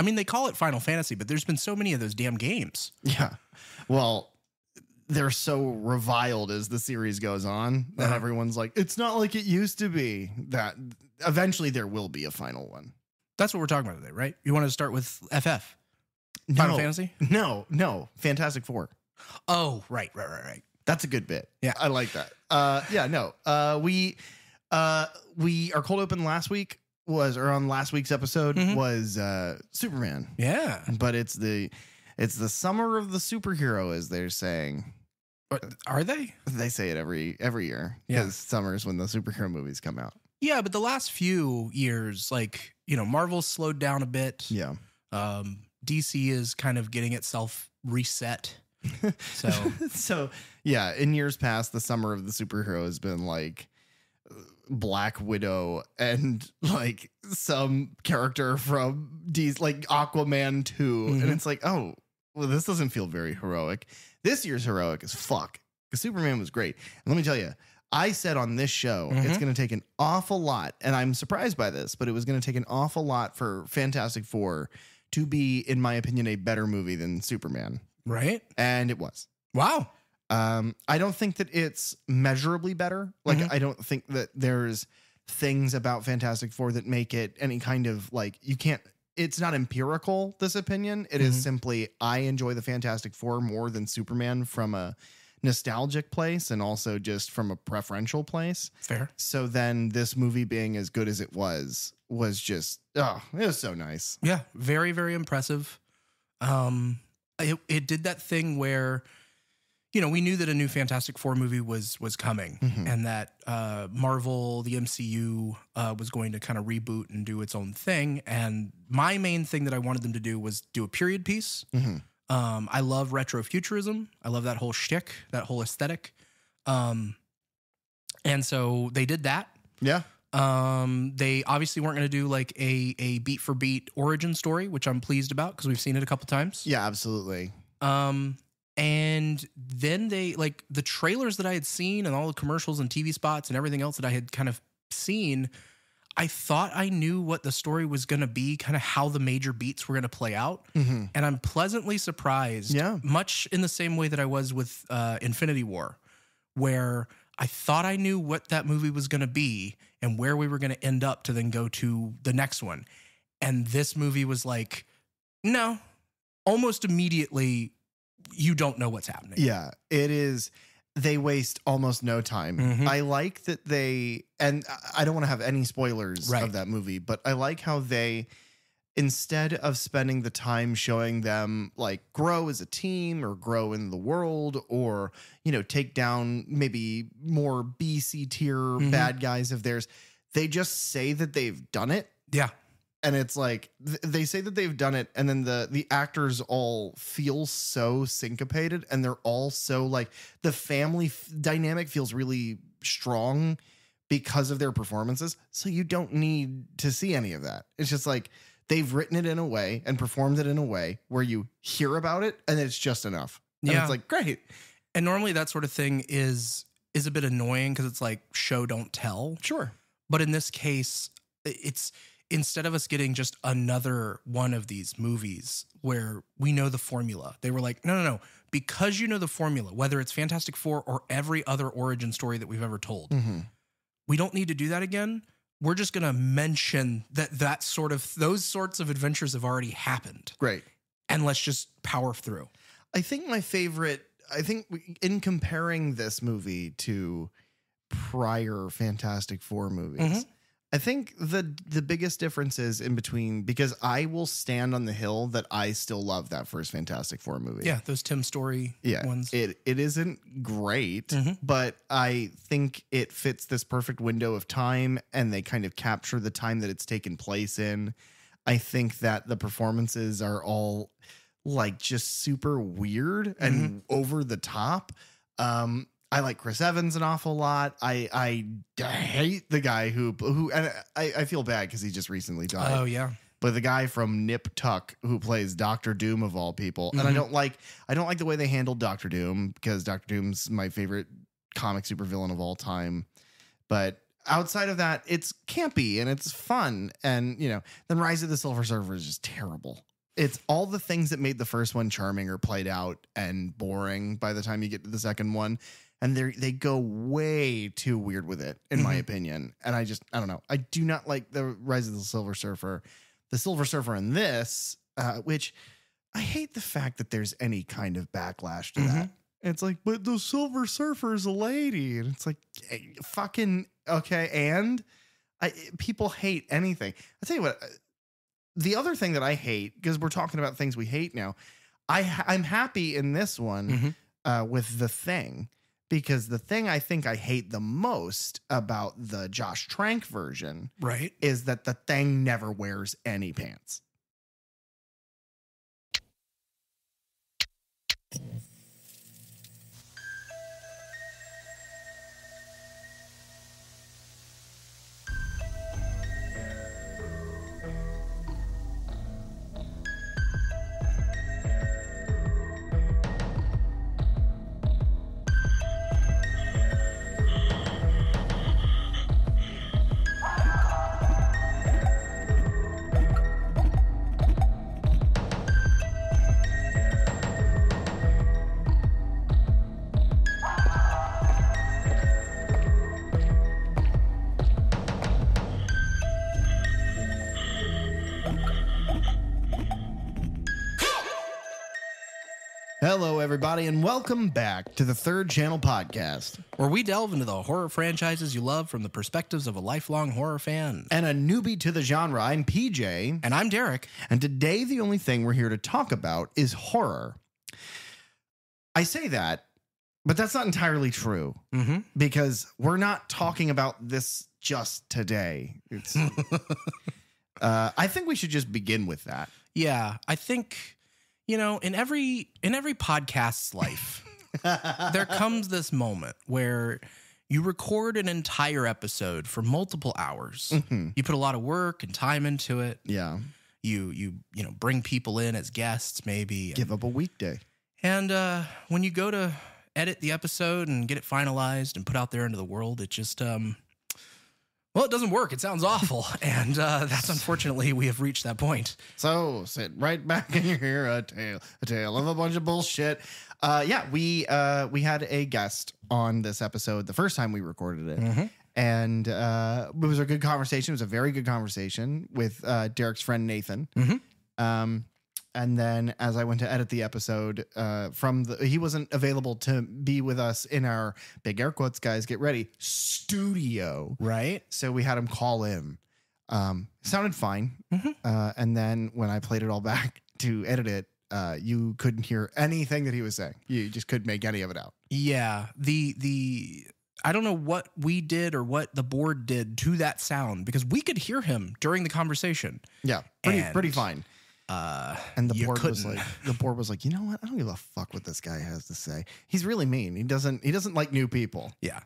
I mean, they call it Final Fantasy, but there's been so many of those damn games. Yeah. Well, they're so reviled as the series goes on that everyone's like, it's not like it used to be. That eventually there will be a final one. That's what we're talking about today, right? You want to start with FF? Final Fantasy? No. Fantastic Four. Oh, right. That's a good bit. Yeah. I like that. Our cold open last week on last week's episode was Superman. Yeah. But it's the summer of the superhero, as they're saying. Are they? They say it every year because summer is when the superhero movies come out. Yeah, but the last few years, like, Marvel's slowed down a bit. Yeah. DC is kind of getting itself reset. So yeah, in years past, the summer of the superhero has been like Black Widow and like some character from like Aquaman 2. And it's like, oh, well, this doesn't feel very heroic. This year's heroic as fuck because Superman was great. And let me tell you, I said on this show, it's going to take an awful lot, and I'm surprised by this, but it was going to take an awful lot for Fantastic Four to be, in my opinion, a better movie than Superman. Right. And it was. Wow. I don't think that it's measurably better. Like, I don't think that there's things about Fantastic Four that make it any kind of like, it's not empirical, this opinion. It is simply, I enjoy the Fantastic Four more than Superman from a nostalgic place and also just from a preferential place. Fair. So then this movie being as good as it was just, it was so nice. Yeah. Very, very impressive. It did that thing where, we knew that a new Fantastic Four movie was coming and that Marvel, the MCU, was going to kind of reboot and do its own thing. And my main thing that I wanted them to do was do a period piece. I love retrofuturism. I love that whole shtick, that whole aesthetic. And so they did that. Yeah. They obviously weren't going to do like a beat for beat origin story, which I'm pleased about because we've seen it a couple times. Yeah, absolutely. And then they, like, the trailers that I had seen and all the commercials and TV spots and everything else that I had kind of seen, I thought I knew what the story was going to be, kind of how the major beats were going to play out. And I'm pleasantly surprised, much in the same way that I was with Infinity War, where I thought I knew what that movie was going to be and where we were going to end up to then go to the next one. And this movie was like, no, almost immediately, you don't know what's happening. Yeah, it is. They waste almost no time. I like that and I don't want to have any spoilers of that movie, but I like how they, instead of spending the time showing them like grow as a team or grow in the world or, take down maybe more BC tier bad guys of theirs, they just say that they've done it. Yeah. And it's like, they say that they've done it, and then the actors all feel so syncopated, and they're all so like, the family dynamic feels really strong because of their performances. So you don't need to see any of that. It's just like, they've written it in a way and performed it in a way where you hear about it, and it's just enough. And it's like, great. And normally that sort of thing is a bit annoying because it's like, show, don't tell. Sure. But in this case, it's, instead of us getting just another one of these movies where we know the formula, they were like, no. Because you know the formula, whether it's Fantastic Four or every other origin story that we've ever told, we don't need to do that again. We're just going to mention that those sorts of adventures have already happened. Great. And let's just power through. I think in comparing this movie to prior Fantastic Four movies, I think the biggest difference is in between, because I will stand on the hill that I still love that first Fantastic Four movie. Yeah, those Tim Story ones. It isn't great, but I think it fits this perfect window of time, and they kind of capture the time that it's taken place in. I think that the performances are all like just super weird and over the top. I like Chris Evans an awful lot. I hate the guy who and I feel bad because he just recently died. Oh yeah. But the guy from Nip Tuck who plays Doctor Doom of all people, and I don't like the way they handled Doctor Doom, because Doctor Doom's my favorite comic supervillain of all time. But outside of that, it's campy and it's fun. And, then Rise of the Silver Surfer is just terrible. It's all the things that made the first one charming are played out and boring by the time you get to the second one. And they go way too weird with it, in my opinion. And I don't know. I do not like the Rise of the Silver Surfer. The Silver Surfer in this, which I hate the fact that there's any kind of backlash to that. It's like, but the Silver Surfer is a lady. And it's like, fucking, okay. And people hate anything. I'll tell you what, the other thing that I hate, because we're talking about things we hate now, I'm happy in this one with The Thing, because the thing I think I hate the most about the Josh Trank version is that the Thing never wears any pants. Hello, everybody, and welcome back to the Third Channel Podcast, where we delve into the horror franchises you love from the perspectives of a lifelong horror fan and a newbie to the genre. I'm PJ. And I'm Derek. And today, the only thing we're here to talk about is horror. I say that, but that's not entirely true, because we're not talking about this just today. It's, I think we should just begin with that. Yeah, I think... in every podcast's life, there comes this moment where you record an entire episode for multiple hours. You put a lot of work and time into it. Yeah. You bring people in as guests, maybe. Give up a weekday. And when you go to edit the episode and get it finalized and put out there into the world, it just... well, it doesn't work. It sounds awful. And that's unfortunately, we have reached that point. So sit right back and you hear a tale of a bunch of bullshit. We had a guest on this episode the first time we recorded it. And it was a good conversation. It was a very good conversation with Derek's friend, Nathan. And then as I went to edit the episode he wasn't available to be with us in our big air quotes, guys, get ready, studio. Right. So we had him call in. Sounded fine. And then when I played it all back to edit it, you couldn't hear anything that he was saying. You just couldn't make any of it out. Yeah. I don't know what we did or what the board did to that sound, because we could hear him during the conversation. Yeah. Pretty fine. And the board was like, you know what? I don't give a fuck what this guy has to say. He's really mean. He doesn't like new people. Yeah.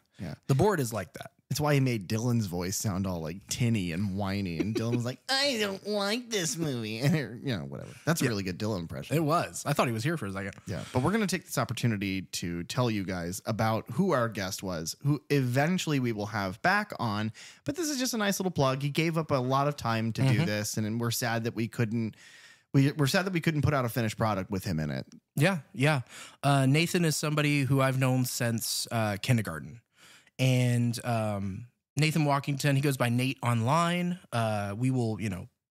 The board is like that. It's why he made Dylan's voice sound all like tinny and whiny. And Dylan was like, I don't like this movie. And whatever. That's a really good Dylan impression. It was. I thought he was here for a second. Yeah. But we're going to take this opportunity to tell you guys about who our guest was, who eventually we will have back on. But this is just a nice little plug. He gave up a lot of time to do this. And we're sad that we couldn't. We're sad that we couldn't put out a finished product with him in it. Yeah. Nathan is somebody who I've known since kindergarten. And Nathan Walkington, he goes by Nate online. We will,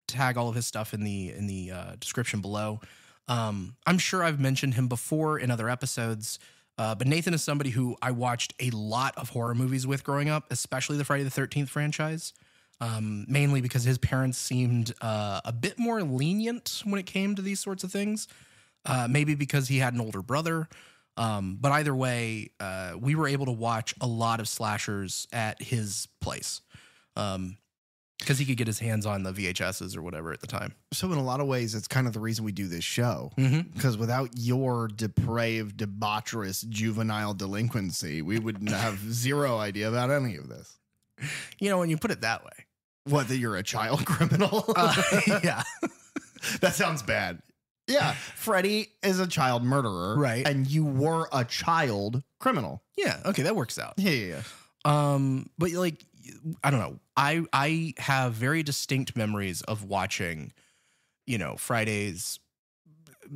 tag all of his stuff in the description below. I'm sure I've mentioned him before in other episodes, but Nathan is somebody who I watched a lot of horror movies with growing up, especially the Friday the 13th franchise. Mainly because his parents seemed a bit more lenient when it came to these sorts of things. Maybe because he had an older brother. But either way, we were able to watch a lot of slashers at his place. Because he could get his hands on the VHSs or whatever at the time. So in a lot of ways, it's kind of the reason we do this show. Because without your depraved, debaucherous, juvenile delinquency, we would have zero idea about any of this. When you put it that way. What, that you're a child criminal? Yeah. That sounds bad. Yeah. Freddy is a child murderer. Right. And you were a child criminal. Yeah. Okay. That works out. Yeah. But I don't know. I have very distinct memories of watching, Fridays,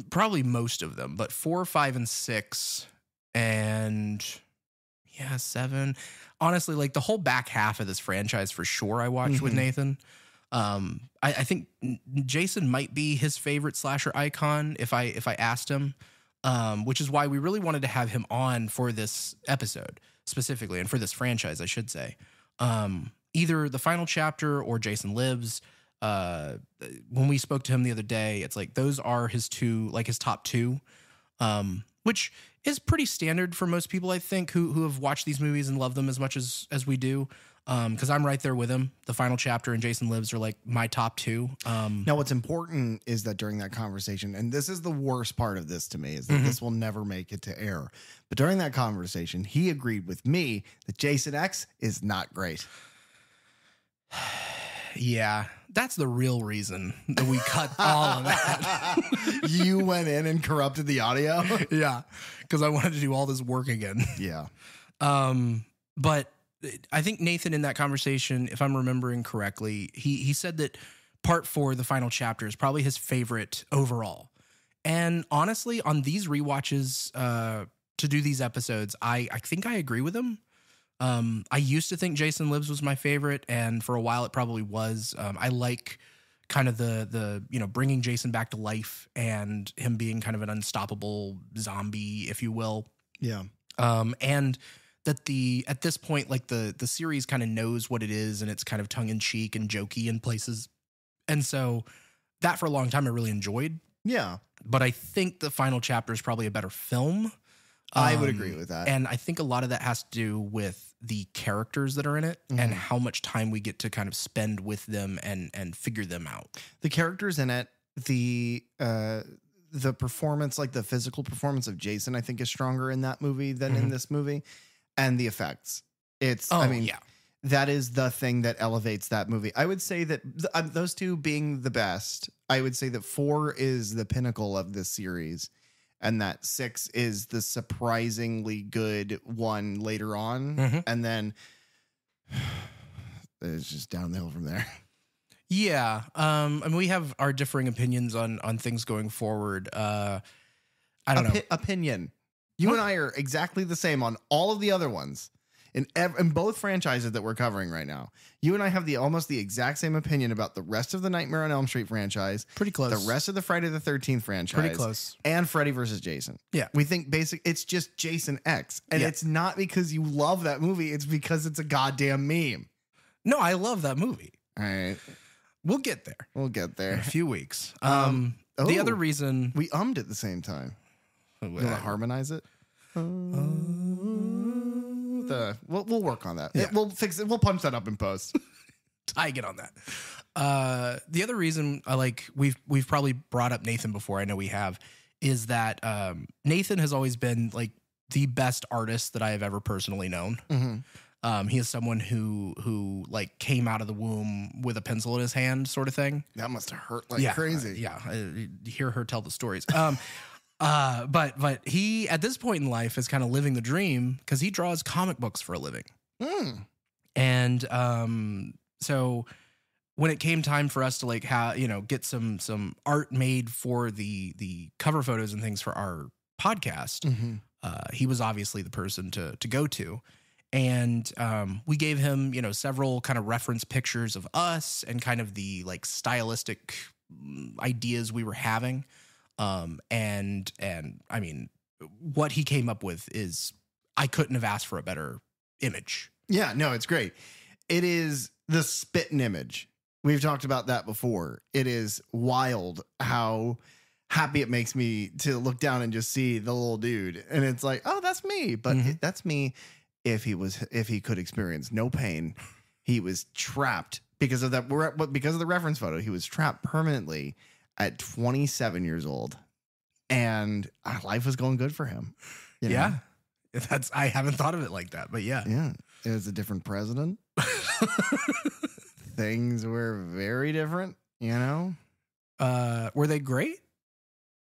probably most of them, but 4, 5, and 6, and 7. Honestly, like the whole back half of this franchise for sure I watched with Nathan. I think Jason might be his favorite slasher icon if I asked him, which is why we really wanted to have him on for this episode specifically, and for this franchise, I should say. Either the final chapter or Jason Lives. When we spoke to him the other day, it's like those are his top two, which is pretty standard for most people, I think, who have watched these movies and love them as much as we do. Because I'm right there with him. The final chapter and Jason Lives are like my top two. Now, what's important is that during that conversation, and this is the worst part of this to me, is that this will never make it to air. But during that conversation, he agreed with me that Jason X is not great. Yeah, that's the real reason that we cut all of that. You went in and corrupted the audio? Yeah, because I wanted to do all this work again. Yeah. But I think Nathan, in that conversation, if I'm remembering correctly, he said that part 4, the final chapter, is probably his favorite overall. And honestly, on these rewatches to do these episodes, I think I agree with him. I used to think Jason Lives was my favorite, and for a while it probably was. I like kind of the bringing Jason back to life and him being kind of an unstoppable zombie, if you will. Yeah. And that at this point, like the series kind of knows what it is, and it's kind of tongue in cheek and jokey in places. And so that for a long time I really enjoyed. Yeah. But I think the final chapter is probably a better film. I would agree with that. And I think a lot of that has to do with the characters that are in it and how much time we get to kind of spend with them and figure them out. The characters in it, the performance, like the physical performance of Jason, I think is stronger in that movie than in this movie. And the effects. That is the thing that elevates that movie. I would say that those two being the best, I would say that 4 is the pinnacle of this series, and that 6 is the surprisingly good one later on. And then it's just down the hill from there. Yeah. We have our differing opinions on things going forward. I don't know. Opinion. You and I are exactly the same on all of the other ones in both franchises that we're covering right now. You and I have almost the exact same opinion about the rest of the Nightmare on Elm Street franchise. Pretty close. The rest of the Friday the 13th franchise. Pretty close. And Freddy versus Jason. Yeah. We think it's just Jason X. And it's not because you love that movie. It's because it's a goddamn meme. No, I love that movie. All right. We'll get there. In a few weeks. The other reason... We ummed at the same time. You want to harmonize it? We'll work on that. Yeah. We'll fix it. We'll punch that up in post. I get on that. The other reason we've probably brought up Nathan before. I know we have, is that Nathan has always been like the best artist that I have ever personally known. He is someone who like came out of the womb with a pencil in his hand, sort of thing. That must have hurt like crazy. Hear her tell the stories. But he, at this point in life, is kind of living the dream because he draws comic books for a living. And so when it came time for us to get some art made for the cover photos and things for our podcast, he was obviously the person to go to. And we gave him, several kind of reference pictures of us and kind of the like stylistic ideas we were having. And I mean, what he came up with is, I couldn't have asked for a better image. Yeah, no, it's great. It is the spitting image. We've talked about that before. It is wild how happy it makes me to look down and just see the little dude. And it's like, oh, that's me. But that's me. If he could experience no pain, he was trapped because of the reference photo. He was trapped permanently at 27 years old, and life was going good for him. Yeah. I haven't thought of it like that, but yeah. Yeah. It was a different president. Things were very different, Were they great?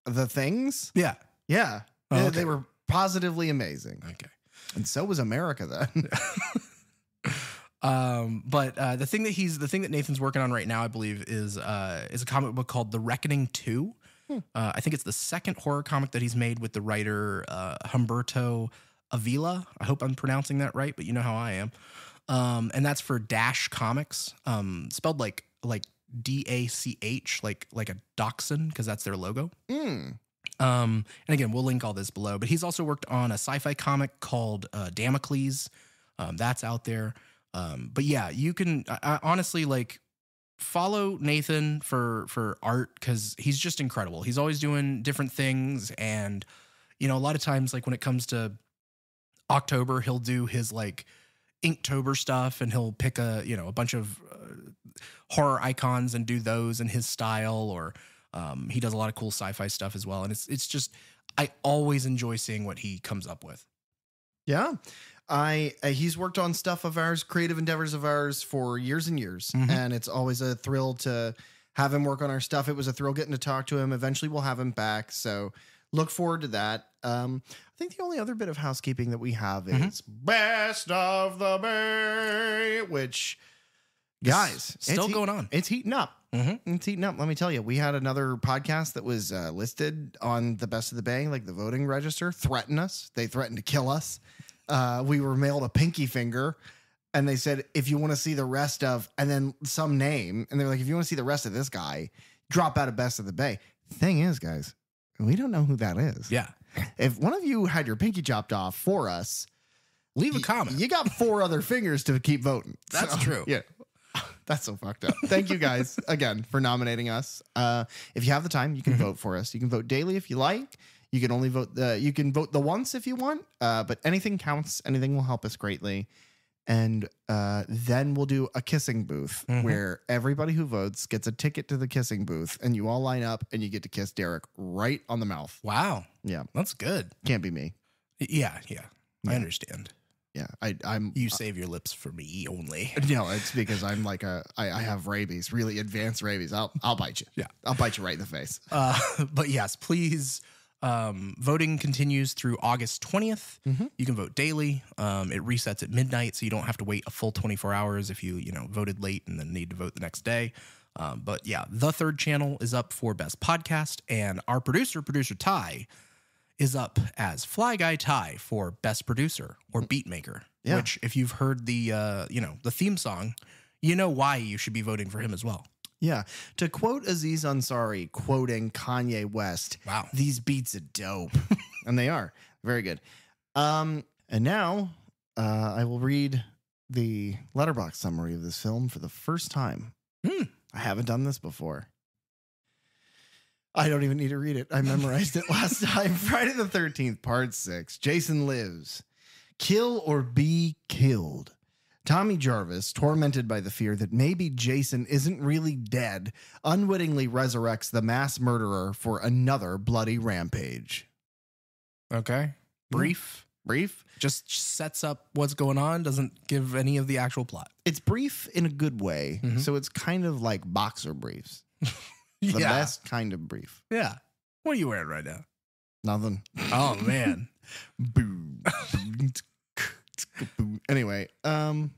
The things? Yeah. Yeah. Oh, okay. They were positively amazing. Okay. And so was America then. But the thing that Nathan's working on right now, I believe, is a comic book called The Reckoning 2. I think it's the second horror comic that he's made with the writer Humberto Avila. I hope I'm pronouncing that right, but you know how I am. And that's for Dash Comics, spelled like DACH, like a dachshund, because that's their logo. And again, we'll link all this below. But he's also worked on a sci-fi comic called Damocles. That's out there. But yeah, you can honestly like follow Nathan for art, because he's just incredible. He's always doing different things, and a lot of times, like when it comes to October, he'll do his like Inktober stuff, and he'll pick a bunch of horror icons and do those in his style, or he does a lot of cool sci-fi stuff as well. And it's just, I always enjoy seeing what he comes up with. Yeah. He's worked on stuff of ours, creative endeavors of ours for years and years. And it's always a thrill to have him work on our stuff. It was a thrill getting to talk to him. Eventually we'll have him back. So look forward to that. I think the only other bit of housekeeping that we have is Best of the Bay, which, guys, still going on. It's heating up. It's heating up. Let me tell you, we had another podcast that was listed on the Best of the Bay, like the voting register, threaten us. They threatened to kill us. We were mailed a pinky finger, and they said, if you want to see the rest of, and then some name, and they're like, if you want to see the rest of this guy, drop out of Best of the Bay. Thing is, guys, we don't know who that is. Yeah. If one of you had your pinky chopped off for us, leave a comment. You got 4 other fingers to keep voting. That's true. Yeah. That's so fucked up. Thank you guys again for nominating us. If you have the time, you can vote for us. You can vote daily if you like. You can only vote you can vote the once if you want. But anything counts. Anything will help us greatly. And then we'll do a kissing booth where everybody who votes gets a ticket to the kissing booth, and you all line up and you get to kiss Derek right on the mouth. Wow. Yeah. That's good. Can't be me. Yeah. I understand. Yeah. I'm you save your lips for me only. No, it's because I'm like I have rabies, really advanced rabies. I'll bite you. Yeah. I'll bite you right in the face. But yes, please. Voting continues through August 20th. You can vote daily. It resets at midnight, so you don't have to wait a full 24 hours if you voted late and then need to vote the next day. But yeah, the third channel is up for Best Podcast, and our producer Ty, is up as Fly Guy Ty for Best Producer or Beat Maker. Yeah. Which, if you've heard the the theme song, you know why you should be voting for him as well. Yeah. To quote Aziz Ansari, quoting Kanye West, wow, these beats are dope. And they are. Very good. And now I will read the letterbox summary of this film for the first time. I haven't done this before. I don't even need to read it. I memorized it last time. Friday the 13th, Part 6. Jason lives. Kill or be killed. Tommy Jarvis, tormented by the fear that maybe Jason isn't really dead, unwittingly resurrects the mass murderer for another bloody rampage. Okay. Brief. Just sets up what's going on, doesn't give any of the actual plot. It's brief in a good way, so it's kind of like boxer briefs. The best kind of brief. Yeah. What are you wearing right now? Nothing. Oh, man. Boom. Anyway, I'm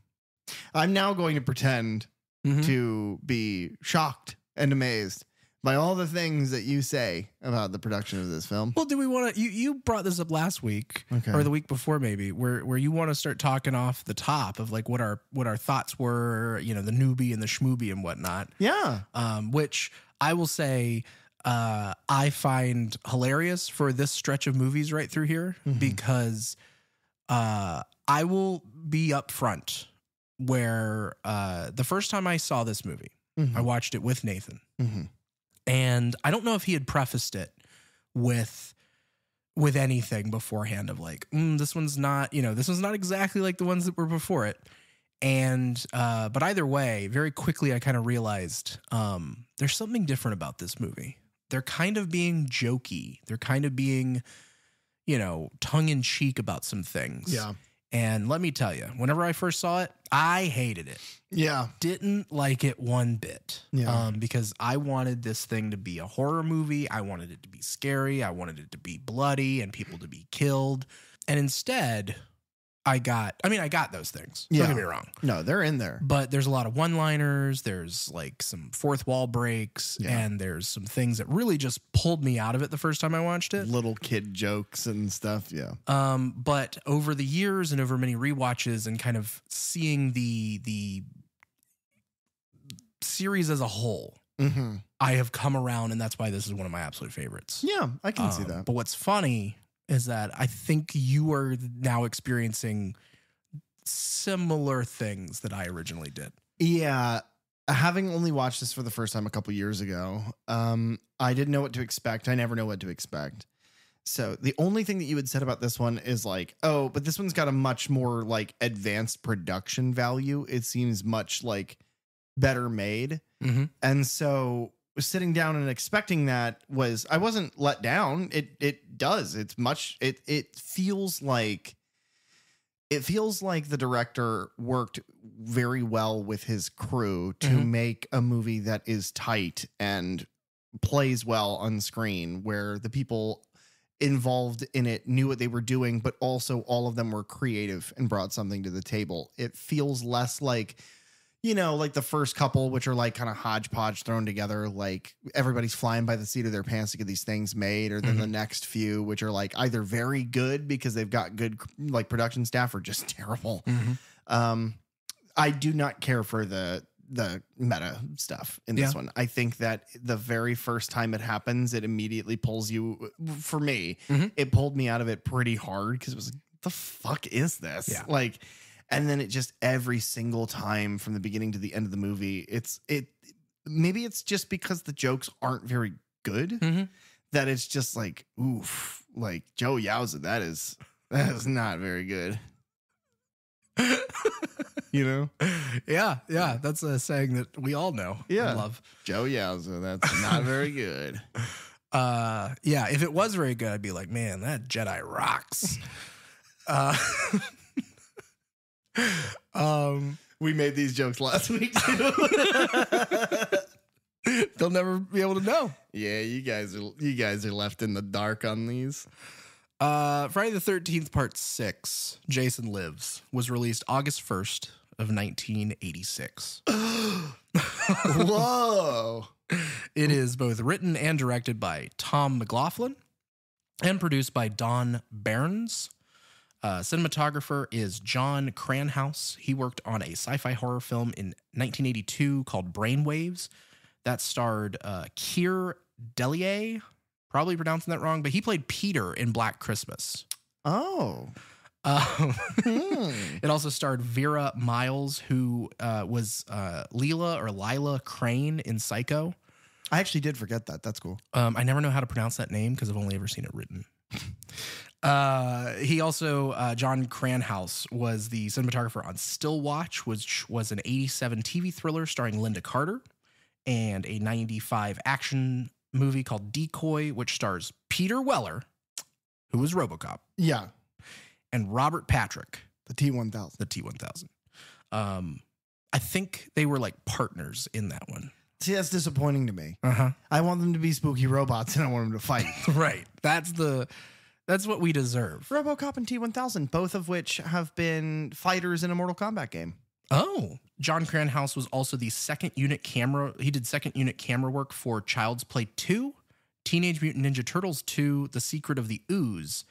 now going to pretend to be shocked and amazed by all the things that you say about the production of this film. Well, do we want to? You brought this up last week or the week before, maybe, where you want to start talking off the top of like what our thoughts were, the newbie and the schmoobie and whatnot. Yeah. Which I will say, I find hilarious for this stretch of movies right through here because I will be upfront where the first time I saw this movie, I watched it with Nathan. And I don't know if he had prefaced it with anything beforehand of like, this one's not exactly like the ones that were before it. And but either way, very quickly I kind of realized there's something different about this movie. They're kind of being jokey. They're kind of being, tongue in cheek about some things. Yeah. And let me tell you, whenever I first saw it, I hated it. Yeah. Didn't like it one bit. Yeah. Because I wanted this thing to be a horror movie. I wanted it to be scary. I wanted it to be bloody and people to be killed. And instead, I got those things. Yeah. Don't get me wrong. No, they're in there. But there's a lot of one-liners. There's like some fourth wall breaks, and there's some things that really just pulled me out of it the first time I watched it. Little kid jokes and stuff. Yeah. But over the years and over many rewatches and kind of seeing the series as a whole, I have come around, and that's why this is one of my absolute favorites. Yeah, I can see that. But what's funny is that I think you are now experiencing similar things that I originally did. Yeah. Having only watched this for the first time a couple years ago, I didn't know what to expect. I never know what to expect. So the only thing that you had said about this one is like, oh, but this one's got a much more like advanced production value. It seems much like better made. And so sitting down and expecting that I wasn't let down. It does. It's much, it feels like the director worked very well with his crew to make a movie that is tight and plays well on screen, where the people involved in it knew what they were doing, but also all of them were creative and brought something to the table. It feels less like, you know, like the first couple, which are like kind of hodgepodge thrown together, like everybody's flying by the seat of their pants to get these things made, or then the next few, which are like either very good because they've got good like production staff, or just terrible. I do not care for the meta stuff in this one. I think that the very first time it happens, it immediately pulls you. For me, it pulled me out of it pretty hard because it was like, the fuck is this? Yeah. Like. And then it just every single time from the beginning to the end of the movie, maybe it's just because the jokes aren't very good that it's just like, oof, like Joe Yowza, that is not very good. You know? Yeah. That's a saying that we all know. Yeah. And love. Joe Yowza, that's not very good. Yeah, if it was very good, I'd be like, man, that Jedi rocks. We made these jokes last week too. They'll never be able to know. Yeah, you guys are left in the dark on these. Friday the 13th Part 6, Jason Lives, was released August 1st of 1986. Whoa. It is both written and directed by Tom McLoughlin and produced by Don Barnes. Cinematographer is John Cranhouse. He worked on a sci-fi horror film in 1982 called Brainwaves that starred Keir Dellier. Probably pronouncing that wrong, but he played Peter in Black Christmas. Oh. It also starred Vera Miles, who was Lila Crane in Psycho. I actually did forget that. That's cool. I never know how to pronounce that name because I've only ever seen it written. He also, John Cranhouse, was the cinematographer on Still Watch, which was an 87 TV thriller starring Linda Carter, and a 95 action movie called Decoy, which stars Peter Weller, who was RoboCop. Yeah. And Robert Patrick. The T-1000. The T-1000. I think they were like partners in that one. See, that's disappointing to me. Uh-huh. I want them to be spooky robots and I want them to fight. Right. That's what we deserve. RoboCop and T-1000, both of which have been fighters in a Mortal Kombat game. Oh, John Cranhouse was also the second unit camera. He did second unit camera work for Child's Play 2, Teenage Mutant Ninja Turtles 2, The Secret of the Ooze,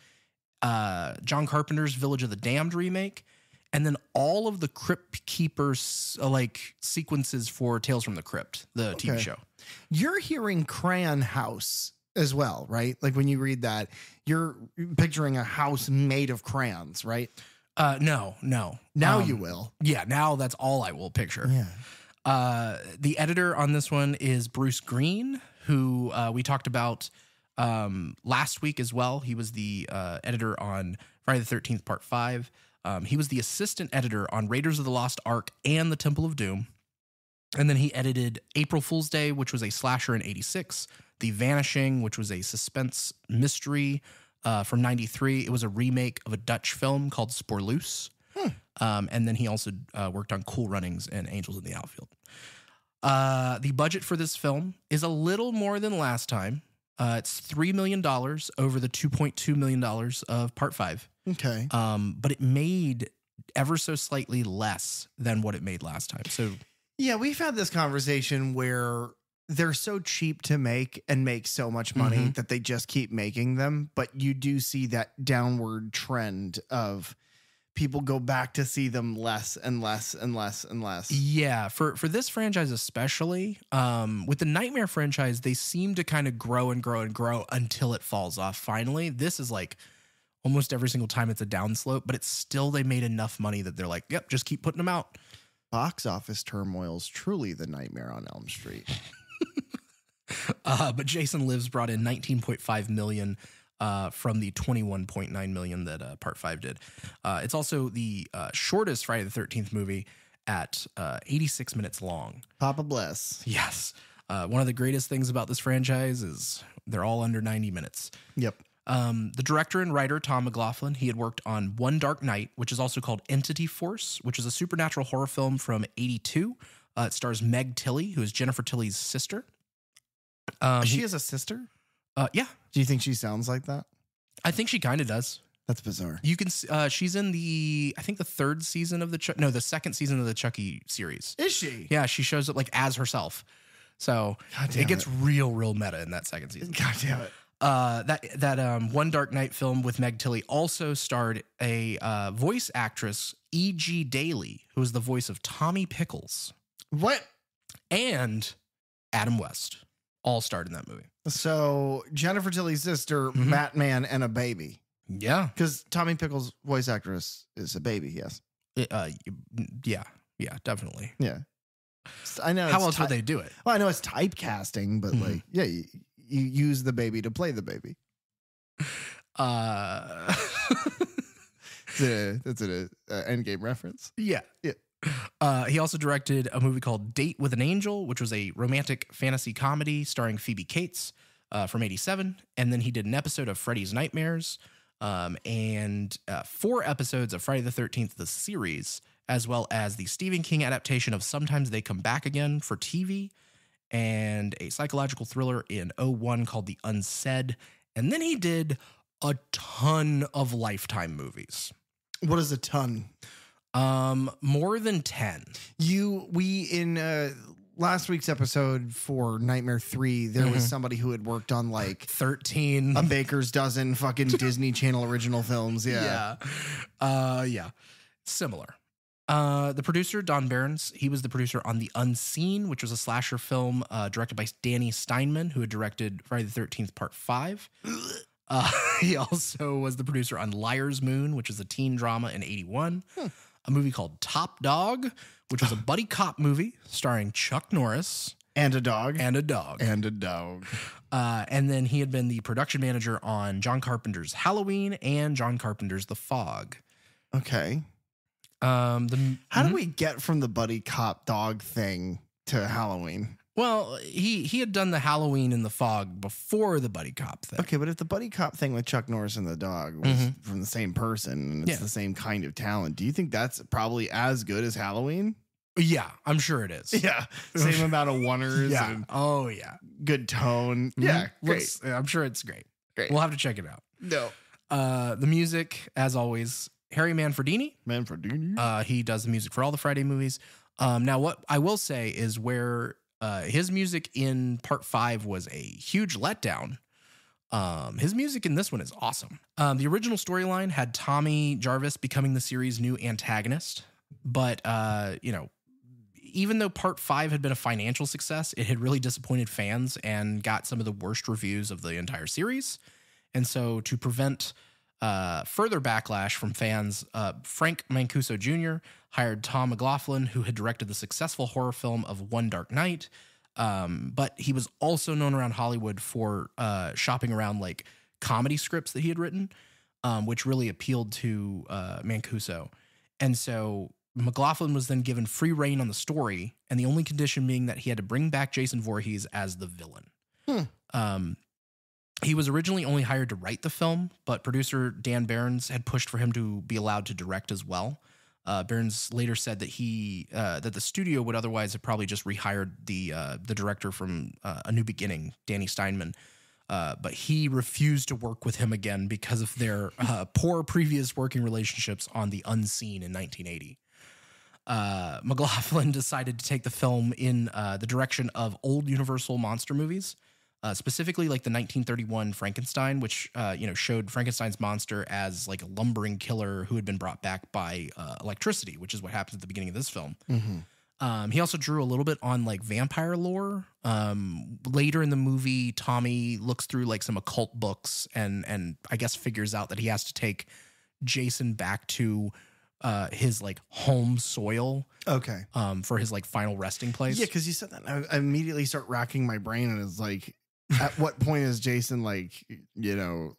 John Carpenter's Village of the Damned remake, and then all of the Crypt Keepers sequences for Tales from the Crypt, the TV show. You're hearing Cran House as well, right? Like when you read that, you're picturing a house made of crayons, right? No. Now you will. Yeah, now that's all I will picture. Yeah. The editor on this one is Bruce Green, who we talked about last week as well. He was the editor on Friday the 13th Part 5. He was the assistant editor on Raiders of the Lost Ark and The Temple of Doom. And then he edited April Fool's Day, which was a slasher in 86. The Vanishing, which was a suspense mystery from 93. It was a remake of a Dutch film called Spoorloos. And then he also worked on Cool Runnings and Angels in the Outfield. The budget for this film is a little more than last time. It's $3 million over the $2.2 million of Part 5. Okay. But it made ever so slightly less than what it made last time. So yeah, we've had this conversation where they're so cheap to make and make so much money that they just keep making them. But you do see that downward trend of people go back to see them less and less and less and less. Yeah, for this franchise especially, with the Nightmare franchise, they seem to kind of grow and grow and grow until it falls off. Finally, this is like almost every single time it's a downslope, but it's still they made enough money that they're like, yep, just keep putting them out. Box office turmoil is truly the Nightmare on Elm Street. But Jason Lives brought in $19.5 million. From the $21.9 million that Part 5 did. It's also the shortest Friday the 13th movie at 86 minutes long. Papa bless. Yes. One of the greatest things about this franchise is they're all under 90 minutes. Yep. The director and writer, Tom McLoughlin, he had worked on One Dark Night, which is also called Entity Force, which is a supernatural horror film from 1982. It stars Meg Tilly, who is Jennifer Tilly's sister. She has a sister? Yeah. Do you think she sounds like that? I think she kind of does. That's bizarre. You can. She's in I think the third season of the second season of the Chucky series. Is she? Yeah, she shows up like as herself. So it gets real meta in that second season. God damn it. That One Dark Night film with Meg Tilly also starred a voice actress, E.G. Daly, who was the voice of Tommy Pickles. What? And Adam West all starred in that movie. So Jennifer Tilly's sister, Batman, and a baby. Yeah. Because Tommy Pickles' voice actress is a baby, yes. Yeah, definitely. Yeah. I know. How else would they do it? Well, I know it's typecasting, but like, yeah, you use the baby to play the baby. That's an Endgame reference. Yeah. He also directed a movie called Date with an Angel, which was a romantic fantasy comedy starring Phoebe Cates from 1987. And then he did an episode of Freddy's Nightmares and 4 episodes of Friday the 13th, the series, as well as the Stephen King adaptation of Sometimes They Come Back Again for TV and a psychological thriller in 2001 called The Unsaid. And then he did a ton of Lifetime movies. What is a ton? More than 10. We in last week's episode for Nightmare 3, there was somebody who had worked on like 13, a baker's dozen fucking Disney Channel original films. Yeah. Similar. The producer, Don Behrens, he was the producer on The Unseen, which was a slasher film directed by Danny Steinman, who had directed Friday the 13th Part 5. He also was the producer on Liar's Moon, which is a teen drama in 1981. A movie called Top Dog, which was a buddy cop movie starring Chuck Norris. And a dog. And a dog. And a dog. And then he had been the production manager on John Carpenter's Halloween and John Carpenter's The Fog. Okay. How do we get from the buddy cop dog thing to Halloween? Well, he had done the Halloween in The Fog before the buddy cop thing. Okay, but if the buddy cop thing with Chuck Norris and the dog was from the same person and it's the same kind of talent, do you think that's probably as good as Halloween? Yeah, I'm sure it is. Yeah, same amount of oneers. Yeah. And good tone. Yeah, great. I'm sure it's great. Great. We'll have to check it out. No. The music, as always, Harry Manfredini. He does the music for all the Friday movies. Now, what I will say is where his music in Part 5 was a huge letdown. His music in this one is awesome. The original storyline had Tommy Jarvis becoming the series' new antagonist. But, even though Part 5 had been a financial success, it had really disappointed fans and got some of the worst reviews of the entire series. And so to prevent further backlash from fans, Frank Mancuso Jr. hired Tom McLoughlin, who had directed the successful horror film of One Dark Night. But he was also known around Hollywood for shopping around like comedy scripts that he had written, which really appealed to Mancuso. And so McLoughlin was then given free reign on the story, and the only condition being that he had to bring back Jason Voorhees as the villain. He was originally only hired to write the film, but producer Dan Behrens had pushed for him to be allowed to direct as well. Behrens later said that that the studio would otherwise have probably just rehired the director from A New Beginning, Danny Steinman. but he refused to work with him again because of their poor previous working relationships on The Unseen in 1980. McLoughlin decided to take the film in the direction of old Universal monster movies, specifically like the 1931 Frankenstein, which showed Frankenstein's monster as like a lumbering killer who had been brought back by electricity, which is what happens at the beginning of this film. Mm-hmm. He also drew a little bit on like vampire lore. Later in the movie, Tommy looks through like some occult books and I guess figures out that he has to take Jason back to his like home soil. Okay. For his like final resting place. Yeah, because you said that. I immediately start racking my brain, and it's like, at what point is Jason like,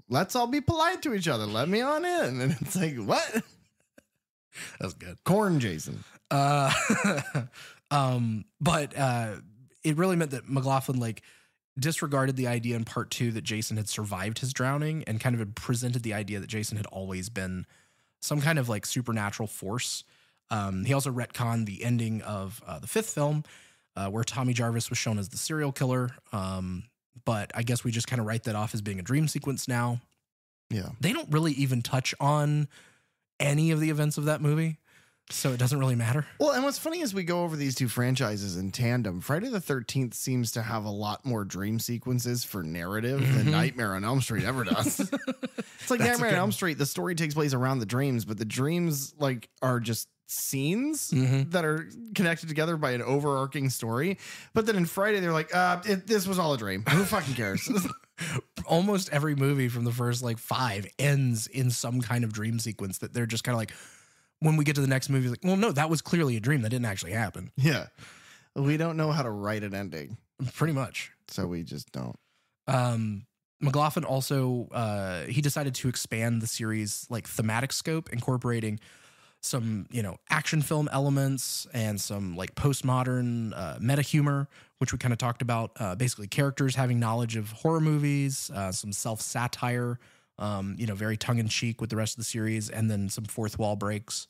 let's all be polite to each other. Let me on in. And it's like, what? That's good. Corn Jason. But it really meant that McLoughlin like disregarded the idea in part 2 that Jason had survived his drowning and kind of had presented the idea that Jason had always been some kind of like supernatural force. He also retconned the ending of the 5th film, where Tommy Jarvis was shown as the serial killer. But I guess we just kind of write that off as being a dream sequence now. Yeah. They don't really even touch on any of the events of that movie, so it doesn't really matter. Well, and what's funny is we go over these two franchises in tandem. Friday the 13th seems to have a lot more dream sequences for narrative than Nightmare on Elm Street ever does. It's like Nightmare on Elm Street, the story takes place around the dreams, but the dreams like are just scenes that are connected together by an overarching story. But then in Friday, they're like, this was all a dream. Who fucking cares? Almost every movie from the first like 5 ends in some kind of dream sequence that they're just kind of like, when we get to the next movie, like, well, no, that was clearly a dream. That didn't actually happen. Yeah. We don't know how to write an ending. Pretty much. So we just don't. McLoughlin also, he decided to expand the series like thematic scope, incorporating some, action film elements and some like postmodern meta humor, which we kind of talked about. Basically characters having knowledge of horror movies, some self-satire, very tongue-in-cheek with the rest of the series, and then some fourth wall breaks.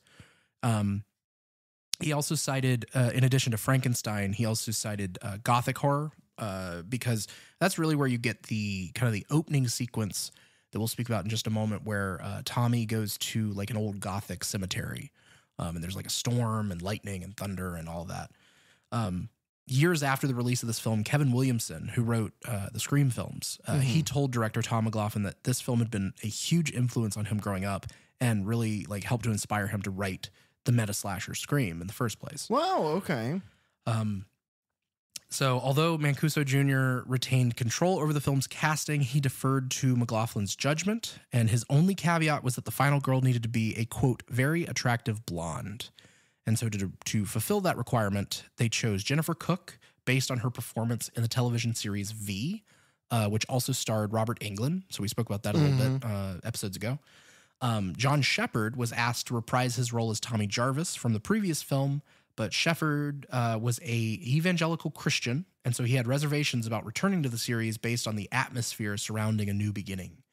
He also cited, in addition to Frankenstein, he also cited Gothic horror, because that's really where you get the kind of the opening sequence that we'll speak about in just a moment, where Tommy goes to like an old Gothic cemetery, and there's like a storm and lightning and thunder and all that. Years after the release of this film, Kevin Williamson, who wrote the Scream films, he told director Tom McLoughlin that this film had been a huge influence on him growing up and really like helped to inspire him to write the meta slasher Scream in the first place. Wow. Okay. So although Mancuso Jr. retained control over the film's casting, he deferred to McLaughlin's judgment, and his only caveat was that the final girl needed to be a, quote, very attractive blonde. And so to fulfill that requirement, they chose Jennifer Cook based on her performance in the television series V, which also starred Robert Englund. So we spoke about that a little bit episodes ago. John Shepherd was asked to reprise his role as Tommy Jarvis from the previous film, but Shepherd was a evangelical Christian, and so he had reservations about returning to the series based on the atmosphere surrounding A New Beginning.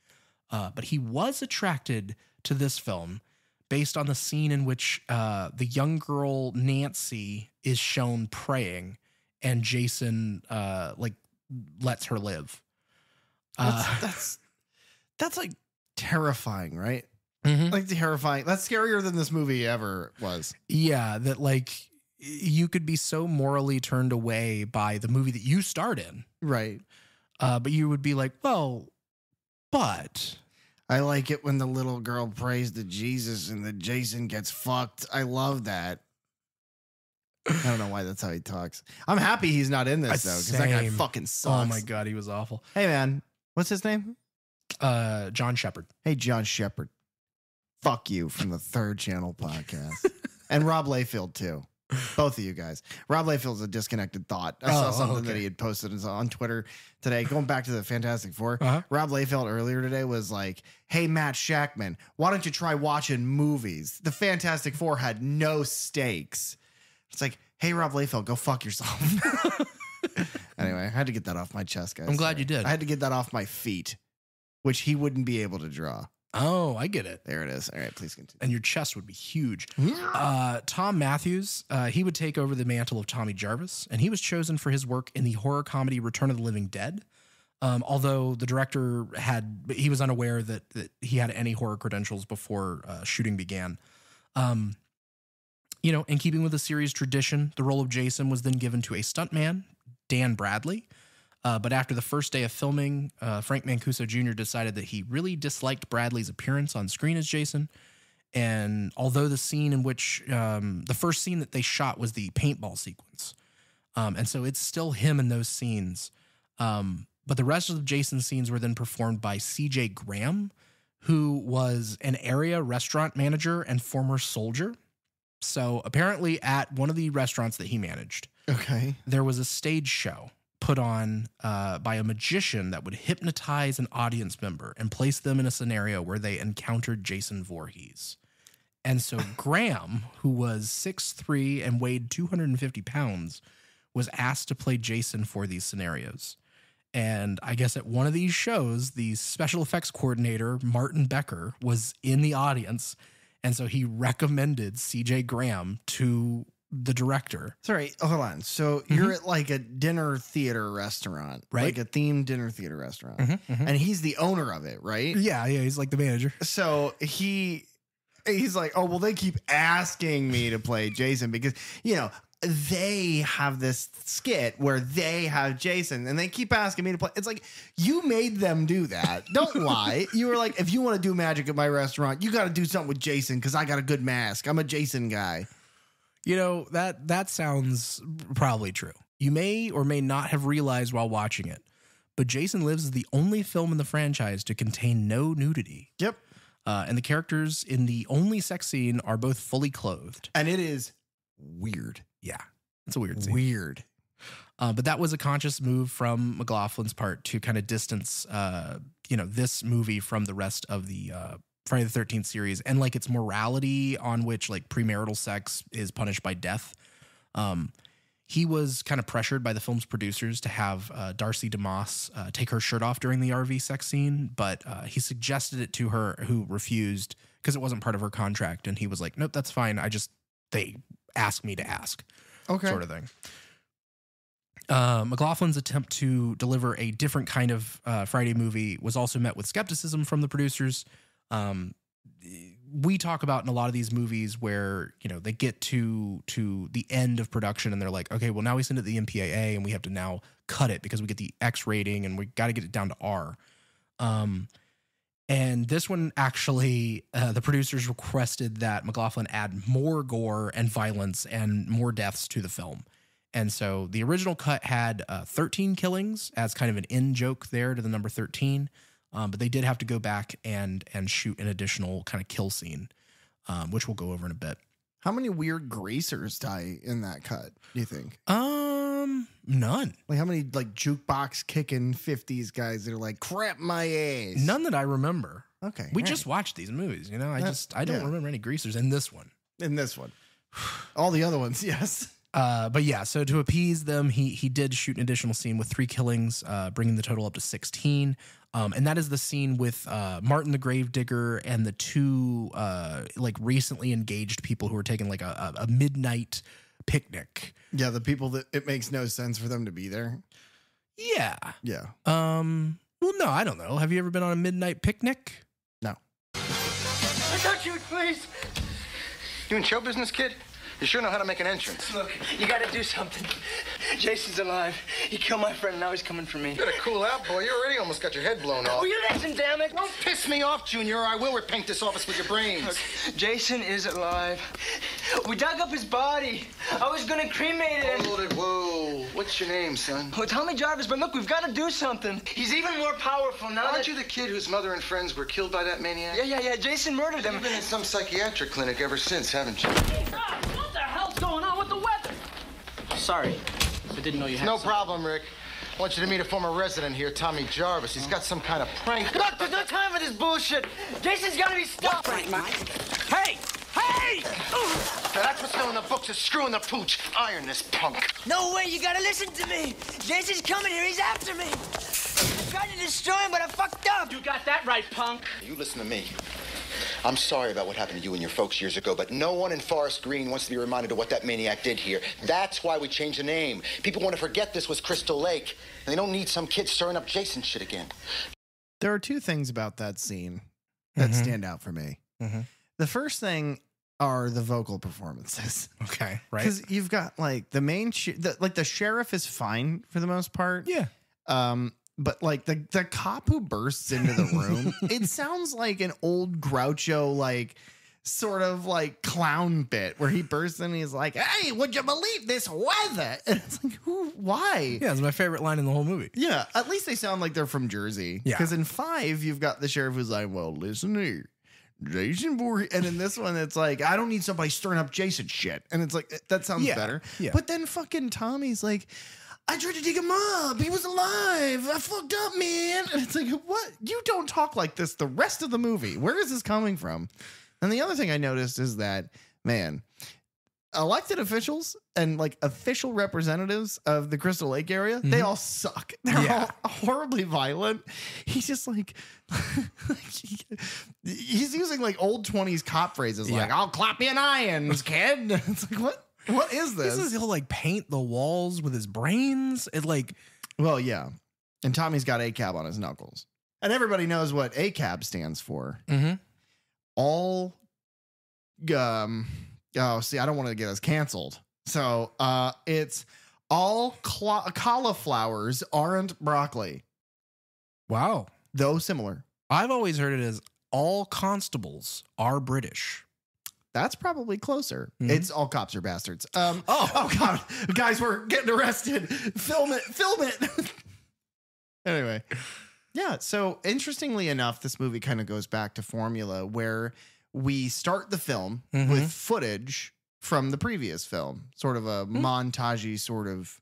But he was attracted to this film based on the scene in which the young girl Nancy is shown praying, and Jason lets her live. That's like terrifying, right? Like terrifying. That's scarier than this movie ever was. Yeah, that like you could be so morally turned away by the movie that you starred in. Right. But you would be like, well, but I like it when the little girl prays to Jesus and then Jason gets fucked. I love that. I don't know why that's how he talks. I'm happy he's not in this, though, because that guy fucking sucks. Oh, my God. He was awful. Hey, man. What's his name? John Shepherd. Hey, John Shepherd. Fuck you from the Third Channel podcast. And Rob Layfield, too. Both of you guys. Rob Layfield's a disconnected thought. I saw something that he had posted on Twitter today. Going back to the Fantastic Four, Rob Layfield earlier today was like, hey, Matt Shackman, why don't you try watching movies? The Fantastic Four had no stakes. It's like, hey, Rob Layfield, go fuck yourself. Anyway, I had to get that off my chest, guys. I'm glad you did. I had to get that off my feet, which he wouldn't be able to draw. Oh, I get it. There it is. All right, please continue. And your chest would be huge. Tom Matthews, he would take over the mantle of Tommy Jarvis, and he was chosen for his work in the horror comedy Return of the Living Dead. Although the director he was unaware that he had any horror credentials before shooting began. You know, in keeping with the series tradition, the role of Jason was then given to a stuntman, Dan Bradley. But after the first day of filming, Frank Mancuso Jr. decided that he really disliked Bradley's appearance on screen as Jason. And although the scene in which the first scene that they shot was the paintball sequence. And so it's still him in those scenes. But the rest of Jason's scenes were then performed by C.J. Graham, who was an area restaurant manager and former soldier. So apparently at one of the restaurants that he managed, there was a stage show put on by a magician that would hypnotize an audience member and place them in a scenario where they encountered Jason Voorhees. And so Graham, who was 6'3" and weighed 250 pounds, was asked to play Jason for these scenarios. And I guess at one of these shows, the special effects coordinator, Martin Becker, was in the audience. And so he recommended C.J. Graham to the director. Sorry, hold on. So you're at like a dinner theater restaurant, right? Like a themed dinner theater restaurant. And he's the owner of it, right? Yeah, he's like the manager. So he's like, oh, well, they keep asking me to play Jason because, you know, they have this skit where they have Jason and they keep asking me to play. It's like, you made them do that. Don't lie. You were like, if you want to do magic at my restaurant, you got to do something with Jason because I got a good mask. I'm a Jason guy. You know, that sounds probably true. You may or may not have realized while watching it, but Jason Lives is the only film in the franchise to contain no nudity. Yep. And the characters in the only sex scene are both fully clothed. And it is weird. Yeah, it's a weird scene. Weird. But that was a conscious move from McLaughlin's part to kind of distance, this movie from the rest of the Friday the 13th series and like its morality on which like premarital sex is punished by death. He was kind of pressured by the film's producers to have Darcy DeMoss take her shirt off during the RV sex scene, but he suggested it to her, who refused because it wasn't part of her contract. And he was like, nope, that's fine. They asked me to ask. Okay. Sort of thing. McLaughlin's attempt to deliver a different kind of Friday movie was also met with skepticism from the producers. We talk about in a lot of these movies where, you know, they get to the end of production and they're like, okay, well, now we send it to the MPAA and we have to now cut it because we get the X rating and we got to get it down to R. And this one actually, the producers requested that McLoughlin add more gore and violence and more deaths to the film. And so the original cut had 13 killings as kind of an in joke there to the number 13. But they did have to go back and shoot an additional kind of kill scene, which we'll go over in a bit. How many weird gracers die in that cut, do you think? None. Like how many like jukebox kicking 50s guys that are like, crap my ass? None that I remember. Okay. We just watched these movies, you know? I don't remember any greasers in this one. In this one. All the other ones, yes. But yeah, so to appease them, he did shoot an additional scene with 3 killings, bringing the total up to 16. And that is the scene with Martin the Gravedigger and the 2 like recently engaged people who were taking like a midnight picnic. Yeah, the people that it makes no sense for them to be there. Yeah. Yeah. Well, no, I don't know. Have you ever been on a midnight picnic? No. Don't shoot, please. You in show business, kid? You sure know how to make an entrance. Look, you gotta do something. Jason's alive. He killed my friend, and now he's coming for me. You better cool out, boy. You already almost got your head blown off. Will you listen, damn it? Don't piss me off, Junior, or I will repaint this office with your brains. Look, Jason is alive. We dug up his body. I was gonna cremate it. Hold it, whoa. What's your name, son? Well, Tommy Jarvis, but look, we've got to do something. He's even more powerful now. Aren't you the kid whose mother and friends were killed by that maniac? Yeah. Jason murdered them. You've been in some psychiatric clinic ever since, haven't you? What the hell's going on with the weather? Sorry. I didn't know you had No problem, Rick. I want you to meet a former resident here, Tommy Jarvis. He's got some kind of prank. Look, there's no time for this bullshit. Jason's got to be stopped. Hey! Now, that's what's known in the books as screwing the pooch. Iron this punk. No way, you gotta listen to me. Jason's coming here, he's after me. I tried to destroy him, but I fucked up. You got that right, punk. You listen to me. I'm sorry about what happened to you and your folks years ago, but no one in Forest Green wants to be reminded of what that maniac did here. That's why we changed the name. People want to forget this was Crystal Lake, and they don't need some kid stirring up Jason shit again. There are two things about that scene that stand out for me. The first thing are the vocal performances. Okay, right. Because you've got like the main, the sheriff is fine for the most part. Yeah. But like the cop who bursts into the room, it sounds like an old Groucho, like sort of like clown bit where he bursts in and he's like, "Hey, would you believe this weather?" And it's like, why? Yeah, it's my favorite line in the whole movie. Yeah, at least they sound like they're from Jersey. Yeah. Because in 5, you've got the sheriff who's like, "Well, listen here, Jason Voorhees," and in this one, it's like, "I don't need somebody stirring up Jason shit," and it's like that sounds better. Yeah. But then fucking Tommy's like, "I tried to dig him up. He was alive. I fucked up, man." And it's like, what? You don't talk like this the rest of the movie. Where is this coming from? And the other thing I noticed is that, man, elected officials and like official representatives of the Crystal Lake area, they all suck. They're all horribly violent. He's just like, he's using like old 20s cop phrases like, "I'll clap you in irons, kid." It's like, what is this? He'll like paint the walls with his brains. It like, well, yeah. And Tommy's got ACAB on his knuckles. And everybody knows what ACAB stands for. All, see, I don't want to get us canceled. So it's all cauliflowers aren't broccoli. wow. Though similar. I've always heard it as all constables are British. That's probably closer. It's all cops are bastards. Oh God, guys, we're getting arrested. Film it. Anyway. Yeah. So interestingly enough, this movie kind of goes back to formula where we start the film with footage from the previous film, sort of a montagey sort of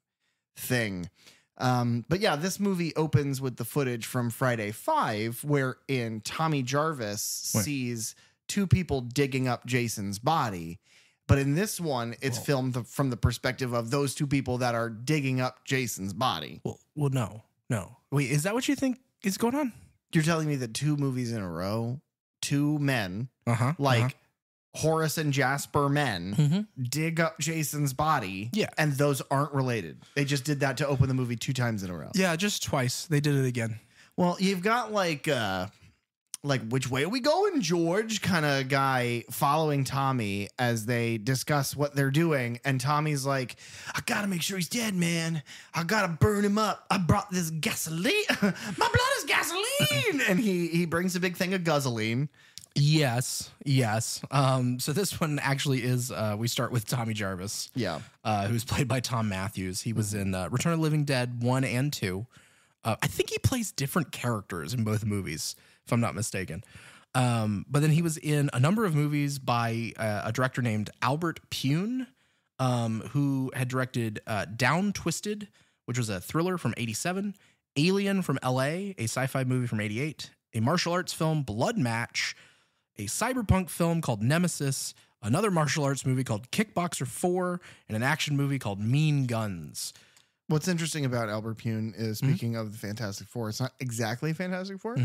thing. But yeah, this movie opens with the footage from Friday 5, wherein Tommy Jarvis sees two people digging up Jason's body. But in this one, it's filmed from the perspective of those two people that are digging up Jason's body. Well, no. Wait, is that what you think is going on? You're telling me that 2 movies in a row, 2 men, Horace and Jasper men, dig up Jason's body, and those aren't related. They just did that to open the movie 2 times in a row. Yeah, just twice. They did it again. Well, you've got like which way are we going, George kind of guy following Tommy as they discuss what they're doing. And Tommy's like, "I got to make sure he's dead, man. I got to burn him up. I brought this gasoline. My blood is gasoline." And he brings a big thing of guzzling. Yes. So this one actually is, we start with Tommy Jarvis. Yeah. Who's played by Tom Matthews. He was in Return of the Living Dead 1 and 2. I think he plays different characters in both movies, if I'm not mistaken. But then he was in a number of movies by a director named Albert Pune, who had directed Down Twisted, which was a thriller from 87, Alien from LA, a sci-fi movie from 88, a martial arts film, Blood Match, a cyberpunk film called Nemesis, another martial arts movie called Kickboxer 4, and an action movie called Mean Guns. What's interesting about Albert Pune is, speaking of the Fantastic Four, it's not exactly Fantastic Four,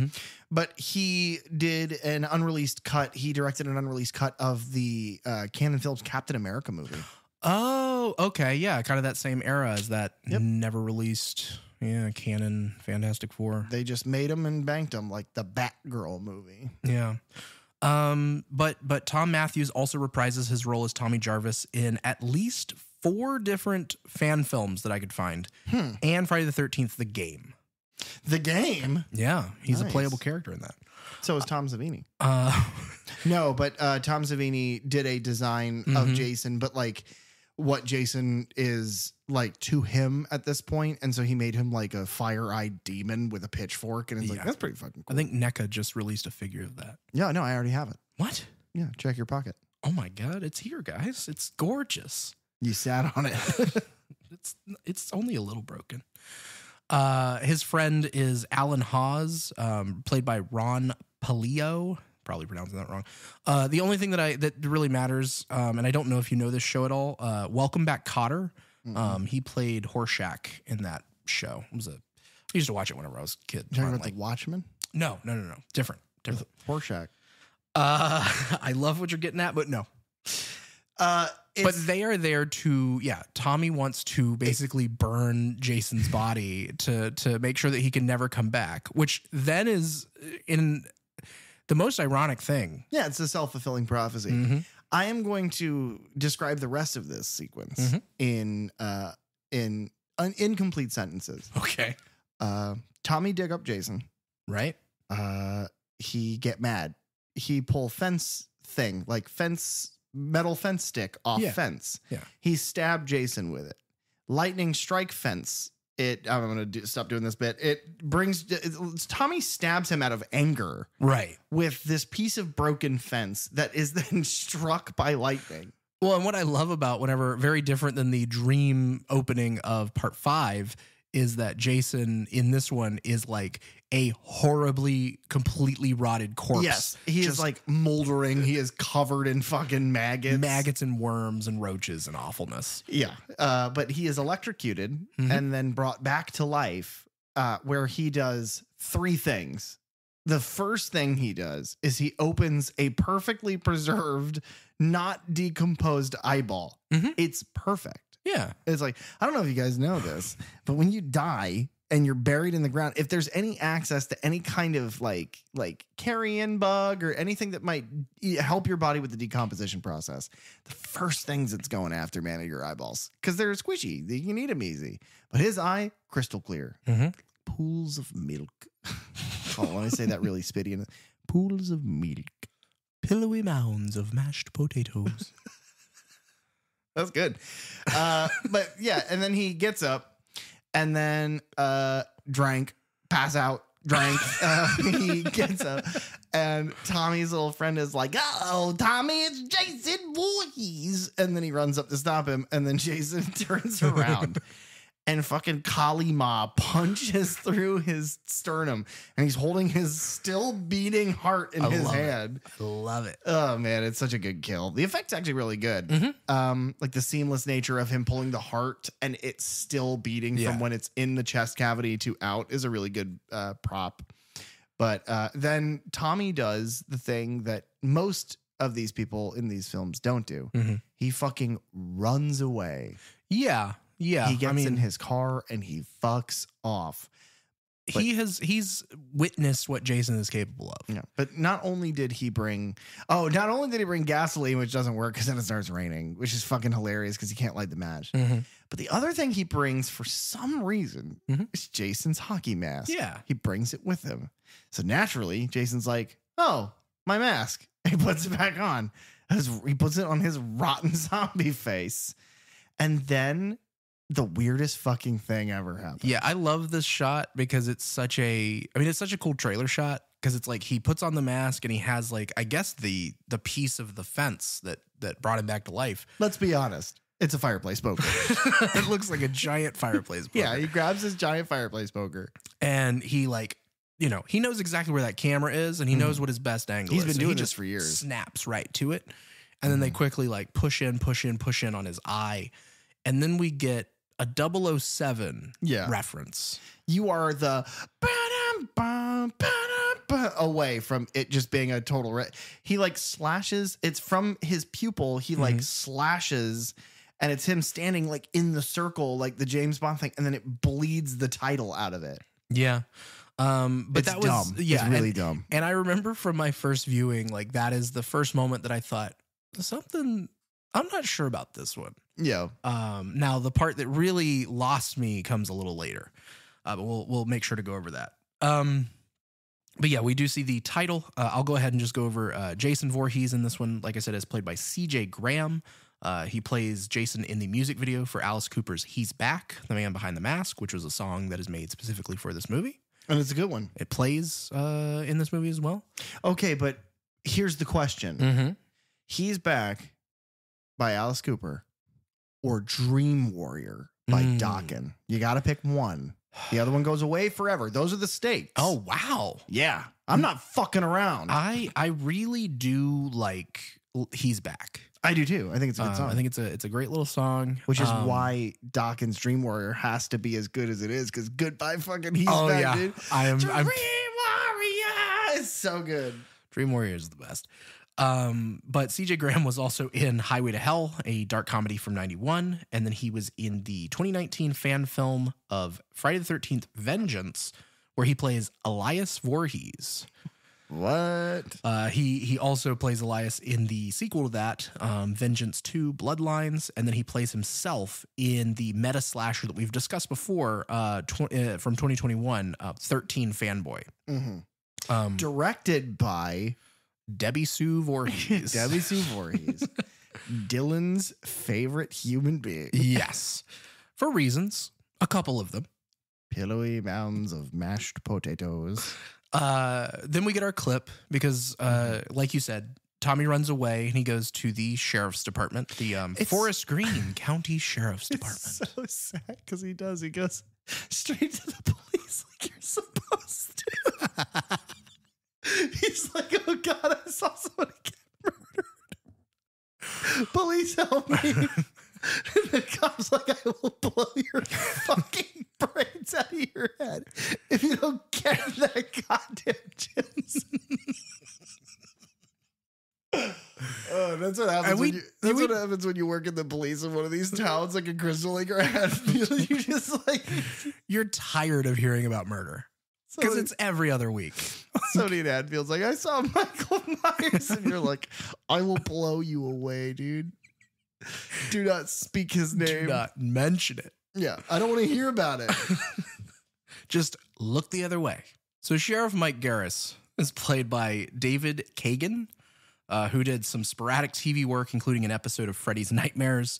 but he did an unreleased cut. He directed an unreleased cut of the Canon Films Captain America movie. Oh, okay. Yeah, kind of that same era as that never released Canon Fantastic Four. They just made them and banked them like the Batgirl movie. Yeah. But Tom Matthews also reprises his role as Tommy Jarvis in at least 4 different fan films that I could find. And Friday the 13th, The Game. The Game? Yeah. He's a playable character in that. So is Tom Savini. No, but Tom Savini did a design of Jason, but like what Jason is like to him at this point. And so he made him like a fire-eyed demon with a pitchfork. And it's like, that's pretty fucking cool. I think NECA just released a figure of that. Yeah, no, I already have it. What? Yeah, check your pocket. Oh my God, it's here, guys. It's gorgeous. You sat on it. It's only a little broken. His friend is Alan Hawes, played by Ron Palio. Probably pronouncing that wrong. The only thing that really matters, and I don't know if you know this show at all, Welcome Back, Kotter. He played Horshack in that show. I used to watch it whenever I was a kid. Talking about The Watchmen? No. Different. Horshack. I love what you're getting at, but no. But they are there to, Tommy wants to basically burn Jason's body to make sure that he can never come back, which then is in the most ironic thing. Yeah, it's a self-fulfilling prophecy. Mm-hmm. I am going to describe the rest of this sequence in incomplete sentences. Okay. Tommy dig up Jason. Right. He get mad. He pull fence thing, like metal fence stick off fence. Yeah. He stabbed Jason with it. Lightning strike fence. I'm going to stop doing this bit. Tommy stabs him out of anger. Right. With this piece of broken fence that is then struck by lightning. Well, and what I love about very different than the dream opening of part 5 is that Jason in this one is like a horribly, completely rotted corpse. Yes, he is like moldering. He is covered in fucking maggots and worms and roaches and awfulness. Yeah, but he is electrocuted and then brought back to life, where he does 3 things. The first thing he does is he opens a perfectly preserved, not decomposed eyeball. It's perfect. Yeah. It's like, I don't know if you guys know this, but when you die and you're buried in the ground, if there's any access to any kind of like carrion bug or anything that might help your body with the decomposition process, the first things it's going after, man, are your eyeballs, because they're squishy. You can eat them easy. But his eye, crystal clear. Pools of milk. Oh, let me say that really spitty. Pools of milk. Pillowy mounds of mashed potatoes. That's good. But yeah, and then he gets up and then pass out, he gets up and Tommy's little friend is like, "Oh, Tommy, it's Jason Voorhees." And then he runs up to stop him and then Jason turns around and fucking Kali Ma punches through his sternum and he's holding his still beating heart in his hand. I love it. Oh man, it's such a good kill. The effect's actually really good. Like the seamless nature of him pulling the heart and it's still beating from when it's in the chest cavity to out is a really good prop. But then Tommy does the thing that most of these people in these films don't do. He fucking runs away. Yeah. He gets in his car and he fucks off. But he's witnessed what Jason is capable of. Yeah, but not only did he bring gasoline, which doesn't work because then it starts raining, which is fucking hilarious because he can't light the match. But the other thing he brings for some reason is Jason's hockey mask. Yeah. He brings it with him. So naturally, Jason's like, "Oh, my mask." He puts it back on. He puts it on his rotten zombie face. And then the weirdest fucking thing ever happened. Yeah, I love this shot because it's such a cool trailer shot because it's like he puts on the mask and he has like, I guess the piece of the fence that brought him back to life. Let's be honest. It's a fireplace poker. It looks like a giant fireplace poker. Yeah, he grabs his giant fireplace poker. And he he knows exactly where that camera is and he knows what his best angle is. He's been doing this for years. Snaps right to it. And then they quickly like push in on his eye. And then we get a 007 reference. You are the away from it just being a total he like slashes. It's from his pupil. He like slashes and it's him standing like in the circle, like the James Bond thing. And then it bleeds the title out of it. Yeah. But it's that was dumb. It's really dumb. And I remember from my first viewing, like that is the first moment that I thought I'm not sure about this one. Yeah. Now the part that really lost me comes a little later, but we'll make sure to go over that. But yeah, we do see the title. I'll go ahead and just go over Jason Voorhees in this one. Like I said, is played by C.J. Graham. He plays Jason in the music video for Alice Cooper's "He's Back," The Man Behind the Mask, which was a song that is made specifically for this movie. And it's a good one. It plays in this movie as well. Okay, but here's the question. He's Back by Alice Cooper or Dream Warrior by Dokken. You got to pick one. The other one goes away forever. Those are the stakes. Oh, wow. Yeah. I'm not fucking around. I really do like He's Back. I do too. I think it's a good song. I think it's a great little song. Which is why Dokken's Dream Warrior has to be as good as it is, because goodbye fucking He's Back, dude. I'm Dream Warrior! It's so good. Dream Warrior is the best. But CJ Graham was also in Highway to Hell, a dark comedy from 91. And then he was in the 2019 fan film of Friday the 13th Vengeance, where he plays Elias Voorhees. What? He also plays Elias in the sequel to that, Vengeance 2 Bloodlines. And then he plays himself in the meta slasher that we've discussed before, from 2021, 13 Fanboy. Mm-hmm. Directed by Debbie Sue Voorhees. Debbie Sue Voorhees. Dylan's favorite human being. Yes. For reasons. A couple of them. Pillowy mounds of mashed potatoes. Then we get our clip because, like you said, Tommy runs away and he goes to the sheriff's department, the Forest Green County Sheriff's Department. It's so sad because he goes straight to the police like you're supposed to. He's like, oh God, I saw someone get murdered. Police help me. And the cop's like, I will blow your fucking brains out of your head if you don't get that goddamn Jim's. Oh, that's what happens. What happens when you work in the police in one of these towns, like in Crystal Lake or Hatfield. You just like you're tired of hearing about murder because it's every other week. Somebody in Hatfield's like, I saw Michael Myers, and you're like, I will blow you away, dude. Do not speak his name. Do not mention it. Yeah, I don't want to hear about it. Just look the other way. So Sheriff Mike Garris is played by David Kagan, who did some sporadic TV work, including an episode of Freddy's Nightmares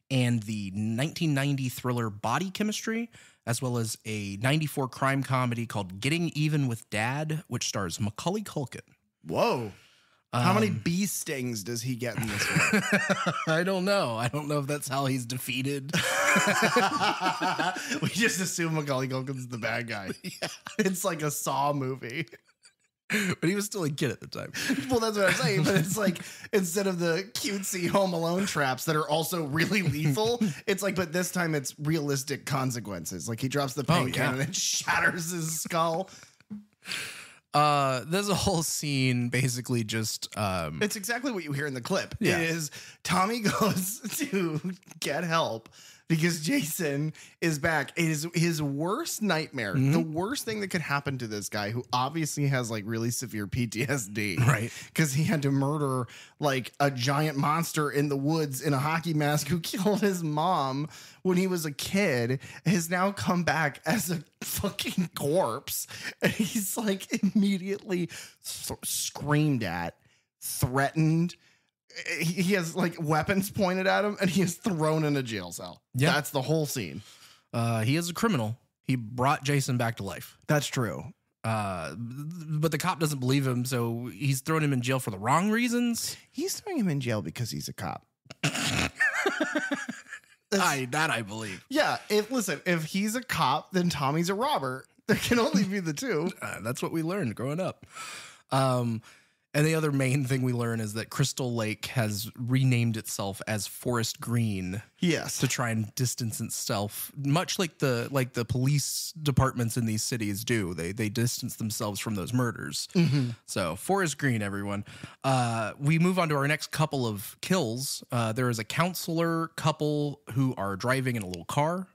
and the 1990 thriller Body Chemistry, as well as a 94 crime comedy called Getting Even with Dad, which stars Macaulay Culkin. Whoa. How many bee stings does he get in this one? I don't know. I don't know if that's how he's defeated. We just assume Macaulay Culkin's the bad guy. Yeah. It's like a Saw movie. But he was still a kid at the time. Well, that's what I'm saying. But it's like, instead of the cutesy Home Alone traps that are also really lethal, it's like, but this time it's realistic consequences. Like he drops the paint can and it shatters his skull. There's a whole scene basically just it's exactly what you hear in the clip. Yeah. It is Tommy goes to get help because Jason is back. It is his worst nightmare. Mm-hmm. The worst thing that could happen to this guy, who obviously has like really severe PTSD. Right. Because he had to murder like a giant monster in the woods in a hockey mask who killed his mom when he was a kid, has now come back as a fucking corpse. And he's like immediately screamed at, threatened. He has like weapons pointed at him and he is thrown in a jail cell. Yeah. That's the whole scene. He is a criminal. He brought Jason back to life. That's true. But the cop doesn't believe him, so he's throwing him in jail for the wrong reasons. He's throwing him in jail because he's a cop. I believe. Yeah. If he's a cop, then Tommy's a robber. There can only be the two. That's what we learned growing up. And the other main thing we learn is that Crystal Lake has renamed itself as Forest Green. Yes. To try and distance itself, much like the police departments in these cities do. They distance themselves from those murders. Mm-hmm. So Forest Green, everyone. We move on to our next couple of kills. There is a counselor couple who are driving in a little car.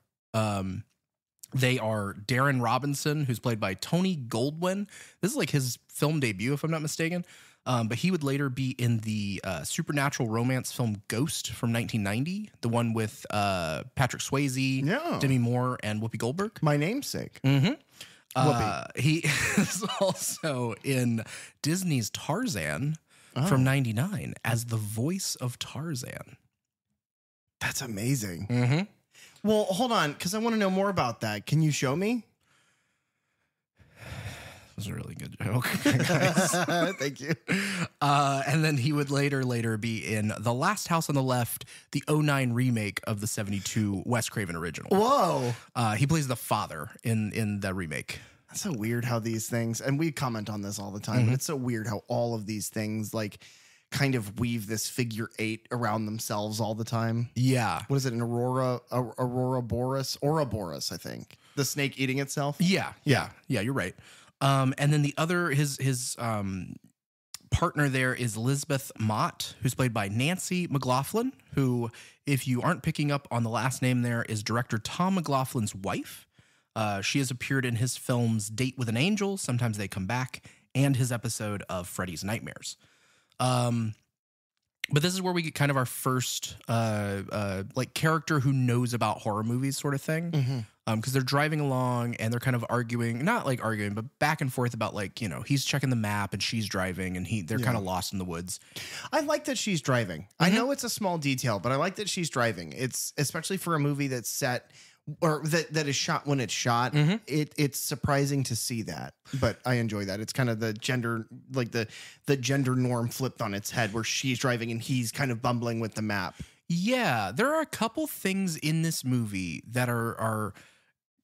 They are Darren Robinson, who's played by Tony Goldwyn. This is like his film debut, if I'm not mistaken. But he would later be in the supernatural romance film Ghost from 1990, the one with Patrick Swayze, Demi Moore, and Whoopi Goldberg. My namesake. Mm-hmm. He is also in Disney's Tarzan from 99 as the voice of Tarzan. That's amazing. Mm-hmm. Well, hold on, because I want to know more about that. Can you show me? That was a really good joke. Thank you. And then he would later be in The Last House on the Left, the 2009 remake of the 72 Wes Craven original. Whoa. He plays the father in the remake. That's so weird how these things, and we comment on this all the time, but it's so weird how all of these things like kind of weave this figure 8 around themselves all the time. Yeah. What is it? An Ouroboros, I think. The snake eating itself. Yeah. You're right. And then the other, his partner there is Lisbeth Mott, who's played by Nancy McLoughlin, who, if you aren't picking up on the last name there, is director Tom McLaughlin's wife. She has appeared in his films Date with an Angel, Sometimes They Come Back, and his episode of Freddy's Nightmares. But this is where we get kind of our first like character who knows about horror movies sort of thing. Because they're driving along and they're kind of arguing, not like arguing, but back and forth about like, you know, he's checking the map and she's driving and they're kind of lost in the woods. I like that she's driving. I know it's a small detail, but I like that she's driving. It's especially for a movie that's set or that is shot when it's shot. It's surprising to see that, but I enjoy that. It's kind of the gender, like the gender norm flipped on its head where she's driving and he's kind of bumbling with the map. Yeah, there are a couple things in this movie that are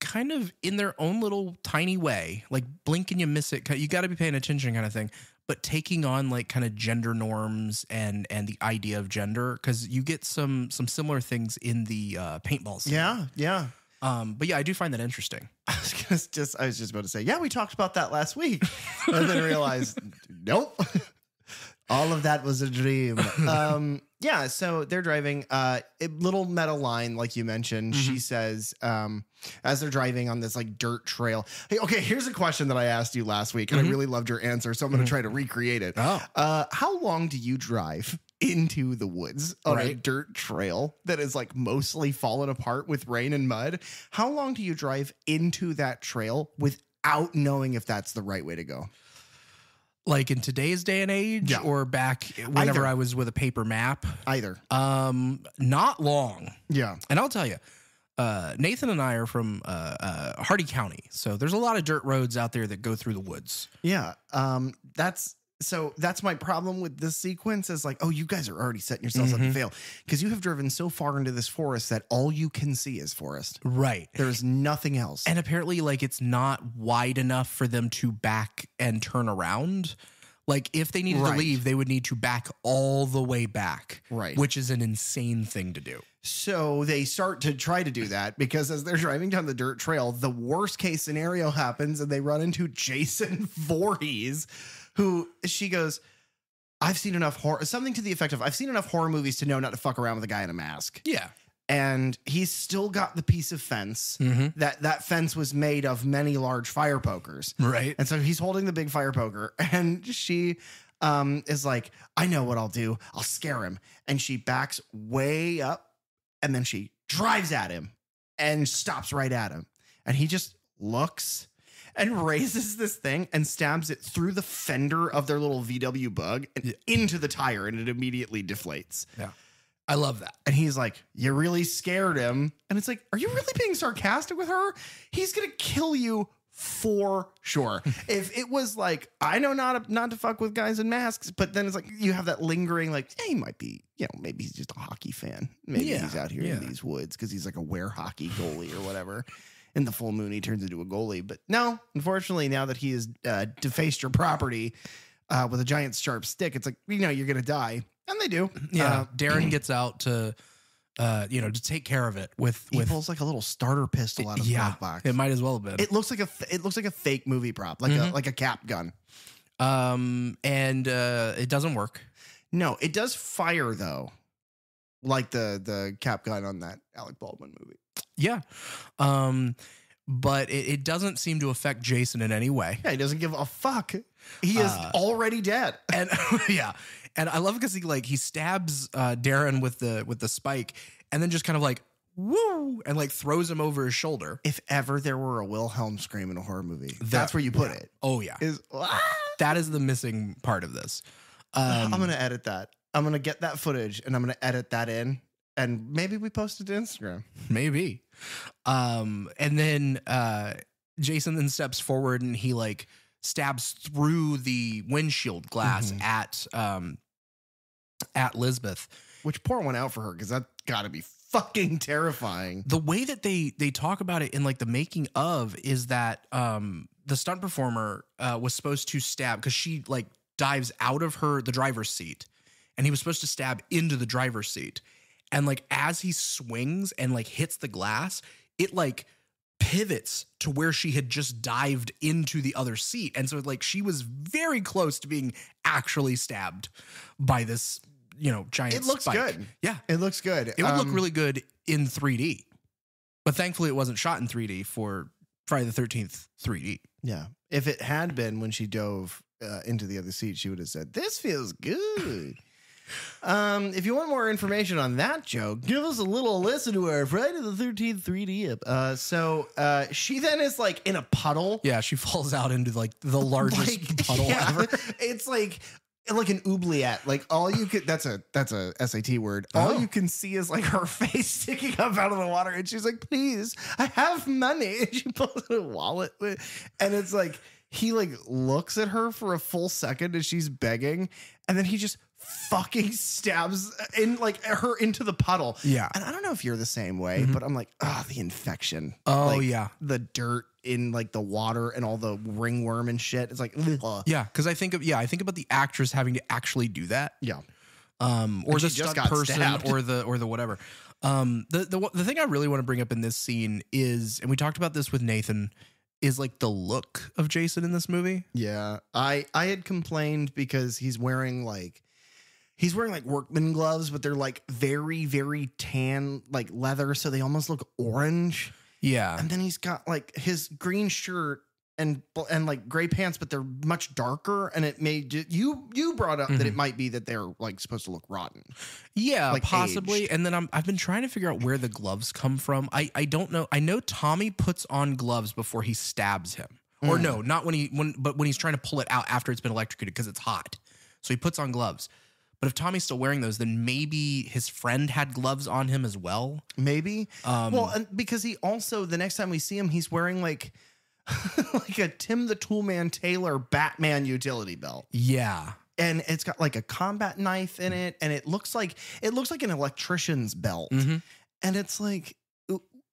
kind of in their own little tiny way, like blink and you miss it. You got to be paying attention kind of thing, but taking on like kind of gender norms and the idea of gender. Cause you get some similar things in the paintball scene. Yeah. But yeah, I do find that interesting. I was just about to say, yeah, we talked about that last week and then realized, nope. All of that was a dream. Yeah, so they're driving. A little meta line, like you mentioned. She says, as they're driving on this like dirt trail. Hey, okay, here's a question that I asked you last week, and I really loved your answer, so I'm going to try to recreate it. How long do you drive into the woods on a dirt trail that is like mostly fallen apart with rain and mud? How long do you drive into that trail without knowing if that's the right way to go? Like in today's day and age, or back whenever I was with a paper map? Either. Not long. Yeah. And I'll tell you, Nathan and I are from Hardy County, so there's a lot of dirt roads out there that go through the woods. Yeah. That's my problem with this sequence is like, oh, you guys are already setting yourselves up to fail because you have driven so far into this forest that all you can see is forest. Right. There's nothing else. And apparently like it's not wide enough for them to back and turn around. Like if they needed to leave, they would need to back all the way back. Right. Which is an insane thing to do. So they start to try to do that because as they're driving down the dirt trail, the worst case scenario happens and they run into Jason Voorhees, who she goes, I've seen enough horror, something to the effect of, I've seen enough horror movies to know not to fuck around with a guy in a mask. Yeah. And he's still got the piece of fence. That fence was made of many large fire pokers. Right. And so he's holding the big fire poker and she is like, I know what I'll do. I'll scare him. And she backs way up and then she drives at him and stops right at him. And he just looks and raises this thing and stabs it through the fender of their little VW Bug and into the tire, and it immediately deflates. Yeah. I love that. And he's like, you really scared him. And it's like, are you really being sarcastic with her? He's going to kill you for sure. If it was like, I know not to fuck with guys in masks, but then it's like, you have that lingering, like, hey, he might be, maybe he's just a hockey fan. Maybe he's out here in these woods because he's like a wear hockey goalie or whatever. In the full moon, he turns into a goalie. But no, unfortunately, now that he has defaced your property with a giant sharp stick, it's like, you're going to die. And they do. Yeah. Darren gets out to take care of it he pulls like a little starter pistol out of the glove box. It might as well have been. It looks like a fake movie prop, like a cap gun. And it doesn't work. No, it does fire though. Like the cap gun on that Alec Baldwin movie. Yeah. But it doesn't seem to affect Jason in any way. Yeah, he doesn't give a fuck. He is already dead. And yeah. And I love it because he stabs Darren with the spike and then just kind of like, woo, and like throws him over his shoulder. If ever there were a Wilhelm scream in a horror movie, that's where you put it. Oh yeah. That is the missing part of this. I'm going to edit that. I'm going to get that footage and I'm going to edit that in. And maybe we post it to Instagram. Maybe. And then Jason then steps forward and he like stabs through the windshield glass at Lisbeth. Which pour one out for her because that's got to be fucking terrifying. The way that they talk about it in like the making of is that the stunt performer was supposed to stab because she like dives out of the driver's seat and he was supposed to stab into the driver's seat. And like as he swings and like hits the glass, it like pivots to where she had just dived into the other seat. And so like she was very close to being actually stabbed by this, giant It looks spike. good. Yeah. It looks good. It would look really good in 3D. But thankfully it wasn't shot in 3D for Friday the 13th 3D. Yeah. If it had been when she dove into the other seat, she would have said, "This feels good." If you want more information on that joke, give us a little listen to our Friday the 13th 3D up. So she then is like in a puddle. Yeah, she falls out into like the largest puddle ever. It's like an oubliette. Like all you could that's a SAT word. All you can see is like her face sticking up out of the water, and she's like, "Please, I have money." And she pulls out a wallet, and it's like he like looks at her for a full second as she's begging, and then he just fucking stabs in like her into the puddle. Yeah. And I don't know if you're the same way, but I'm like, the infection. Oh, like, yeah. The dirt in like the water and all the ringworm and shit. It's like, ugh. Yeah, because I think about the actress having to actually do that. Yeah. Or the she just stunt got person stabbed. or the whatever. The thing I really want to bring up in this scene is, and we talked about this with Nathan, is like the look of Jason in this movie. Yeah. I had complained because he's wearing like workman gloves, but they're like very, very tan, like leather. So they almost look orange. Yeah. And then he's got like his green shirt and like gray pants, but they're much darker. And it made you brought up that it might be that they're like supposed to look rotten. Yeah, like possibly. aged. And then I've been trying to figure out where the gloves come from. I don't know. I know Tommy puts on gloves before he stabs him. Or no, not when he's trying to pull it out after it's been electrocuted because it's hot. So he puts on gloves. But if Tommy's still wearing those, then maybe his friend had gloves on him as well. Maybe. And because he also, the next time we see him, he's wearing like like a Tim the Toolman Taylor Batman utility belt. Yeah. And it's got like a combat knife in it, and it looks like an electrician's belt. And it's like,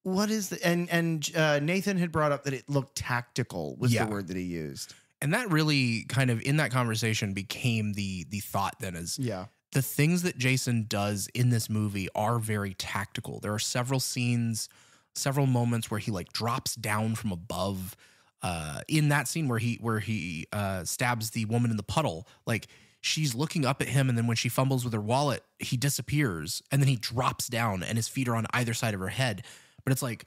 what is the and Nathan had brought up that it looked tactical was the word that he used. And that really kind of in that conversation became the thought then is the things that Jason does in this movie are very tactical. There are several scenes, several moments where he like drops down from above. In that scene where he stabs the woman in the puddle, like she's looking up at him, and then when she fumbles with her wallet, he disappears, and then he drops down, and his feet are on either side of her head. But it's like,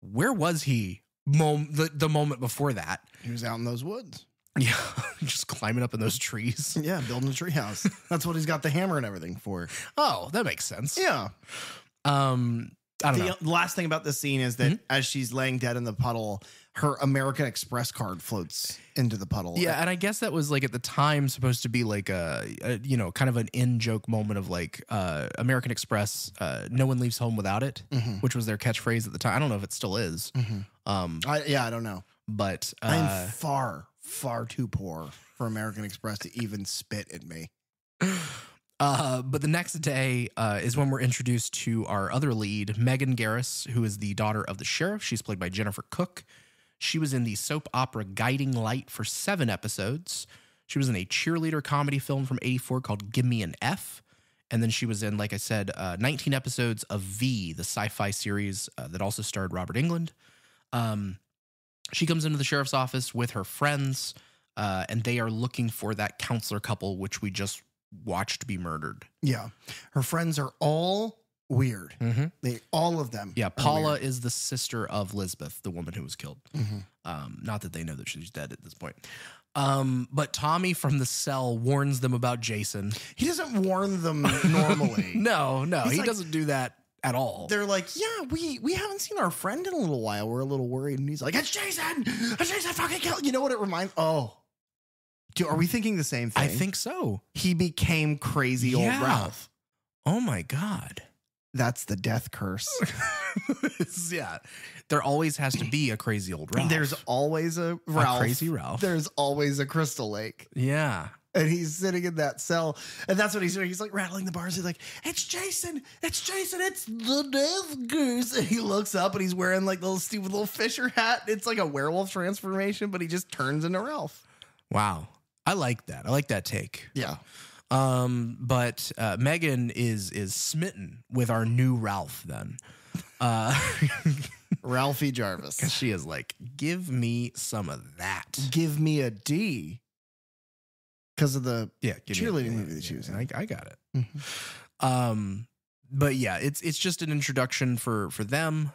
where was he the moment before that? He was out in those woods. Yeah, just climbing up in those trees. Yeah, building a treehouse. That's what he's got the hammer and everything for. Oh, that makes sense. Yeah. I don't know. The last thing about this scene is that as she's laying dead in the puddle, her American Express card floats into the puddle. Yeah, and I guess that was like at the time supposed to be like a kind of an in-joke moment of like American Express, no one leaves home without it, which was their catchphrase at the time. I don't know if it still is. I don't know. But I'm far too poor for American Express to even spit at me. But the next day is when we're introduced to our other lead, Megan Garris, who is the daughter of the sheriff. She's played by Jennifer Cook. She was in the soap opera Guiding Light for 7 episodes. She was in a cheerleader comedy film from '84 called Give Me an F. And then she was in, like I said, 19 episodes of V, the sci-fi series that also starred Robert Englund. She comes into the sheriff's office with her friends, and they are looking for that counselor couple, which we just watched be murdered. Yeah. Her friends are all weird. All of them. Yeah. Paula is the sister of Lisbeth, the woman who was killed. Not that they know that she's dead at this point. But Tommy from the cell warns them about Jason. He doesn't warn them normally. No, He's he like, doesn't do that at all. They're like, yeah, we haven't seen our friend in a little while. We're a little worried. And he's like, it's Jason. It's Jason fucking killed. You know what it reminds? Oh. Are we thinking the same thing? I think so. He became crazy old Ralph. Oh my God. That's the death curse. Yeah. There always has to be a crazy old Ralph. There's always a Ralph. A crazy Ralph. There's always a Crystal Lake. Yeah. And he's sitting in that cell. And that's what he's doing. He's like rattling the bars. He's like, it's Jason. It's Jason. It's the death curse. And he looks up and he's wearing like the little stupid little Fisher hat. It's like a werewolf transformation, but he just turns into Ralph. Wow. I like that. I like that take. Yeah. But Megan is smitten with our new Ralph then. Ralphie Jarvis. Because she is like, give me some of that. Give me a D. Because of the cheerleading movie that she was in. I got it. But yeah, it's just an introduction for them,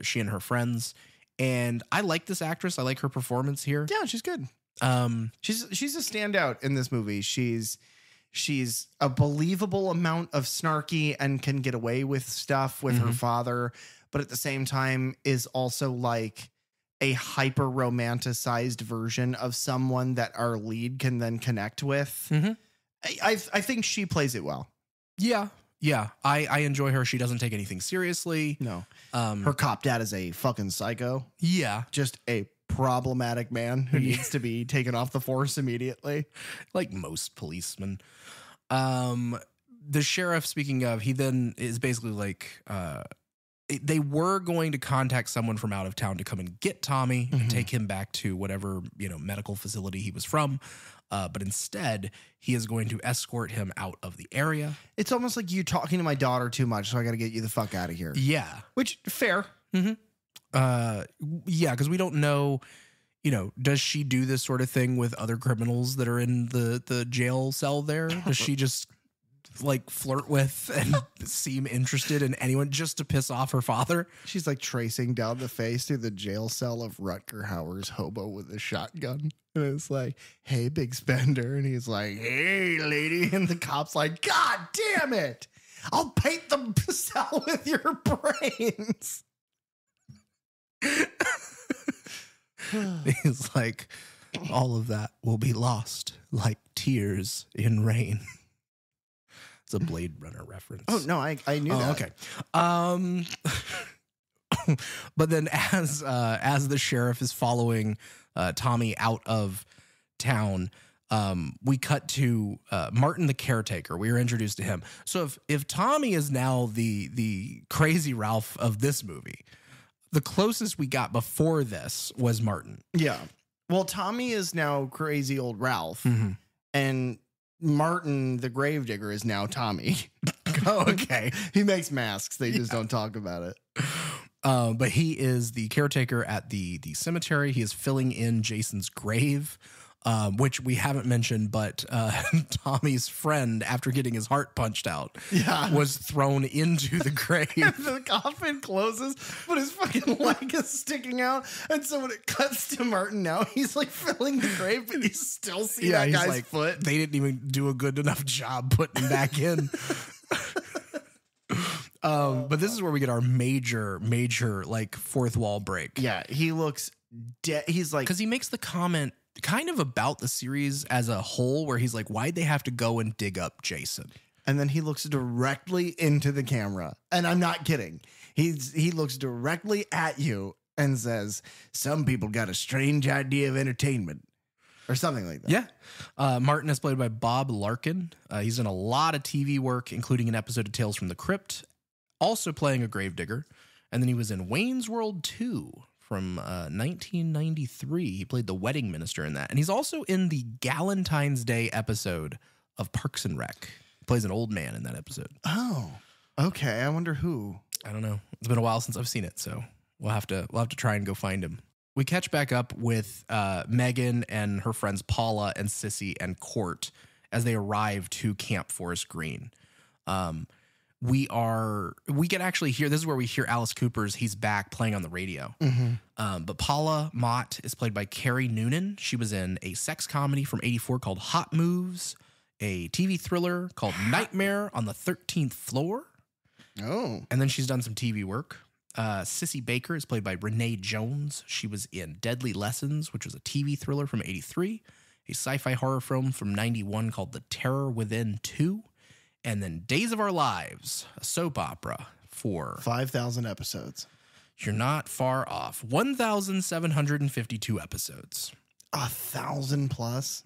she and her friends. And I like this actress. I like her performance here. Yeah, she's good. She's a standout in this movie. She's a believable amount of snarky and can get away with stuff with her father, but at the same time is also like a hyper romanticized version of someone that our lead can then connect with. I think she plays it well. Yeah. Yeah. I enjoy her. She doesn't take anything seriously. No. Her cop dad is a fucking psycho. Yeah. Just a problematic man who needs to be taken off the force immediately. Like most policemen. The sheriff, speaking of, he then is basically like, they were going to contact someone from out of town to come and get Tommy and take him back to whatever, medical facility he was from. But instead, he is going to escort him out of the area. It's almost like you talking to my daughter too much, so I got to get you the fuck out of here. Yeah. Which, fair. Yeah, because we don't know, does she do this sort of thing with other criminals that are in the jail cell there? Does she just like flirt with and seem interested in anyone just to piss off her father? She's like tracing down the face through the jail cell of Rutger Hauer's hobo with a shotgun. And it's like, hey, big spender. And he's like, hey, lady. And the cop's like, God damn it. I'll paint the cell with your brains. He's like, all of that will be lost like tears in rain. It's a Blade Runner reference. Oh, no, I knew that. Okay. But then as the sheriff is following Tommy out of town, we cut to Martin the caretaker. We were introduced to him. So if Tommy is now the crazy Ralph of this movie, the closest we got before this was Martin. Yeah. Well, Tommy is now crazy old Ralph. And Martin, the gravedigger, is now Tommy. Oh, okay. He makes masks. They just don't talk about it. But he is the caretaker at the cemetery. He is filling in Jason's grave, which we haven't mentioned, but Tommy's friend, after getting his heart punched out, was thrown into the grave. The coffin closes, but his fucking leg is sticking out. And so when it cuts to Martin now, he's like filling the grave, but you still see that guy's foot. They didn't even do a good enough job putting him back in. But this is where we get our major like fourth wall break. Yeah, he looks dead. He's like, because he makes the comment kind of about the series as a whole, where he's like, why'd they have to go and dig up Jason? And then he looks directly into the camera, and I'm not kidding. He looks directly at you and says, "Some people got a strange idea of entertainment." Or something like that. Yeah. Martin is played by Bob Larkin. He's done a lot of TV work, including an episode of Tales from the Crypt, also playing a gravedigger. And then he was in Wayne's World 2 from 1993. He played the wedding minister in that. And he's also in the Galentine's Day episode of Parks and Rec. He plays an old man in that episode. Oh, okay. I wonder who. I don't know. It's been a while since I've seen it, so we'll have to try and go find him. We catch back up with Megan and her friends Paula and Sissy and Court as they arrive to Camp Forest Green. We can actually hear, this is where we hear Alice Cooper's He's Back playing on the radio. But Paula Mott is played by Carrie Noonan. She was in a sex comedy from '84 called Hot Moves, a TV thriller called Nightmare on the 13th Floor. Oh. And then she's done some TV work. Sissy Baker is played by Renee Jones. She was in Deadly Lessons, which was a TV thriller from '83, a sci-fi horror film from '91 called The Terror Within 2, and then Days of Our Lives, a soap opera for 5,000 episodes. You're not far off. 1,752 episodes. 1,000 plus?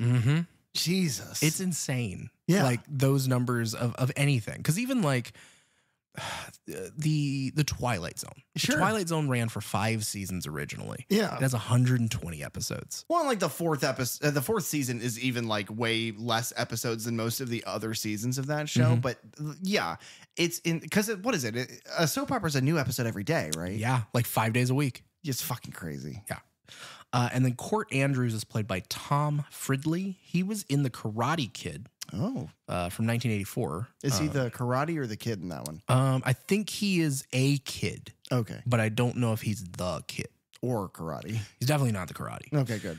Jesus. It's insane. Yeah. Like those numbers of anything. Because even like the Twilight Zone. Sure. The Twilight Zone ran for 5 seasons originally. Yeah. It has 120 episodes. Well, like the fourth season is even like way less episodes than most of the other seasons of that show. But yeah, it's because what is it? A soap opera is a new episode every day, right? Yeah, like 5 days a week. It's fucking crazy. Yeah. And then Court Andrews is played by Tom Fridley. He was in The Karate Kid. Oh. From 1984. Is he the karate or the kid in that one? I think he is a kid. Okay. But I don't know if he's the kid. Or karate. He's definitely not the karate. Okay, good.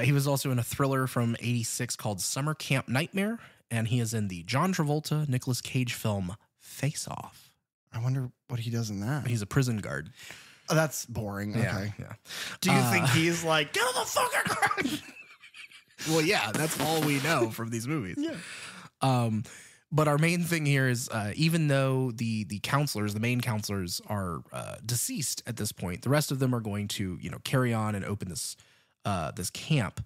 He was also in a thriller from 86 called Summer Camp Nightmare. And he is in the John Travolta, Nicolas Cage film Face Off. I wonder what he does in that. He's a prison guard. Oh, that's boring. Okay. Yeah. Do you think he's like, get the fuck out? Well, yeah, that's all we know from these movies. Yeah. But our main thing here is even though the counselors, the main counselors, are deceased at this point, the rest of them are going to carry on and open this this camp.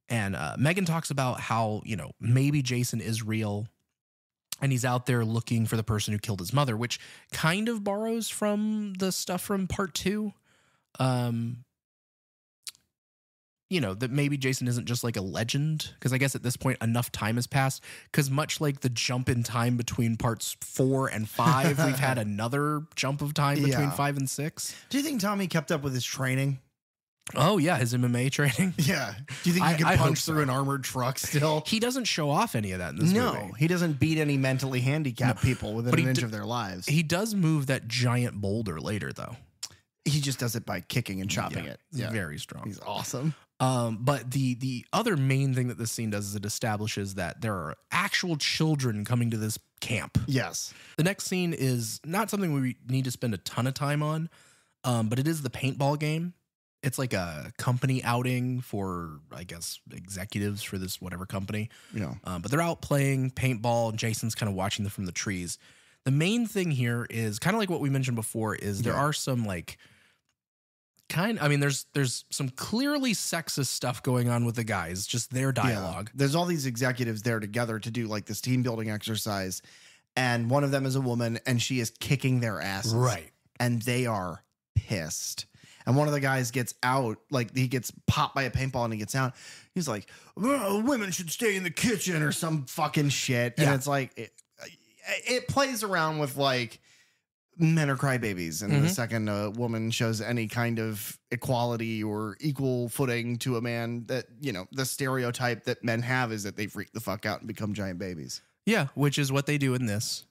And Megan talks about how maybe Jason is real, and he's out there looking for the person who killed his mother, which kind of borrows from the stuff from part 2. That maybe Jason isn't just like a legend, because I guess at this point enough time has passed, because much like the jump in time between parts 4 and 5, we've had another jump of time between 5 and 6. Do you think Tommy kept up with his training? Oh, yeah, his MMA training. Yeah. Do you think he can punch through an armored truck still? He doesn't show off any of that in this movie. No, he doesn't beat any mentally handicapped people within an inch of their lives. He does move that giant boulder later, though. He just does it by kicking and chopping it. He's very strong. He's awesome. But the other main thing that this scene does is it establishes that there are actual children coming to this camp. Yes. The next scene is not something we need to spend a ton of time on, but it is the paintball game. It's like a company outing for, I guess, executives for this whatever company. Yeah. But they're out playing paintball, and Jason's kind of watching them from the trees. The main thing here is kind of like what we mentioned before is there are some like there's some clearly sexist stuff going on with the guys, just their dialogue. Yeah. There's all these executives there together to do like this team building exercise. And one of them is a woman, and she is kicking their asses. Right. And they are pissed. And one of the guys gets out, like he gets popped by a paintball and he gets out. He's like, women should stay in the kitchen or some fucking shit. And it's like, it plays around with like men are crybabies. And the second a woman shows any kind of equality or equal footing to a man, that, the stereotype that men have is that they freak the fuck out and become giant babies. Yeah, which is what they do in this.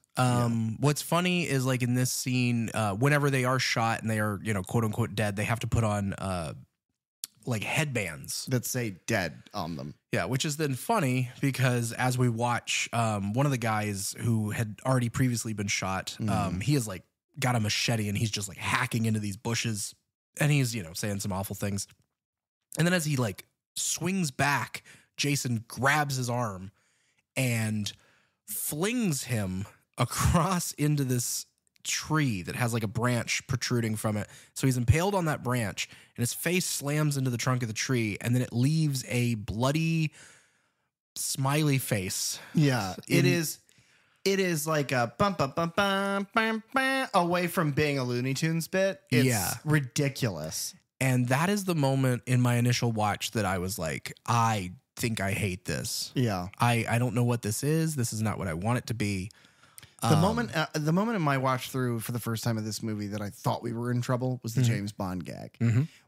What's funny is like in this scene, whenever they are shot and they are, quote unquote dead, they have to put on like headbands that say dead on them. Yeah, which is then funny because as we watch, one of the guys who had already previously been shot, he has like got a machete and he's just like hacking into these bushes and he's, saying some awful things. And then as he like swings back, Jason grabs his arm and flings him across into this tree that has like a branch protruding from it. So he's impaled on that branch and his face slams into the trunk of the tree and then it leaves a bloody smiley face. Yeah, it is like a bum, bum, bum, bum, bum, bum, away from being a Looney Tunes bit. It's ridiculous. And that is the moment in my initial watch that I was like, I think I hate this. Yeah. I don't know what this is. This is not what I want it to be. The moment in my watch through for the first time of this movie that I thought we were in trouble was the James Bond gag,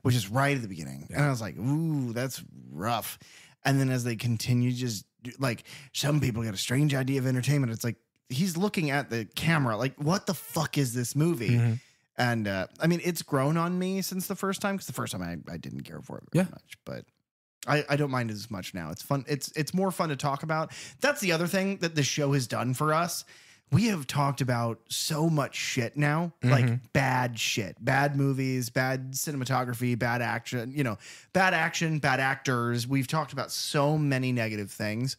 which is right at the beginning. Yeah. And I was like, ooh, that's rough. And then as they continue, just like some people get a strange idea of entertainment. It's like, he's looking at the camera like, what the fuck is this movie? And I mean, it's grown on me since the first time, because the first time I didn't care for it very much, but I don't mind it as much now. It's fun. It's more fun to talk about. That's the other thing that the show has done for us. We have talked about so much shit now, like bad shit, bad movies, bad cinematography, bad action, bad actors. We've talked about so many negative things.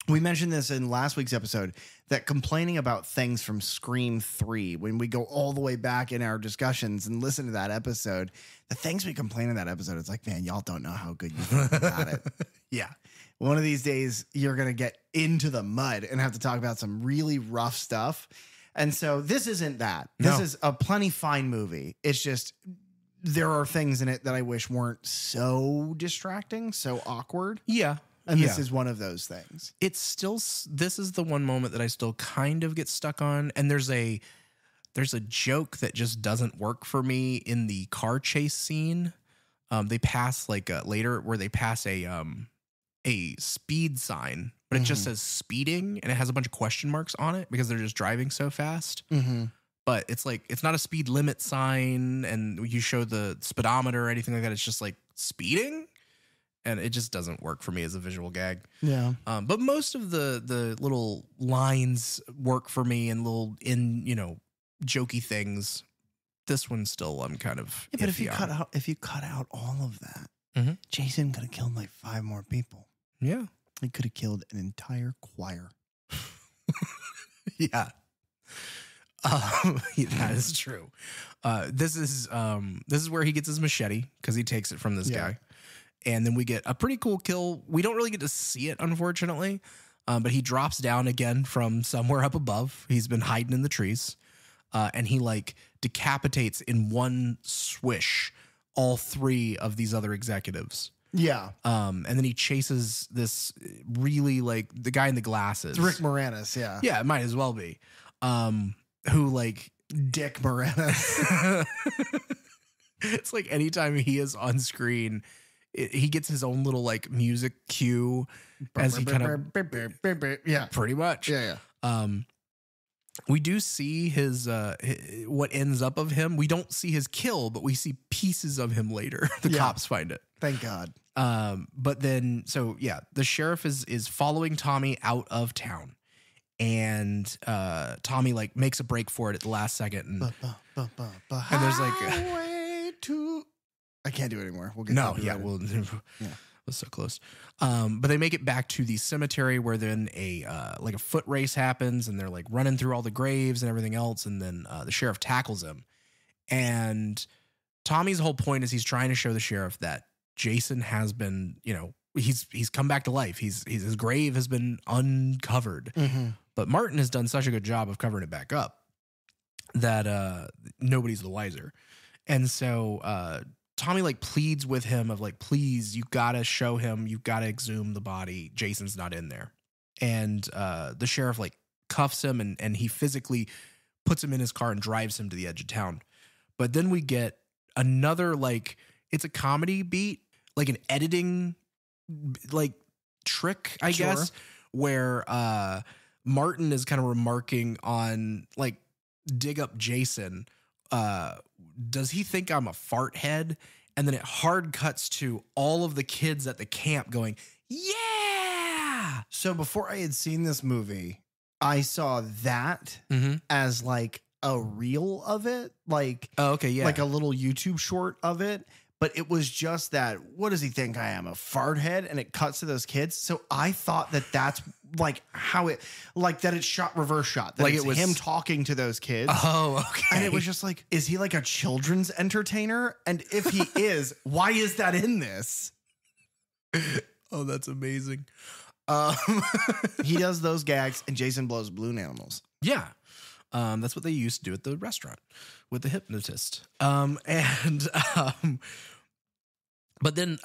We mentioned this in last week's episode, that complaining about things from Scream 3, when we go all the way back in our discussions and listen to that episode, the things we complain in that episode, it's like, man, y'all don't know how good you feel about it. Yeah. One of these days, you're going to get into the mud and have to talk about some really rough stuff. And so this isn't that. This is a plenty fine movie. It's just there are things in it that I wish weren't so distracting, so awkward. Yeah. And this is one of those things. It's still, this is the one moment that I still kind of get stuck on. And there's a joke that just doesn't work for me in the car chase scene. They pass later where they pass a speed sign, but it just says speeding and it has a bunch of question marks on it because they're just driving so fast. But it's like, it's not a speed limit sign and you show the speedometer or anything like that. It's just like speeding. And it just doesn't work for me as a visual gag. Yeah. But most of the little lines work for me and little jokey things. This one still I'm kind of but if you cut out all of that, Jason could have killed like 5 more people. Yeah. He could have killed an entire choir. Yeah. That is true. This is where he gets his machete because he takes it from this guy. And then we get a pretty cool kill. We don't really get to see it, unfortunately. But he drops down again from somewhere up above. He's been hiding in the trees. And he like decapitates in one swish all 3 of these other executives. Yeah. And then he chases this really like the guy in the glasses. It's Rick Moranis, yeah. Yeah, it might as well be. Who like Dick Moranis. It's like anytime he is on screen, he gets his own little like music cue as he kind of pretty much. Yeah. We do see his what ends up of him. We don't see his kill, but we see pieces of him later. The cops find it. Thank God. But then, so yeah, the sheriff is following Tommy out of town, and Tommy like makes a break for it at the last second, and there's like I can't do it anymore. We'll get was so close. But they make it back to the cemetery where then a foot race happens and they're like running through all the graves and everything else. And then the sheriff tackles him. And Tommy's whole point is he's trying to show the sheriff that Jason has been, he's come back to life. His grave has been uncovered. But Martin has done such a good job of covering it back up that nobody's the wiser. And so Tommy like pleads with him of like, please, you gotta show him, you gotta exhume the body. Jason's not in there. And the sheriff like cuffs him and he physically puts him in his car and drives him to the edge of town. But then we get another, like, it's a comedy beat, like an editing like trick, I guess, where Martin is kind of remarking on like, dig up Jason. Does he think I'm a fart head? And then it hard cuts to all of the kids at the camp going, yeah. So before I had seen this movie, I saw that as like a reel of it. Like, oh, okay, yeah. Like a little YouTube short of it. But it was just that, what does he think I am, a fart head? And it cuts to those kids. So I thought that that's like how it, like that it's shot reverse shot. That like it was him talking to those kids. Oh, okay. And it was just like, is he like a children's entertainer? And if he is, why is that in this? Oh, that's amazing. He does those gags and Jason blows balloon animals. Yeah. That's what they used to do at the restaurant with the hypnotist. But then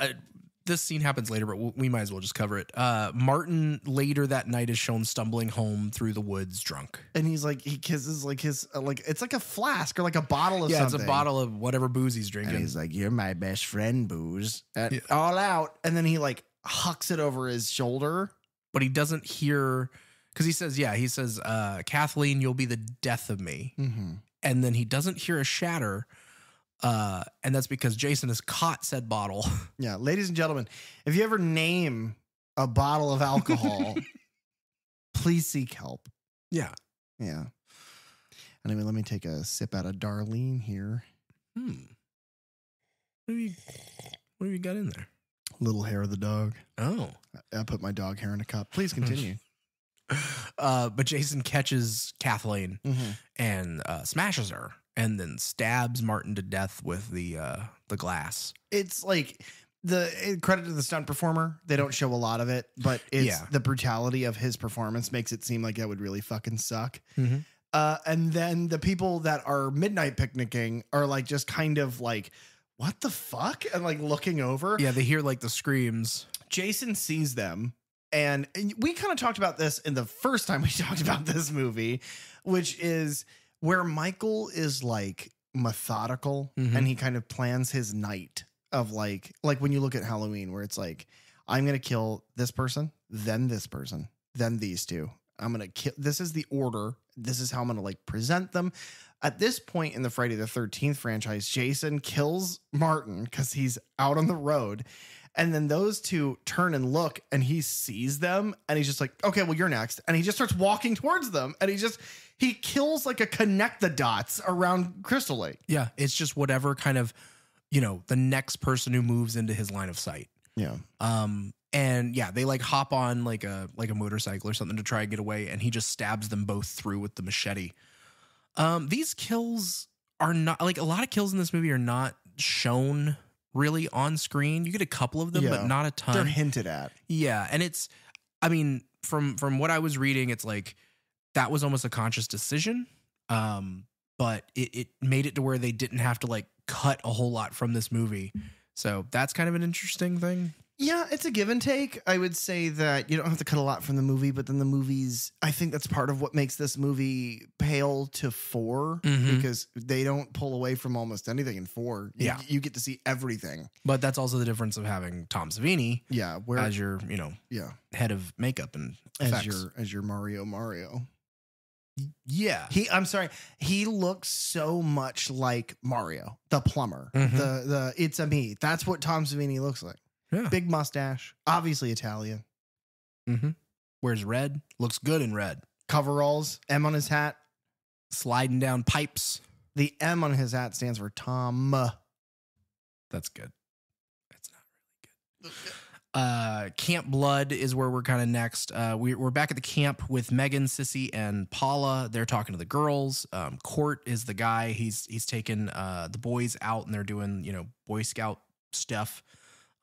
this scene happens later, but we might as well just cover it. Martin later that night is shown stumbling home through the woods drunk. And he's like, he kisses like his, like, it's like a flask or like a bottle of something. Yeah, it's a bottle of whatever booze he's drinking. And he's like, you're my best friend, booze. All out. And then he like hucks it over his shoulder. But he doesn't hear, because he says, Kathleen, you'll be the death of me. And then he doesn't hear a shatter. And that's because Jason has caught said bottle. Yeah. Ladies and gentlemen, if you ever name a bottle of alcohol, please seek help. Yeah. Yeah. Anyway, let me take a sip out of Darlene here. What have you got in there? Little hair of the dog. Oh. I put my dog hair in a cup. Please continue. But Jason catches Kathleen and smashes her and then stabs Martin to death with the glass. It's like the credit to the stunt performer. They don't show a lot of it, but it's the brutality of his performance makes it seem like that would really fucking suck. And then the people that are midnight picnicking are like just kind of like, what the fuck? And like looking over. Yeah, they hear like the screams. Jason sees them. And we kind of talked about this in the first time we talked about this movie, which is where Michael is like methodical and he kind of plans his night of like when you look at Halloween, where it's like, I'm going to kill this person, then these two. I'm going to kill. This is the order. This is how I'm going to like present them. At this point in the Friday the 13th franchise, Jason kills Martin because he's out on the road. And then those two turn and look and he sees them and he's just like, okay, well, you're next. And he just starts walking towards them and he kills like a connect the dots around Crystal Lake. Yeah. It's just whatever kind of, the next person who moves into his line of sight. Yeah. And yeah, they like hop on like a motorcycle or something to try and get away. And he just stabs them both through with the machete. These kills are not like a lot of kills in this movie are not shown really on screen. You get a couple of them, but not a ton. They're hinted at. Yeah. And it's, I mean, from what I was reading, it's like that was almost a conscious decision. But it made it to where they didn't have to like cut a whole lot from this movie. So that's kind of an interesting thing. Yeah, it's a give and take. I would say that you don't have to cut a lot from the movie, but then the movies, I think that's part of what makes this movie pale to 4 because they don't pull away from almost anything in 4. You get to see everything. But that's also the difference of having Tom Savini as your, head of makeup and effects. As your Mario. Yeah. He looks so much like Mario, the plumber. The It's a Me. That's what Tom Savini looks like. Yeah. Big mustache, obviously Italian. Wears red, looks good in red. Coveralls, M on his hat. Sliding down pipes. The M on his hat stands for Tom. That's good. That's not really good. Camp Blood is where we're kind of next. We're back at the camp with Megan, Sissy, and Paula. They're talking to the girls. Court is the guy. He's taken the boys out and they're doing, Boy Scout stuff.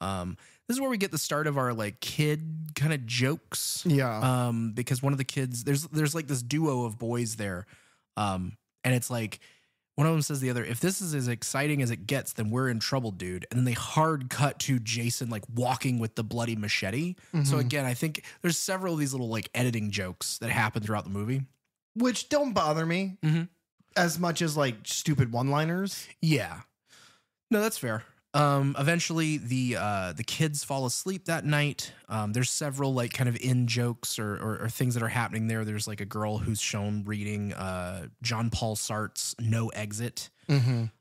This is where we get the start of our like kid kind of jokes. Yeah. Because one of the kids, there's like this duo of boys there. And it's like one of them says to the other, if this is as exciting as it gets, then we're in trouble, dude. And then they hard cut to Jason like walking with the bloody machete. So again, I think there's several of these little like editing jokes that happen throughout the movie, which don't bother me as much as like stupid one-liners. Yeah. No, that's fair. Eventually the kids fall asleep that night. There's several like kind of in jokes or things that are happening there. There's like a girl who's shown reading John Paul Sartre's No Exit. And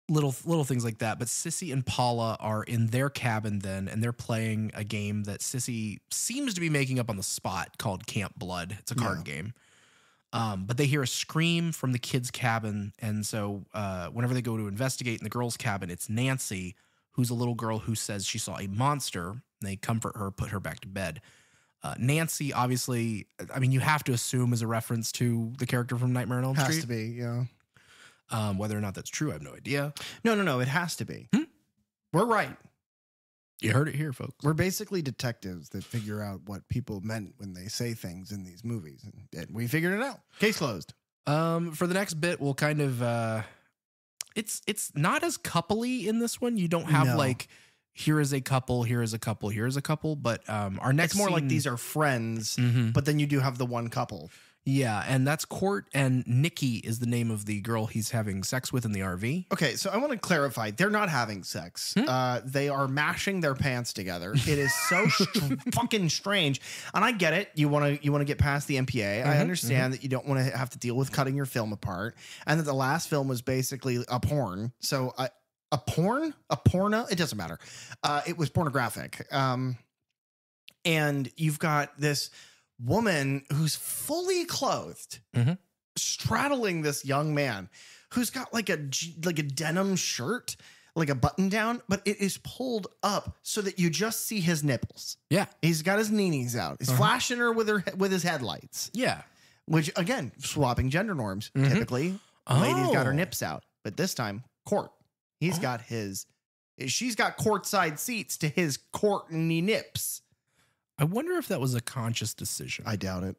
little things like that. But Sissy and Paula are in their cabin then, and they're playing a game that Sissy seems to be making up on the spot called Camp Blood. It's a card game. But they hear a scream from the kids' cabin. And so whenever they go to investigate in the girls' cabin, it's Nancy, who's a little girl who says she saw a monster. And they comfort her, put her back to bed. Nancy, obviously, I mean, you have to assume is a reference to the character from Nightmare on Elm Street. Has to be, yeah. Whether or not that's true, I have no idea. No. It has to be. We're right. You heard it here, folks. We're basically detectives that figure out what people meant when they say things in these movies. And we figured it out. Case closed. For the next bit, we'll kind of... It's not as coupley in this one. You don't have like, here is a couple, here is a couple, here is a couple. But our next It's more scene, like these are friends, but then you do have the one couple. Yeah, and that's Court, and Nikki is the name of the girl he's having sex with in the RV. Okay, so I want to clarify. They're not having sex. They are mashing their pants together. It is so fucking strange. And I get it. You want to get past the MPA. I understand that you don't want to have to deal with cutting your film apart, and that the last film was basically a porn. So a porno? It doesn't matter. It was pornographic. And you've got this woman who's fully clothed, straddling this young man who's got like a denim shirt, like a button down, but it is pulled up so that you just see his nipples. Yeah. He's got his neenies out. He's flashing her with his headlights. Yeah. Which again, swapping gender norms. Typically, lady's got her nips out, but this time Court. He's got she's got courtside seats to his Courtney nips. I wonder if that was a conscious decision. I doubt it.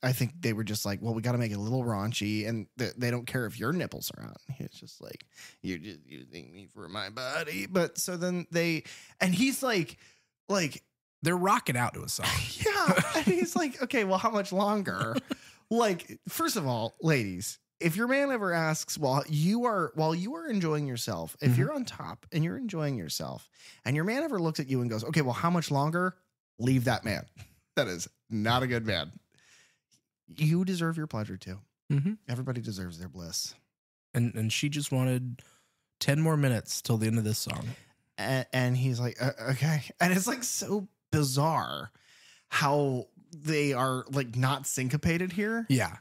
I think they were just like, well, we got to make it a little raunchy, and they don't care if your nipples are out. It's just like, you're just using me for my body. But so then and he's like they're rocking out to a song. Yeah. And he's like, okay, well, how much longer? Like, first of all, ladies, if your man ever asks, while you are enjoying yourself, if you're on top and you're enjoying yourself, and your man ever looks at you and goes, okay, well, how much longer? Leave that man. That is not a good man. You deserve your pleasure too. Everybody deserves their bliss. And she just wanted 10 more minutes till the end of this song. And he's like, okay. And it's like so bizarre how they are like not syncopated here. Yeah.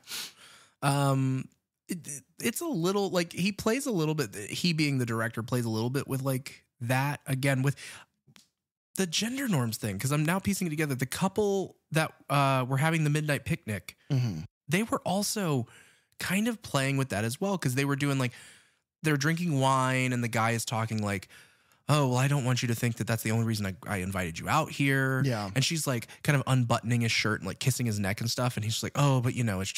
It's a little like he plays a little bit. He being the director plays a little bit with like that again with the gender norms thing. Cause I'm now piecing it together. The couple that were having the midnight picnic, they were also kind of playing with that as well. Cause they were doing like, they're drinking wine and the guy is talking like, oh, well, I don't want you to think that that's the only reason I invited you out here. Yeah. And she's like kind of unbuttoning his shirt and like kissing his neck and stuff. And he's just like, oh, but you know, it's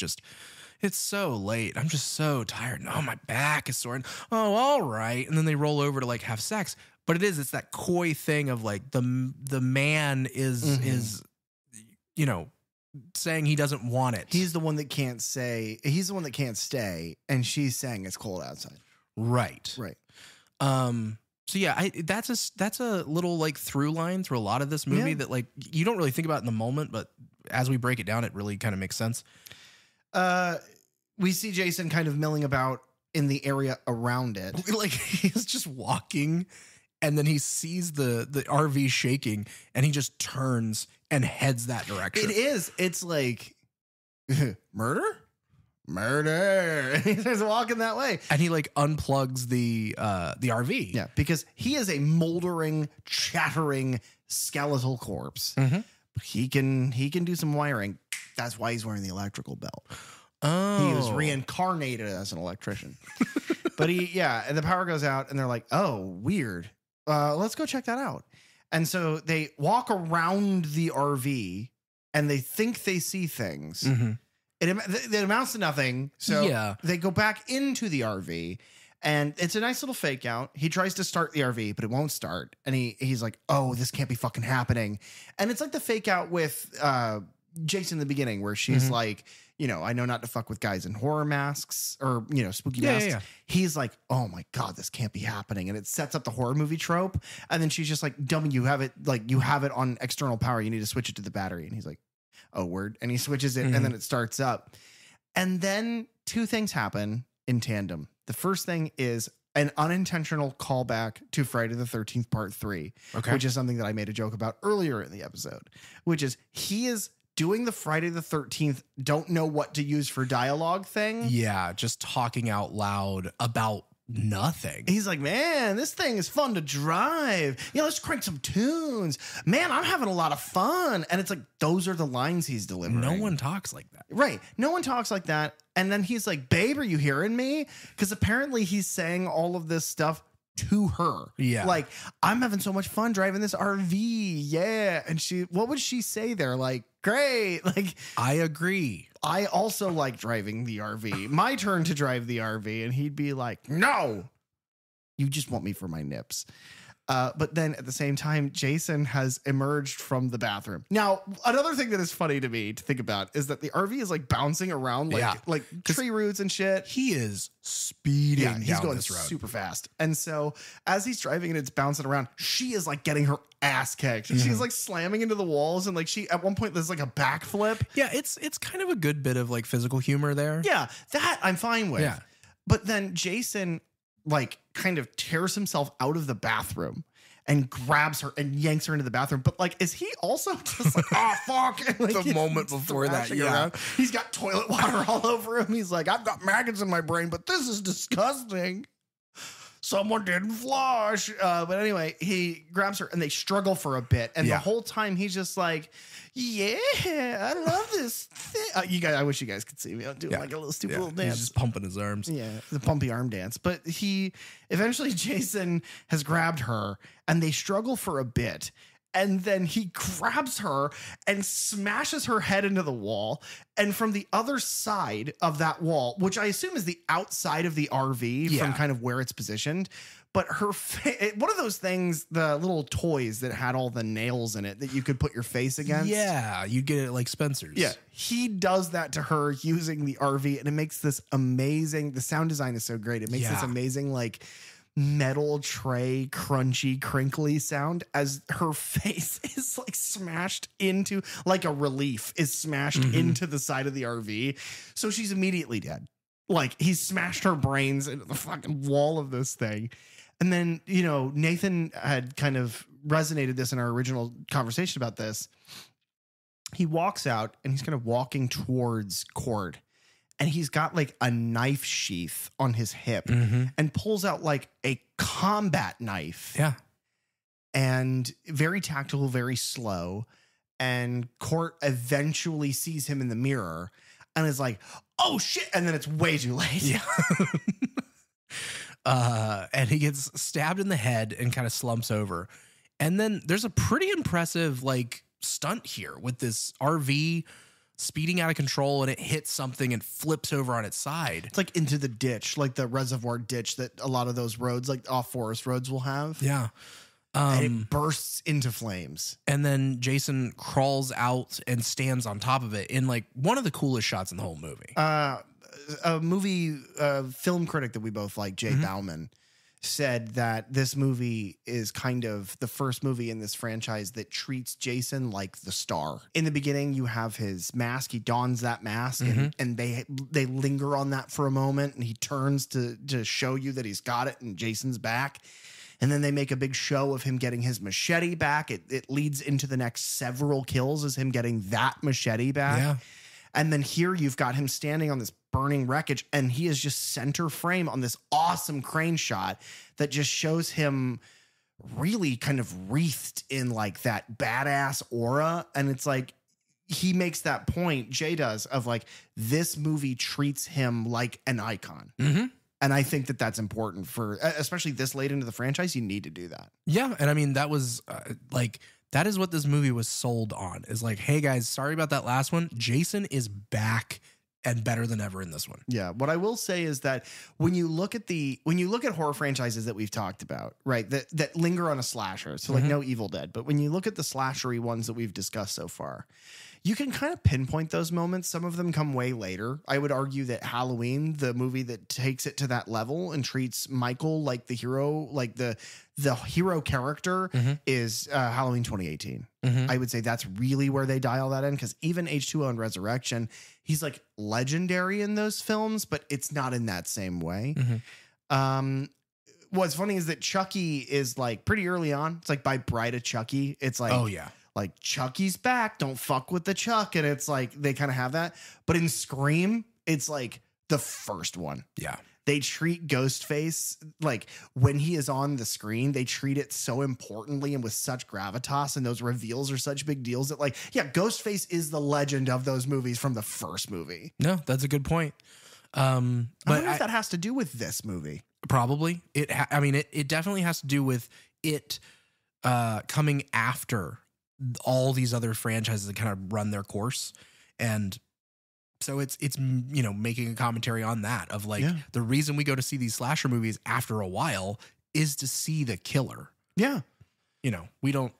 so late. I'm just so tired. No, my back is sore. And, oh, all right. And then they roll over to like have sex. But it's that coy thing of like the man is, you know, saying he doesn't want it. He's the one that can't say, he's the one that can't stay. And she's saying it's cold outside. Right. Right. So yeah, that's a little like through line through a lot of this movie that like you don't really think about in the moment, but as we break it down, it really kind of makes sense. We see Jason kind of milling about in the area around it. Like he's just walking and then he sees the RV shaking and he just turns and heads that direction. It's like murder. And he's walking that way. And he like unplugs the RV. Yeah, because he is a moldering, chattering skeletal corpse. He can do some wiring. That's why he's wearing the electrical belt. Oh. He was reincarnated as an electrician. But and the power goes out and they're like, oh, weird. Let's go check that out. And so they walk around the RV and they think they see things. It amounts to nothing. So they go back into the RV and it's a nice little fake out. He tries to start the RV, but it won't start. And he's like, oh, this can't be fucking happening. And it's like the fake out with Jason in the beginning where she's like, you know, I know not to fuck with guys in horror masks or, you know, spooky masks. Yeah. He's like, oh my God, this can't be happening. And it sets up the horror movie trope. And then she's just like, dummy, you have it on external power. You need to switch it to the battery. And he's like, oh, word. And he switches it and then it starts up. And then two things happen in tandem. The first thing is an unintentional callback to Friday the 13th Part 3, which is something that I made a joke about earlier in the episode, which is he is doing the Friday the 13th don't know what to use for dialogue thing. Yeah, just talking out loud about nothing. He's like, man, this thing is fun to drive. Yeah, let's crank some tunes. Man, I'm having a lot of fun. And it's like, those are the lines he's delivering. No one talks like that. Right. No one talks like that. And then he's like, babe, are you hearing me? Because apparently he's saying all of this stuff to her. Yeah. Like, I'm having so much fun driving this RV. Yeah. And what would she say there? Like, great. Like, I agree. I also like driving the RV. My turn to drive the RV. And he'd be like, no, you just want me for my nips. But then at the same time, Jason has emerged from the bathroom. Now, another thing that is funny to me to think about is that the RV is like bouncing around like tree roots and shit. He is speeding. Yeah, he's down going this road super fast. And so as he's driving and it's bouncing around, she is like getting her ass kicked. She's like slamming into the walls and like she at one point there's like a backflip. Yeah, it's kind of a good bit of like physical humor there. Yeah, that I'm fine with. Yeah. But then Jason like kind of tears himself out of the bathroom and grabs her and yanks her into the bathroom. But like, is he also just like, oh, fuck? And, like, the moment before that, around. He's got toilet water all over him. He's like, I've got maggots in my brain, but this is disgusting. Someone didn't flush. But anyway, he grabs her and they struggle for a bit. And the whole time he's just like, yeah, I love this thing. You guys, I wish you guys could see me. I'm doing like a little stupid little dance. He's just pumping his arms. Yeah, the pumpy arm dance. But eventually Jason has grabbed her and they struggle for a bit. And then he grabs her and smashes her head into the wall. And from the other side of that wall, which I assume is the outside of the RV from kind of where it's positioned, but her one of those things, the little toys that had all the nails in it that you could put your face against. Yeah, you'd get it like Spencer's. Yeah, he does that to her using the RV, and it makes this amazing. The sound design is so great. It makes this amazing like metal tray crunchy crinkly sound as her face is like smashed into, like a relief is smashed into the side of the RV. So she's immediately dead. Like he's smashed her brains into the fucking wall of this thing. And then, you know, Nathan had kind of resonated this in our original conversation about this. He walks out and he's kind of walking towards Cord. And he's got like a knife sheath on his hip and pulls out like a combat knife. Yeah. And very tactical, very slow. And Court eventually sees him in the mirror and is like, oh shit. And then it's way too late. Yeah. And he gets stabbed in the head and kind of slumps over. And then there's a pretty impressive like stunt here with this RV speeding out of control, and it hits something and flips over on its side. It's like into the ditch, like the reservoir ditch that a lot of those roads, like off forest roads, will have. Yeah. And it bursts into flames. And then Jason crawls out and stands on top of it in like one of the coolest shots in the whole movie. A movie film critic that we both like, Jay Bauman, said that this movie is kind of the first movie in this franchise that treats Jason like the star. In the beginning, you have his mask. He dons that mask and they linger on that for a moment, and he turns to show you that he's got it and Jason's back. And then they make a big show of him getting his machete back. It leads into the next several kills as him getting that machete back. Yeah. And then here you've got him standing on this burning wreckage, and he is just center frame on this awesome crane shot that just shows him really kind of wreathed in like that badass aura. And it's like, he makes that point, Jay does, of like, this movie treats him like an icon. And I think that that's important for, especially this late into the franchise, you need to do that. Yeah. And I mean, that was like, that is what this movie was sold on, is like, hey guys, sorry about that last one. Jason is back and better than ever in this one. Yeah. What I will say is that when you look at horror franchises that we've talked about, right, that linger on a slasher, so like no Evil Dead, but when you look at the slashery ones that we've discussed so far, you can kind of pinpoint those moments. Some of them come way later. I would argue that Halloween, the movie that takes it to that level and treats Michael like the hero, like the hero character, is Halloween 2018. I would say that's really where they dial that in, because even H2O and Resurrection, he's like legendary in those films, but it's not in that same way. What's funny is that Chucky is like pretty early on. It's like by Bride of Chucky. It's like, oh yeah, like Chucky's back, don't fuck with the Chuck. And it's like, they kind of have that. But in Scream, it's like the first one. Yeah. They treat Ghostface, like when he is on the screen, they treat it so importantly and with such gravitas, and those reveals are such big deals that like, yeah, Ghostface is the legend of those movies from the first movie. No, that's a good point. But I wonder if that has to do with this movie. Probably. It definitely has to do with it coming after all these other franchises that kind of run their course. And so it's you know, making a commentary on that of like, the reason we go to see these slasher movies after a while is to see the killer. Yeah. You know, we don't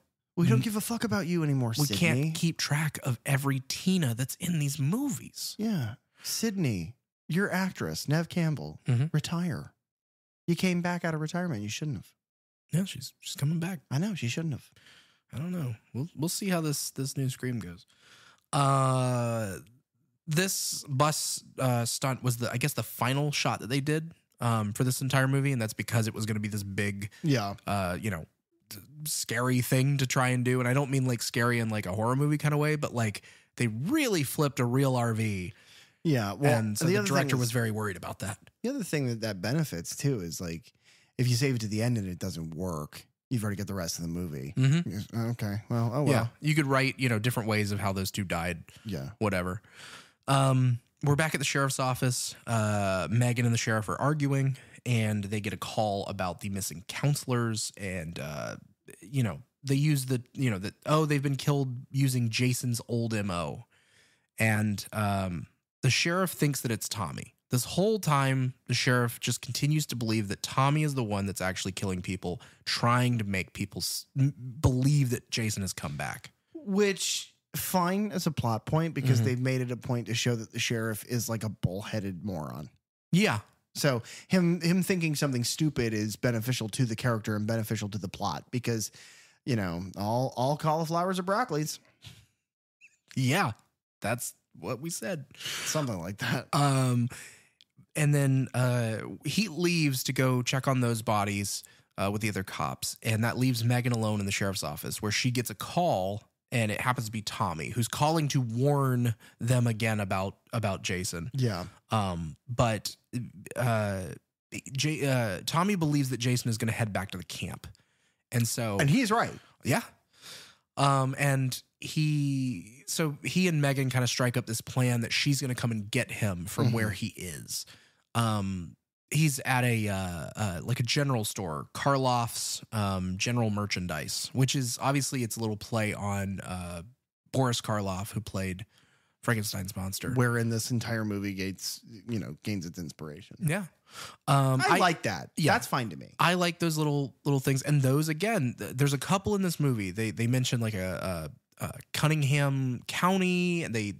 give a fuck about you anymore, we Sydney. can't keep track of every Tina that's in these movies. Yeah. Sydney, your actress, Neve Campbell, retire. You came back out of retirement. You shouldn't have. Yeah, she's coming back. I know, she shouldn't have. I don't know. We'll see how this new Scream goes. This bus stunt was the final shot that they did for this entire movie, and that's because it was going to be this big, scary thing to try and do. And I don't mean like scary in like a horror movie kind of way, but like they really flipped a real RV. Yeah, well, and so the director was very worried about that. The other thing that benefits too is like if you save it to the end and it doesn't work, you've already got the rest of the movie. Okay, well, oh well. Yeah, you could write different ways of how those two died. Yeah, whatever. We're back at the sheriff's office. Megan and the sheriff are arguing, and they get a call about the missing counselors, and they use they've been killed using Jason's old MO. And the sheriff thinks that it's Tommy. This whole time, the sheriff just continues to believe that Tommy is the one that's actually killing people, trying to make people believe that Jason has come back. Which, fine as a plot point, because they've made it a point to show that the sheriff is like a bullheaded moron. Yeah. So him thinking something stupid is beneficial to the character and beneficial to the plot because, all cauliflowers are broccolis. Yeah, that's what we said. Something like that. And then he leaves to go check on those bodies with the other cops. And that leaves Megan alone in the sheriff's office where she gets a call, and it happens to be Tommy, who's calling to warn them again about Jason. Yeah. But Tommy believes that Jason is going to head back to the camp. And he's right. Yeah. And he and Megan kind of strike up this plan that she's going to come and get him from where he is. He's at a general store, Karloff's General Merchandise, which is obviously it's a little play on Boris Karloff, who played Frankenstein's monster, wherein this entire movie gains its inspiration. Yeah. I like that. Yeah. That's fine to me. I like those little things. And those, again, there's a couple in this movie. They mentioned like a Cunningham County, and a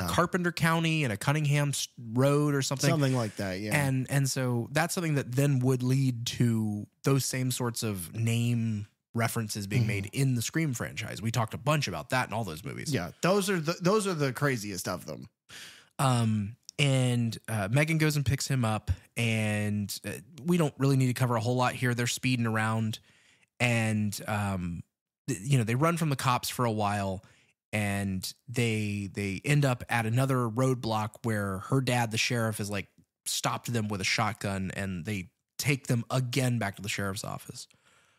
Carpenter County and a Cunningham Road or something like that. Yeah. And so that's something that then would lead to those same sorts of name references being made in the Scream franchise. We talked a bunch about that in all those movies. Yeah. Those are the craziest of them. And Megan goes and picks him up, and we don't really need to cover a whole lot here. They're speeding around, and they run from the cops for a while, and they end up at another roadblock where her dad, the sheriff, is like stopped them with a shotgun, and they take them again back to the sheriff's office.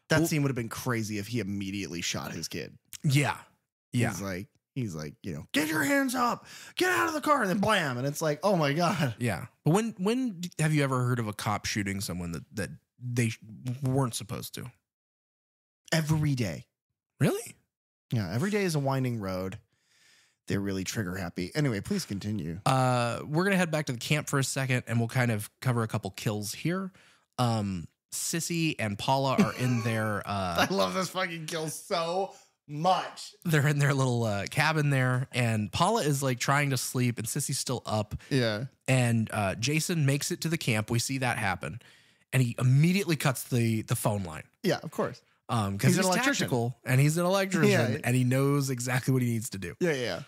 That scene would have been crazy if he immediately shot his kid. Yeah. Yeah. He's like, get your hands up, get out of the car, and then blam. And it's like, oh my God. Yeah. But when have you ever heard of a cop shooting someone that they weren't supposed to? Every day. Really? Yeah. Every day is a winding road. They're really trigger happy. Anyway, please continue. We're going to head back to the camp for a second, and we'll kind of cover a couple kills here. Sissy and Paula are in their... I love this fucking kill so much. They're in their little cabin there, and Paula is like trying to sleep, and Sissy's still up. Yeah. And Jason makes it to the camp. We see that happen, and he immediately cuts the phone line. Yeah, of course. Because he's tactical, and he's an electrician, and he knows exactly what he needs to do. Yeah.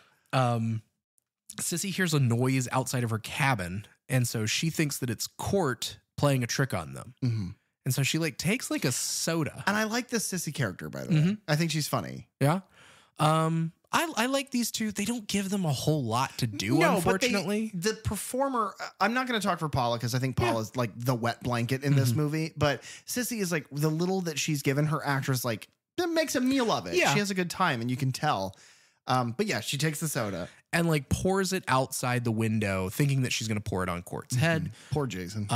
Sissy hears a noise outside of her cabin, and so she thinks that it's Court playing a trick on them. Mm-hmm. And so she takes a soda. And I like this Sissy character, by the way. I think she's funny. Yeah. I like these two. They don't give them a whole lot to do, unfortunately. But the performer, I'm not going to talk for Paula because I think Paula's like the wet blanket in this movie. But Sissy is like the little that she's given her actress, like, that makes a meal of it. Yeah. She has a good time, and you can tell. But yeah, she takes the soda. And pours it outside the window, thinking that she's going to pour it on Court's head. Poor Jason.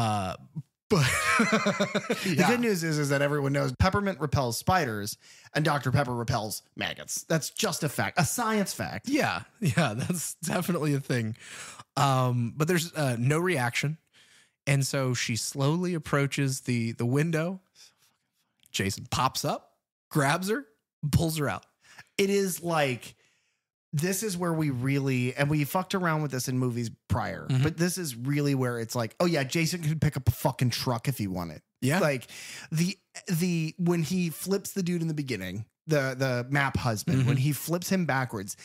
But the good news is that everyone knows peppermint repels spiders and Dr. Pepper repels maggots. That's just a fact, a science fact. Yeah, that's definitely a thing. But there's no reaction. And so she slowly approaches the window. Jason pops up, grabs her, pulls her out. It is like, this is where we really, and we fucked around with this in movies prior, but this is really where it's like, oh yeah, Jason could pick up a fucking truck if he wanted. Yeah. Like when he flips the dude in the beginning, the map husband, when he flips him backwards,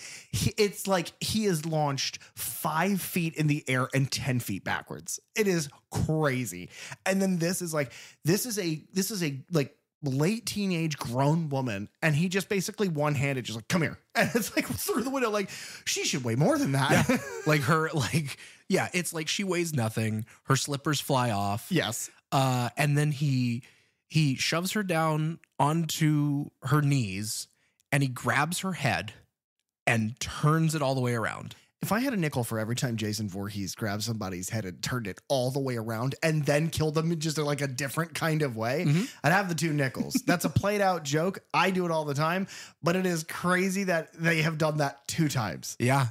it's like he is launched 5 feet in the air and 10 feet backwards. It is crazy. And then this is a late teenage grown woman, and he just basically one-handed just like, come here, and it's like through the window, like, she should weigh more than that. Yeah. It's like she weighs nothing, her slippers fly off. Yes. And then he shoves her down onto her knees, and he grabs her head and turns it all the way around. If I had a nickel for every time Jason Voorhees grabbed somebody's head and turned it all the way around and then killed them in just like a different kind of way, I'd have the 2 nickels. That's a played out joke. I do it all the time, but it is crazy that they have done that 2 times. Yeah.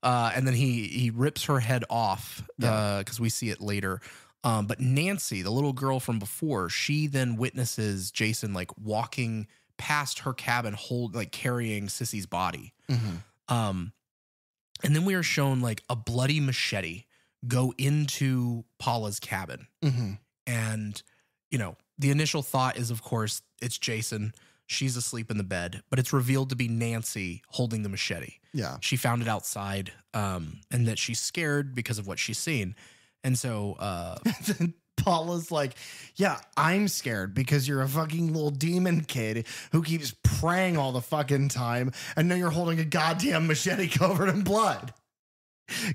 And then he rips her head off because we see it later. But Nancy, the little girl from before, she then witnesses Jason like walking past her cabin, carrying Sissy's body. And then we are shown like a bloody machete go into Paula's cabin. And, you know, the initial thought is, of course, it's Jason. She's asleep in the bed, but it's revealed to be Nancy holding the machete. Yeah. She found it outside, and that she's scared because of what she's seen. And so Paula's like, yeah, I'm scared because you're a fucking little demon kid who keeps praying all the fucking time, and now you're holding a goddamn machete covered in blood.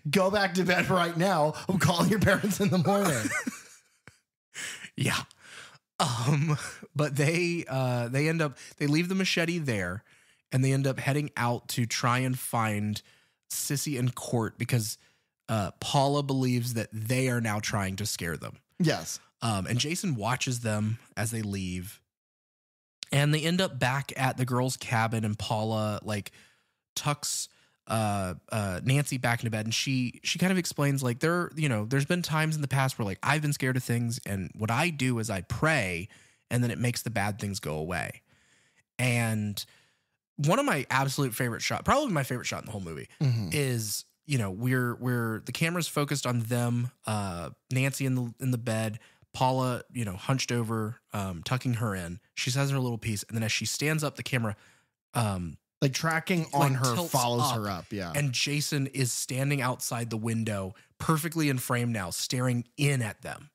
Go back to bed right now. I'm calling your parents in the morning. Yeah. But they leave the machete there, and they end up heading out to try and find Sissy and Court because Paula believes that they are now trying to scare them. Yes. And Jason watches them as they leave, and they end up back at the girls' cabin, and Paula like tucks Nancy back into bed, and she kind of explains like there's been times in the past where like I've been scared of things, and what I do is I pray, and then it makes the bad things go away. And one of my absolute favorite shot, probably my favorite shot in the whole movie, is we're the camera's focused on them, Nancy in the bed, Paula, hunched over, tucking her in. She says her little piece, and then as she stands up, the camera like tracking on her follows up, her up. Yeah. And Jason is standing outside the window, perfectly in frame now, staring in at them.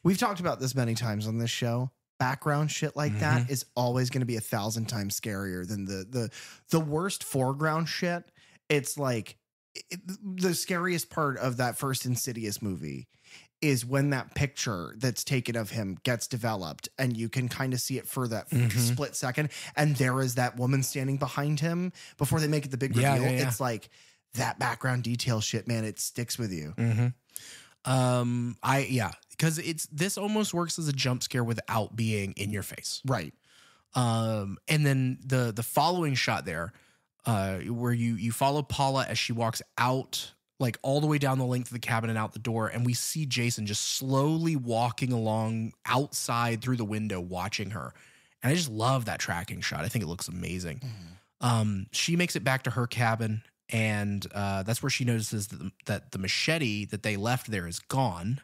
We've talked about this many times on this show. Background shit like that is always going to be 1,000 times scarier than the worst foreground shit. It's like the scariest part of that first Insidious movie is when that picture that's taken of him gets developed and you can kind of see it for that split second. And there is that woman standing behind him before they make it the big reveal. Yeah. It's like that background detail shit, man. It sticks with you. Because this almost works as a jump scare without being in your face. Right. And then the following shot there, where you follow Paula as she walks out, like all the way down the length of the cabin and out the door, and we see Jason just slowly walking along outside through the window, watching her. And I just love that tracking shot. I think it looks amazing. She makes it back to her cabin, and that's where she notices that the machete that they left there is gone.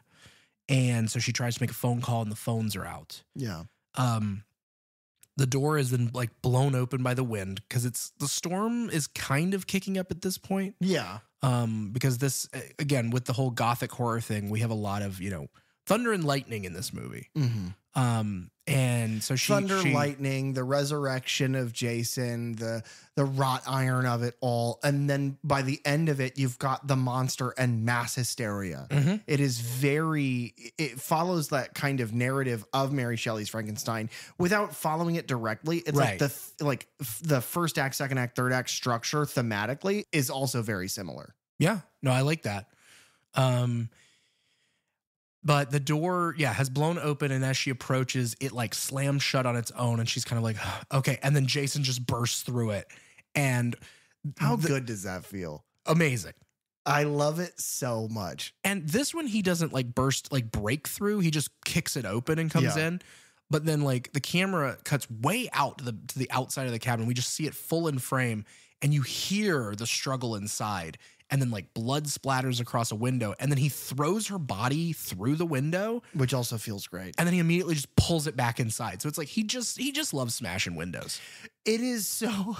And so she tries to make a phone call, and the phones are out. Yeah. The door is then like blown open by the wind because the storm is kind of kicking up at this point. Yeah. Because this, again, with the whole Gothic horror thing, we have a lot of, thunder and lightning in this movie. And so thunder, lightning, the resurrection of Jason, the wrought iron of it all. And then by the end of it, you've got the monster and mass hysteria. It follows that kind of narrative of Mary Shelley's Frankenstein without following it directly. It's like the first act, second act, third act structure thematically is also very similar. Yeah, no, I like that. But the door, has blown open, and as she approaches, it like slams shut on its own, and she's kind of like, okay. And then Jason just bursts through it. And how good does that feel? Amazing. I love it so much. And this one, he doesn't like break through. He just kicks it open and comes in. But then like the camera cuts way out to the outside of the cabin. We just see it full in frame, and you hear the struggle inside. And then like blood splatters across a window, and then he throws her body through the window, which also feels great. And then he immediately just pulls it back inside. So it's like he just loves smashing windows. It is so.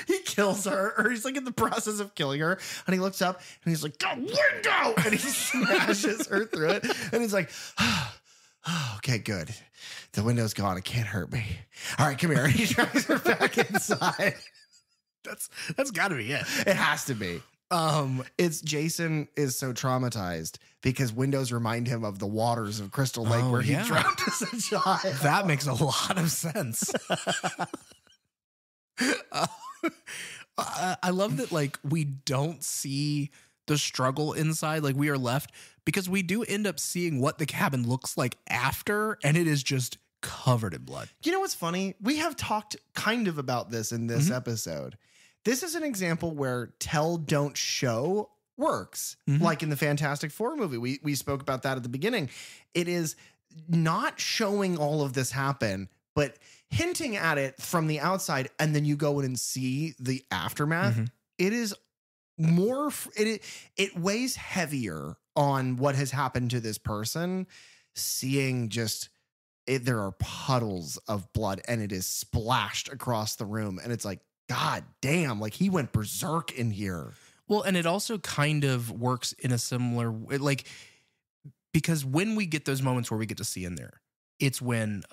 He kills her, or he's like in the process of killing her, and he looks up and he's like, "The window!" And he smashes her through it, and he's like, "Oh, okay, good. The window's gone. It can't hurt me. All right, come here." And he drags her back inside. That's got to be it. It has to be. It's Jason is so traumatized because windows remind him of the waters of Crystal Lake where he drowned as a child. That makes a lot of sense. I love that, like, we don't see the struggle inside. Like, we are left because we do end up seeing what the cabin looks like after, and it is just covered in blood. You know what's funny? We have talked kind of about this in this episode. This is an example where tell, don't show works. Like in the Fantastic Four movie. We spoke about that at the beginning. It is not showing all of this happen, but hinting at it from the outside, and then you go in and see the aftermath. It is more, it weighs heavier on what has happened to this person, seeing just there are puddles of blood and it is splashed across the room. And it's like, God damn, like he went berserk in here. Well, and it also kind of works in a similar way, like, because when we get those moments where we get to see in there, it's when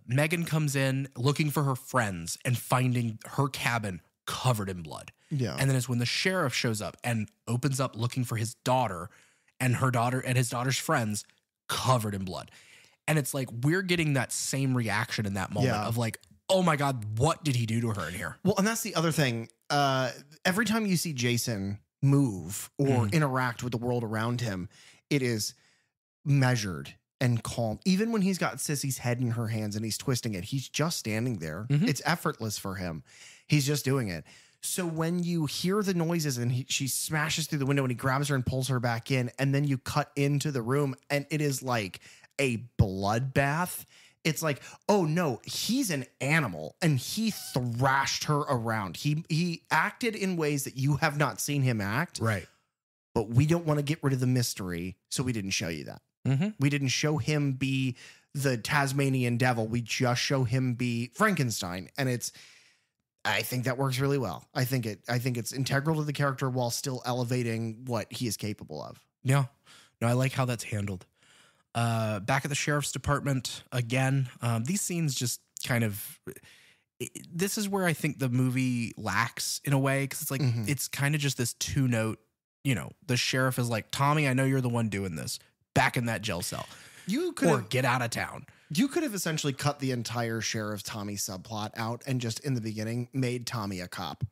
Megan comes in looking for her friends and finding her cabin covered in blood. Yeah. And then it's when the sheriff shows up and opens up looking for his daughter and her daughter and his daughter's friends covered in blood. And it's like, we're getting that same reaction in that moment of like, oh my God, what did he do to her in here? Well, and that's the other thing. Every time you see Jason move or interact with the world around him, it is measured and calm. Even when he's got Sissy's head in her hands and he's twisting it, he's just standing there. It's effortless for him. He's just doing it. So when you hear the noises and she smashes through the window and he grabs her and pulls her back in, and then you cut into the room and it is like a bloodbath. It's like, oh no, he's an animal and he thrashed her around. He acted in ways that you have not seen him act. Right. But we don't want to get rid of the mystery, so we didn't show you that. We didn't show him be the Tasmanian devil. We just show him be Frankenstein. And I think that works really well. I think it's integral to the character while still elevating what he is capable of. Yeah. No, I like how that's handled. Back at the sheriff's department again, these scenes just kind of, this is where I think the movie lacks in a way. Cause it's like, it's kind of just this 2-note, you know, the sheriff is like, Tommy, I know you're the one doing this. Back in that jail cell. You could or get out of town. You could have essentially cut the entire Sheriff Tommy subplot out and just in the beginning made Tommy a cop.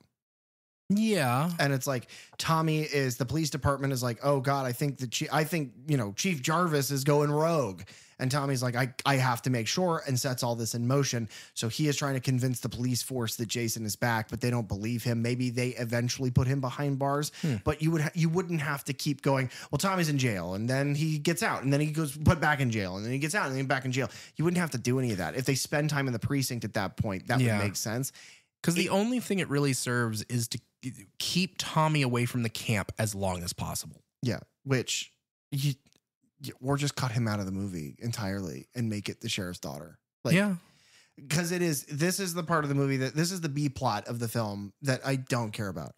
Yeah. And it's like Tommy is, the police department is like, oh God, I think Chief Jarvis is going rogue. And Tommy's like, I have to make sure, and sets all this in motion. So he is trying to convince the police force that Jason is back, but they don't believe him. Maybe they eventually put him behind bars, but you wouldn't have to keep going, well, Tommy's in jail and then he gets out and then he goes put back in jail and then he gets out and then back in jail. You wouldn't have to do any of that. If they spend time in the precinct at that point, that would make sense. Because the only thing it really serves is to keep Tommy away from the camp as long as possible. Yeah, which or just cut him out of the movie entirely and make it the sheriff's daughter. Because this is the part of the movie this is the B plot of the film that I don't care about.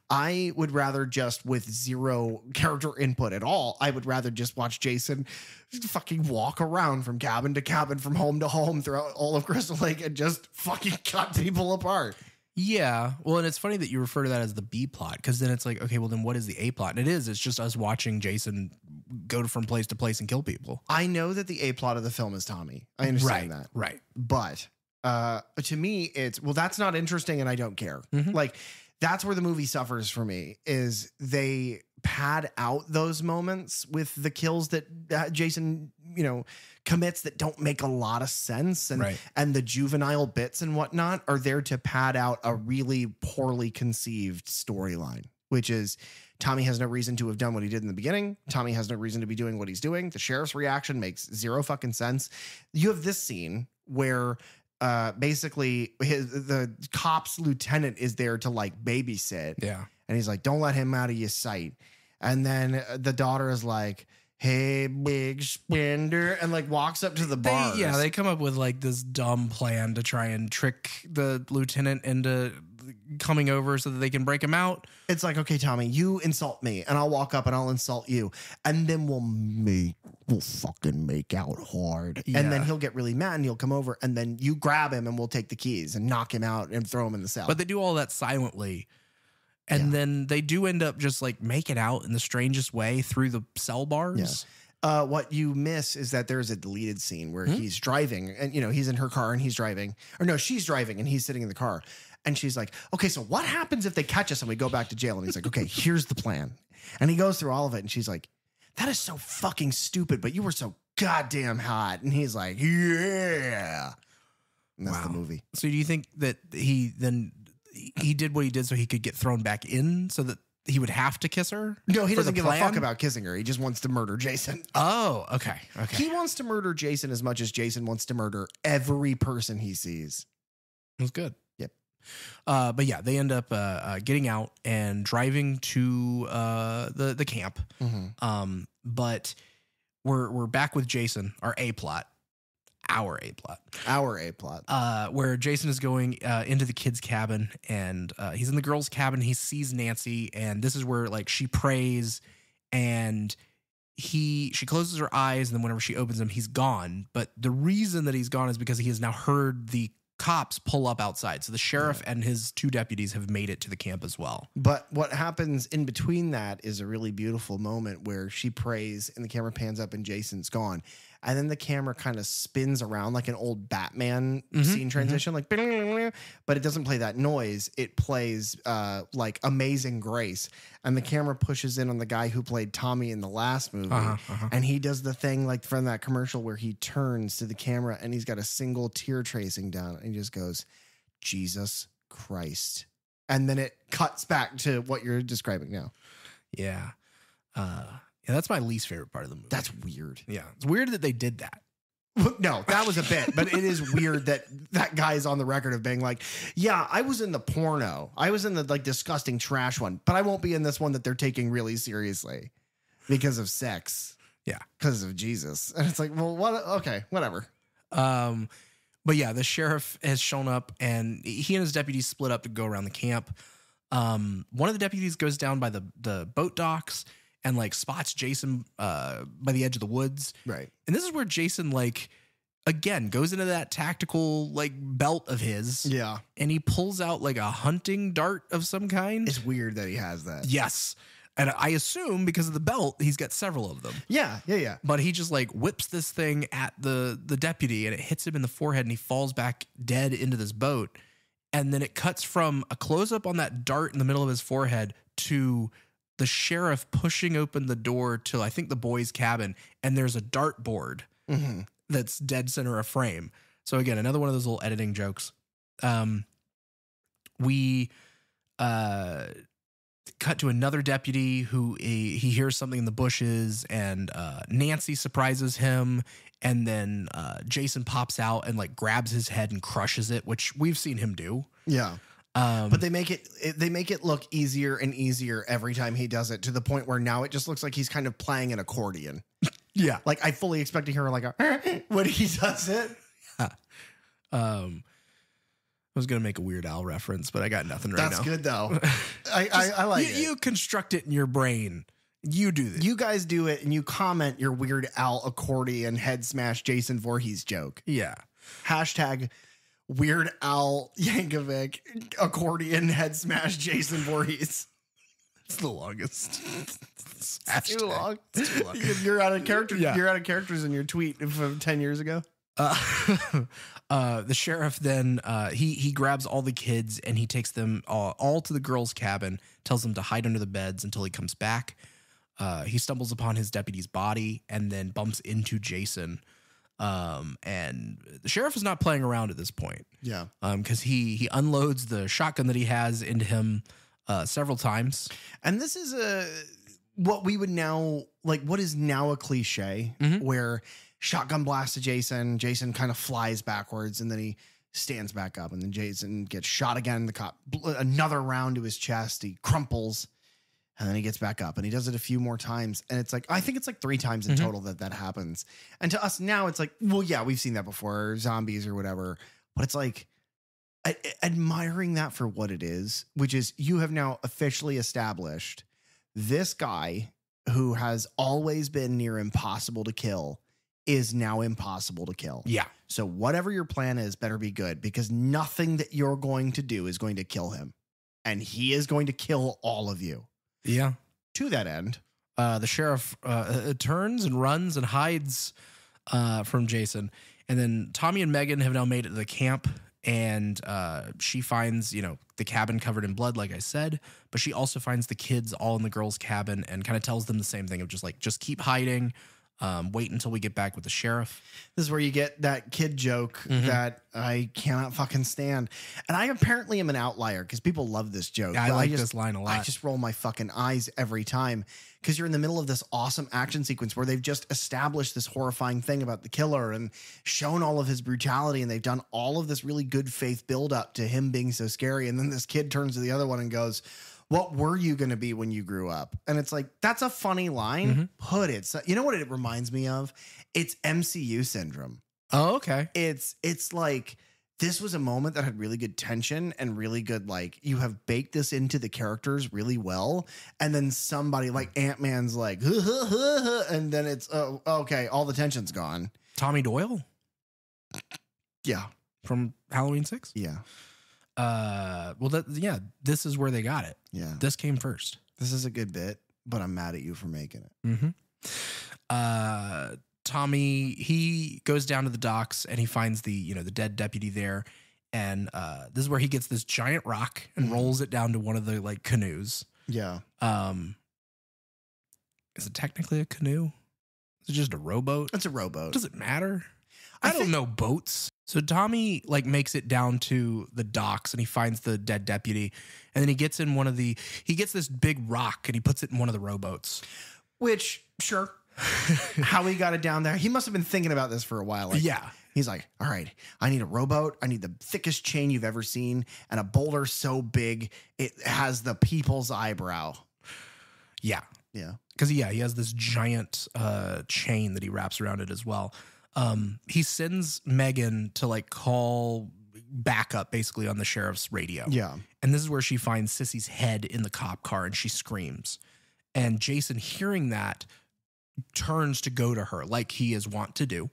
I would rather just, with zero character input at all, I would rather just watch Jason fucking walk around from cabin to cabin, from home to home throughout all of Crystal Lake and just fucking cut people apart. Yeah. Well, and it's funny that you refer to that as the B plot, because then it's like, okay, well then what is the A plot? And it's just us watching Jason go from place to place and kill people. I know that the A plot of the film is Tommy. I understand that. Right. But to me, it's, well, that's not interesting and I don't care. Like, that's where the movie suffers for me, is they pad out those moments with the kills that Jason, commits that don't make a lot of sense. And the juvenile bits and whatnot are there to pad out a really poorly conceived storyline, which is Tommy has no reason to have done what he did in the beginning. Tommy has no reason to be doing what he's doing. The sheriff's reaction makes zero fucking sense. You have this scene where basically the cop's lieutenant is there to like babysit. Yeah. And he's like, don't let him out of your sight. And then the daughter is like, hey, big spender, and like walks up to the bars. They come up with like this dumb plan to try and trick the lieutenant into coming over so that they can break him out. It's like, okay, Tommy, you insult me and I'll walk up and I'll insult you. And then we'll fucking make out hard. Yeah. And then he'll get really mad and he'll come over and then you grab him and we'll take the keys and knock him out and throw him in the cell. But they do all that silently. And then they do end up just like making out in the strangest way through the cell bars. Yeah. What you miss is that there's a deleted scene where he's driving and, he's in her car and he's driving. Or no, she's driving and he's sitting in the car. And she's like, okay, so what happens if they catch us and we go back to jail? And he's like, okay, here's the plan. And he goes through all of it. And she's like, that is so fucking stupid, but you were so goddamn hot. And he's like, yeah. And that's the movie. So do you think that he did what he did so he could get thrown back in so that he would have to kiss her? No, he doesn't give a fuck about kissing her. He just wants to murder Jason. Oh, okay. He wants to murder Jason as much as Jason wants to murder every person he sees. It was good. Yep. But yeah, they end up getting out and driving to the camp. Mm-hmm. But we're back with Jason, our A plot, where Jason is going into the kids' cabin, and he's in the girls' cabin. He sees Nancy, and this is where like she prays, and she closes her eyes, and then whenever she opens them, he's gone. But the reason that he's gone is because he has now heard the cops pull up outside. So the sheriff and his 2 deputies have made it to the camp as well. But what happens in between that is a really beautiful moment where she prays and the camera pans up and Jason's gone. And then the camera kind of spins around like an old Batman scene transition, like, but it doesn't play that noise. It plays like Amazing Grace. And the camera pushes in on the guy who played Tommy in the last movie. And he does the thing like from that commercial where he turns to the camera and he's got a single tear tracing down. And he just goes, Jesus Christ. And then it cuts back to what you're describing now. Yeah. Yeah, that's my least favorite part of the movie. That's weird. Yeah. It's weird that they did that. No, that was a bit, but it is weird that that guy is on the record of being like, yeah, I was in the porno. I was in the like disgusting trash one, but I won't be in this one that they're taking really seriously because of sex. Yeah. Because of Jesus. And it's like, well, what? Okay, whatever. But yeah, the sheriff has shown up and he and his deputies split up to go around the camp. One of the deputies goes down by the boat docks and like spots Jason by the edge of the woods. Right. And this is where Jason like again goes into that tactical like belt of his. Yeah. And he pulls out like a hunting dart of some kind. It's weird that he has that. Yes. And I assume because of the belt, he's got several of them. Yeah. But he just like whips this thing at the deputy and it hits him in the forehead and he falls back dead into this boat. And then it cuts from a close up on that dart in the middle of his forehead to the sheriff pushing open the door to, I think, the boys' cabin. And there's a dartboard that's dead center of frame. So again, another one of those little editing jokes. We cut to another deputy who he hears something in the bushes and Nancy surprises him. And then Jason pops out and like grabs his head and crushes it, which we've seen him do. Yeah. But they make it look easier and easier every time he does it to the point where now it just looks like he's kind of playing an accordion. Yeah. Like I fully expect to hear like a when he does it. I was going to make a Weird Al reference, but I got nothing right now. That's good though. I like it. You construct it in your brain. You do this. You guys do it and you comment your Weird Al accordion head smash Jason Voorhees joke. Yeah. Hashtag Weird Al Yankovic accordion head smash Jason Voorhees. It's the longest. It's too long. You're out of characters. Yeah. You're out of characters in your tweet from 10 years ago. The sheriff then he grabs all the kids and he takes them all to the girls' cabin, tells them to hide under the beds until he comes back. He stumbles upon his deputy's body and then bumps into Jason. And the sheriff is not playing around at this point. Yeah. Because he unloads the shotgun that he has into him several times. And this is what we would now like. What is now a cliche where shotgun blast to Jason. Jason kind of flies backwards and then he stands back up and then Jason gets shot again. The cop another round to his chest. He crumples. And then he gets back up and he does it a few more times. And it's like, I think it's like 3 times in total that happens. And to us now, it's like, well, yeah, we've seen that before, zombies or whatever. But it's like admiring that for what it is, which is you have now officially established this guy who has always been near impossible to kill is now impossible to kill. Yeah. So whatever your plan is better be good because nothing that you're going to do is going to kill him. And he is going to kill all of you. Yeah. To that end, the sheriff turns and runs and hides from Jason. And then Tommy and Megan have now made it to the camp. And she finds, the cabin covered in blood, like I said, but she also finds the kids all in the girls' cabin and kind of tells them the same thing of just keep hiding. Wait until we get back with the sheriff. This is where you get that kid joke that I cannot fucking stand. And I apparently am an outlier because people love this joke. Yeah, I like this line a lot. I just roll my fucking eyes every time because you're in the middle of this awesome action sequence where they've just established this horrifying thing about the killer and shown all of his brutality. And they've done all of this really good faith build up to him being so scary. And then this kid turns to the other one and goes, what were you going to be when you grew up? And it's like, that's a funny line. Put it. So, you know what it reminds me of? It's MCU syndrome. Oh, okay. It's like, this was a moment that had really good tension and really good, like, you have baked this into the characters really well. And then somebody like Ant-Man's like, and then it's, oh, okay, all the tension's gone. Tommy Doyle? Yeah. From Halloween 6? Yeah. This is where they got it. Yeah. This came first. This is a good bit, but I'm mad at you for making it. Mm-hmm. Tommy, he goes down to the docks and he finds the dead deputy there. And this is where he gets this giant rock and rolls it down to one of the like canoes. Yeah. Is it technically a canoe? Is it just a rowboat? It's a rowboat. Does it matter? I don't know boats. So Tommy like makes it down to the docks and he finds the dead deputy. And then he gets in he gets this big rock and he puts it in one of the rowboats. Which, sure. How he got it down there. He must have been thinking about this for a while. Like, yeah. He's like, all right, I need a rowboat. I need the thickest chain you've ever seen and a boulder so big it has the people's eyebrow. Yeah. Yeah. Because, he has this giant chain that he wraps around it as well. He sends Megan to like call backup basically on the sheriff's radio. Yeah. And this is where she finds Sissy's head in the cop car and she screams. And Jason, hearing that, turns to go to her like he is wont to do.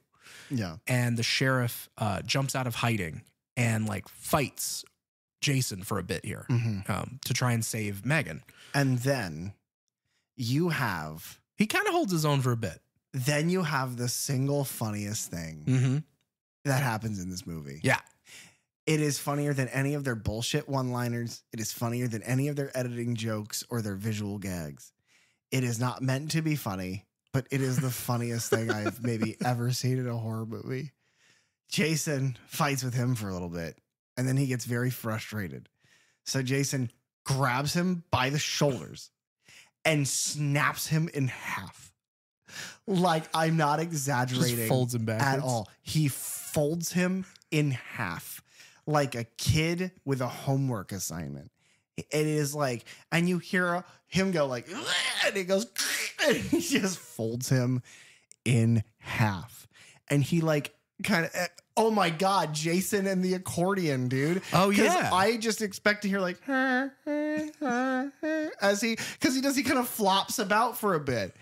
Yeah. And the sheriff jumps out of hiding and like fights Jason for a bit here to try and save Megan. And then he kind of holds his own for a bit. Then you have the single funniest thing that happens in this movie. Yeah. It is funnier than any of their bullshit one-liners. It is funnier than any of their editing jokes or their visual gags. It is not meant to be funny, but it is the funniest thing I've maybe ever seen in a horror movie. Jason fights with him for a little bit, and then he gets very frustrated. So Jason grabs him by the shoulders and snaps him in half. Like, I'm not exaggerating. Just folds him backwards at all. He folds him in half like a kid with a homework assignment. It is like, and you hear him go like, and it goes, and he just folds him in half. And he like kind of, oh my God, Jason and the accordion, dude. Oh yeah. I just expect to hear like, as he kind of flops about for a bit.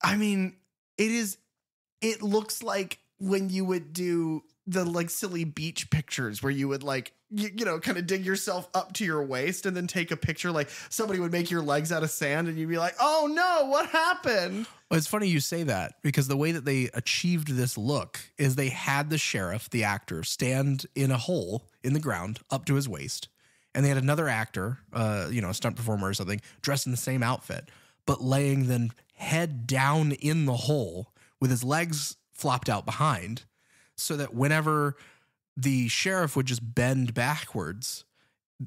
I mean, it looks like when you would do the like silly beach pictures where you would like, kind of dig yourself up to your waist and then take a picture. Like somebody would make your legs out of sand and you'd be like, oh no, what happened? Well, it's funny you say that because the way that they achieved this look is they had the sheriff, the actor, stand in a hole in the ground up to his waist. And they had another actor, a stunt performer or something, dressed in the same outfit, but laying then head down in the hole with his legs flopped out behind so that whenever the sheriff would just bend backwards,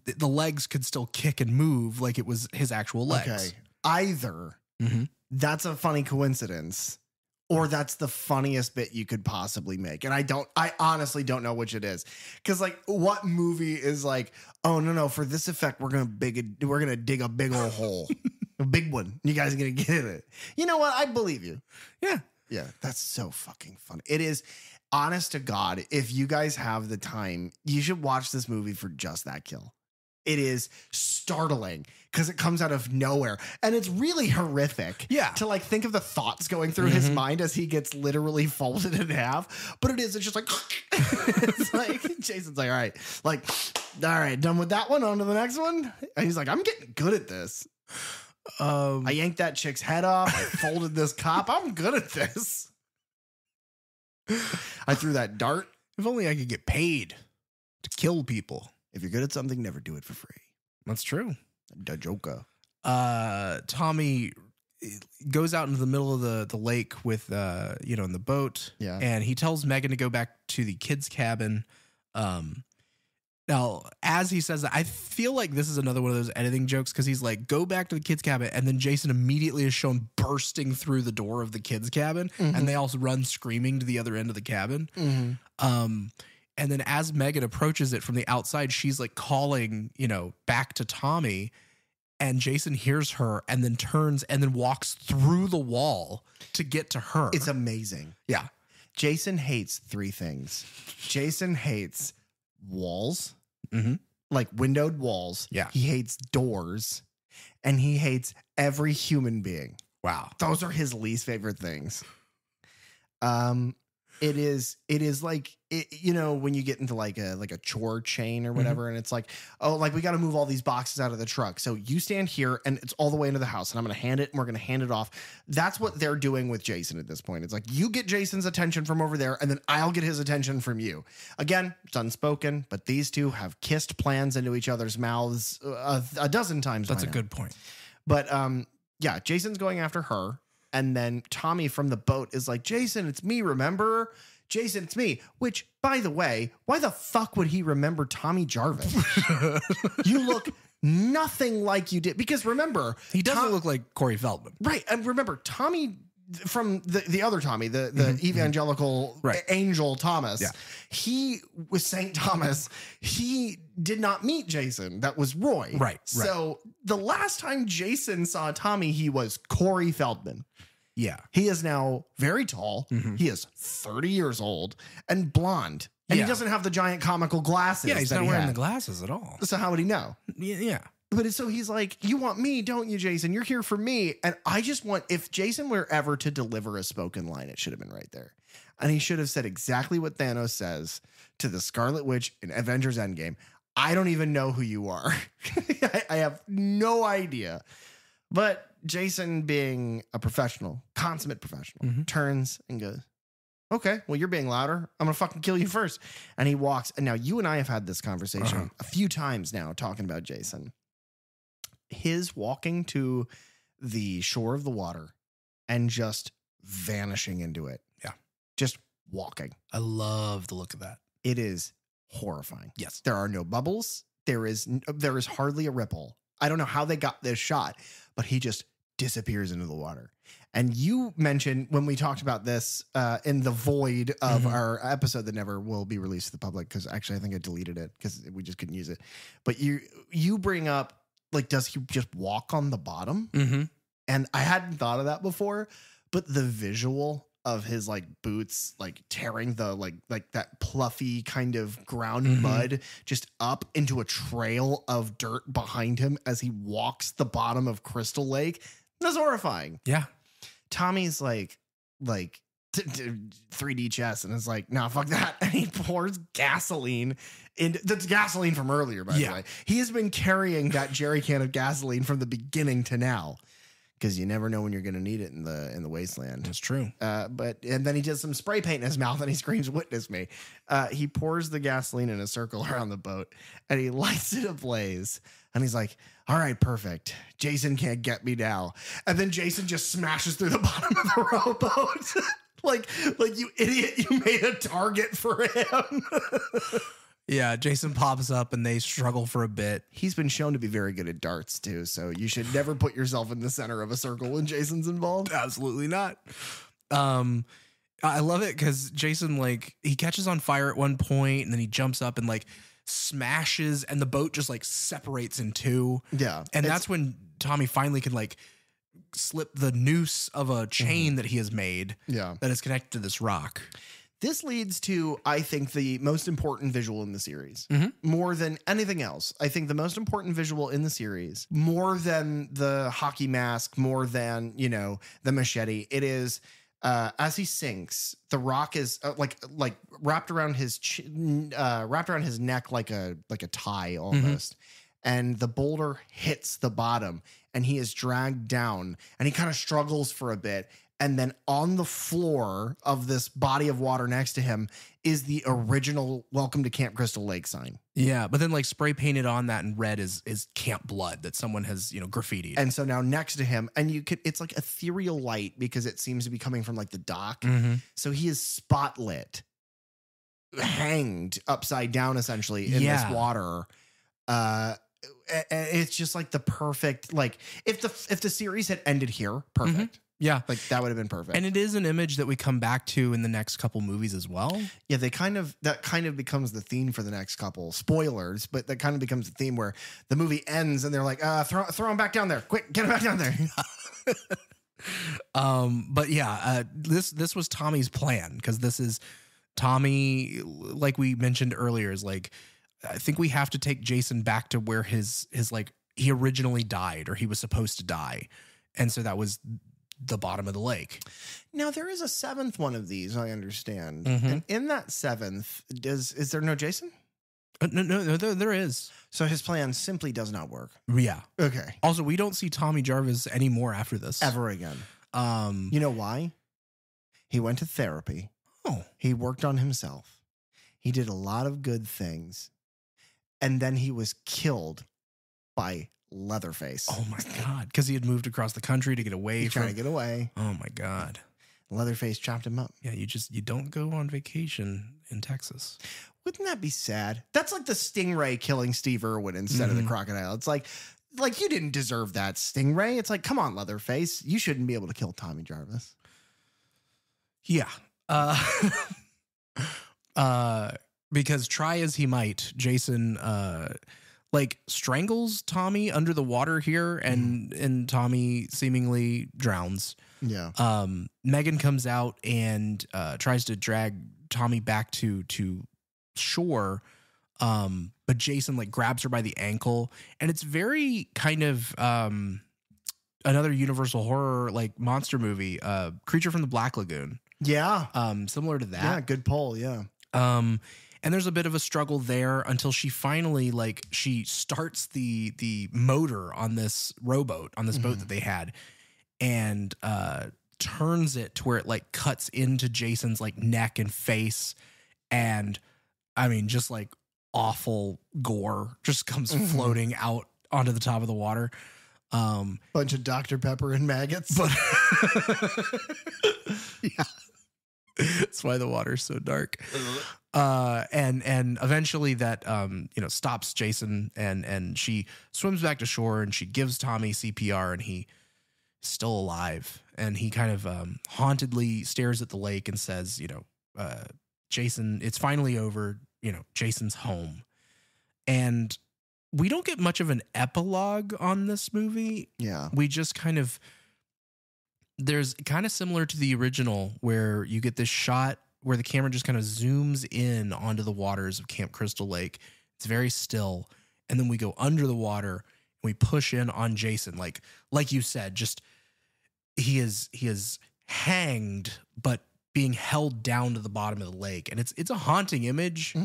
the legs could still kick and move like it was his actual legs. Okay. Either that's a funny coincidence or that's the funniest bit you could possibly make. And I honestly don't know which it is. Cause like what movie is like, oh no, for this effect, we're going to dig a big old hole. A big one. You guys are going to get in it. You know what? I believe you. Yeah. Yeah. That's so fucking funny. It is, honest to God, if you guys have the time, you should watch this movie for just that kill. It is startling because it comes out of nowhere and it's really horrific. Yeah. To like think of the thoughts going through his mind as he gets literally folded in half. But it's just like, it's like, Jason's like, all right, done with that one. On to the next one. And he's like, I'm getting good at this. I yanked that chick's head off. I folded this cop. I'm good at this. I threw that dart. If only I could get paid. to kill people. If you're good at something, never do it for free. That's true. Da Joker. Tommy goes out into the middle of the lake with, in the boat. Yeah. And he tells Megan to go back to the kids' cabin. Now, as he says that, I feel like this is another one of those editing jokes because he's like, go back to the kids' cabin. And then Jason immediately is shown bursting through the door of the kids' cabin. And they also run screaming to the other end of the cabin. And then as Megan approaches it from the outside, she's like calling, back to Tommy. And Jason hears her and then turns and then walks through the wall to get to her. It's amazing. Yeah. Jason hates 3 things. Jason hates walls, like windowed walls. Yeah. He hates doors, and he hates every human being. Wow. Those are his least favorite things. It is like, when you get into like a chore chain or whatever, and it's like, oh, like we got to move all these boxes out of the truck. So you stand here and it's all the way into the house and I'm going to hand it and we're going to hand it off. That's what they're doing with Jason at this point. It's like, you get Jason's attention from over there and then I'll get his attention from you. Again, it's unspoken, but these two have kissed plans into each other's mouths a dozen times. That's a good point. But yeah, Jason's going after her. And then Tommy from the boat is like, Jason, it's me, remember? Jason, it's me. Which, by the way, why the fuck would he remember Tommy Jarvis? You look nothing like you did. Because remember... He doesn't look like Corey Feldman. Right. And remember, Tommy... From the other Tommy, the evangelical angel Thomas, he was St. Thomas. He did not meet Jason. That was Roy. Right. So the last time Jason saw Tommy, he was Corey Feldman. Yeah. He is now very tall. He is 30 years old and blonde. And he doesn't have the giant comical glasses. Yeah, he's not wearing the glasses at all. So how would he know? Yeah. But so he's like, you want me, don't you, Jason? You're here for me. And I just want, if Jason were ever to deliver a spoken line, it should have been right there. And he should have said exactly what Thanos says to the Scarlet Witch in Avengers Endgame. I don't even know who you are. I have no idea. But Jason, being a professional, consummate professional, turns and goes, okay, well, you're being louder. I'm going to fucking kill you first. And he walks. And now you and I have had this conversation a few times now talking about Jason. His walking to the shore of the water and just vanishing into it. Yeah. Just walking. I love the look of that. It is horrifying. Yes. There are no bubbles. There is hardly a ripple. I don't know how they got this shot, but he just disappears into the water. And you mentioned when we talked about this in the void of our episode that never will be released to the public, because actually I think I deleted it because we just couldn't use it. But you bring up, like, does he just walk on the bottom? And I hadn't thought of that before, but the visual of his like boots, like tearing the like that pluffy kind of ground mud just up into a trail of dirt behind him as he walks the bottom of Crystal Lake. That's horrifying. Yeah. Tommy's like 3D chess and is like, nah, fuck that. And he pours gasoline that's gasoline from earlier, by the way. He has been carrying that jerry can of gasoline from the beginning to now, because you never know when you're going to need it in the wasteland. That's true. And then he does some spray paint in his mouth and he screams, "Witness me." He pours the gasoline in a circle around the boat and he lights it ablaze. And he's like, all right, perfect. Jason can't get me now. And then Jason just smashes through the bottom of the rowboat. like you idiot, you made a target for him. Yeah, Jason pops up and they struggle for a bit. He's been shown to be very good at darts too, so you should never put yourself in the center of a circle when Jason's involved. Absolutely not. I love it because Jason, like, he catches on fire at one point and then he jumps up and like smashes and the boat just like separates in two. Yeah. And that's when Tommy finally can like slip the noose of a chain that he has made that is connected to this rock. This leads to, I think, the most important visual in the series. More than anything else. I think the most important visual in the series, more than the hockey mask, more than, the machete, it is as he sinks, the rock is like wrapped around his neck like a tie almost. And the boulder hits the bottom and he is dragged down and he kind of struggles for a bit. And then on the floor of this body of water next to him is the original Welcome to Camp Crystal Lake sign. Yeah, but then like spray painted on that in red is Camp Blood that someone has, graffitied. And so now next to him, and it's like ethereal light because it seems to be coming from like the dock. So he is spotlit, hanged upside down essentially in this water. It's just like the perfect, like if the series had ended here, perfect. Yeah. Like that would have been perfect. And it is an image that we come back to in the next couple movies as well. Yeah, that kind of becomes the theme for the next couple. Spoilers, but that kind of becomes the theme where the movie ends and they're like, throw him back down there. Quick, get him back down there. But yeah, this was Tommy's plan, because this is Tommy, like we mentioned earlier, is like, I think we have to take Jason back to where his like he originally died, or he was supposed to die. And so that was the bottom of the lake. Now there is a seventh one of these, I understand. And in that seventh, is there no Jason? No, there is. So his plan simply does not work. Yeah. Okay. Also, we don't see Tommy Jarvis anymore after this. Ever again. You know why? He went to therapy. Oh. He worked on himself. He did a lot of good things. And then he was killed by Leatherface. Oh my God. Because he had moved across the country to get away He's trying to get away. Oh my God. Leatherface chopped him up. Yeah, you don't go on vacation in Texas. Wouldn't that be sad? That's like the stingray killing Steve Irwin instead of the crocodile. It's like you didn't deserve that, stingray. It's like, come on, Leatherface. You shouldn't be able to kill Tommy Jarvis. Yeah. Because try as he might, Jason like strangles Tommy under the water here, and Tommy seemingly drowns. Yeah. Megan comes out and tries to drag Tommy back to shore. But Jason like grabs her by the ankle, and it's very kind of another Universal horror like monster movie, Creature from the Black Lagoon. Yeah. Similar to that. Yeah, good pull, yeah. And there's a bit of a struggle there until she finally she starts the motor on this rowboat, on this boat that they had, and turns it to where it like cuts into Jason's like neck and face, and I mean just like awful gore just comes floating out onto the top of the water. Bunch of Dr. Pepper and maggots. But yeah. That's why the water's so dark. And eventually that stops Jason, and she swims back to shore, and she gives Tommy CPR, and he's still alive, and he kind of hauntedly stares at the lake and says, Jason, it's finally over, Jason's home. And we don't get much of an epilogue on this movie. Yeah. We just there's kind of similar to the original, where you get this shot where the camera just kind of zooms in onto the waters of Camp Crystal Lake. It's very still. And then we go under the water and we push in on Jason. Like you said, just he is hanged, but being held down to the bottom of the lake. And it's a haunting image.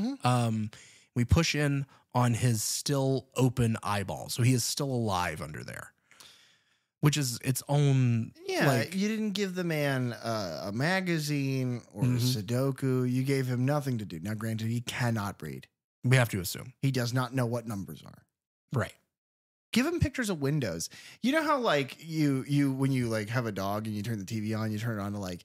We push in on his still open eyeball. So he is still alive under there, which is its own. Yeah, you didn't give the man a magazine or a Sudoku. You gave him nothing to do. Now, granted, he cannot read. We have to assume. He does not know what numbers are. Right. Give him pictures of windows. You know how like you when you like have a dog and you turn the TV on, you turn it on to like,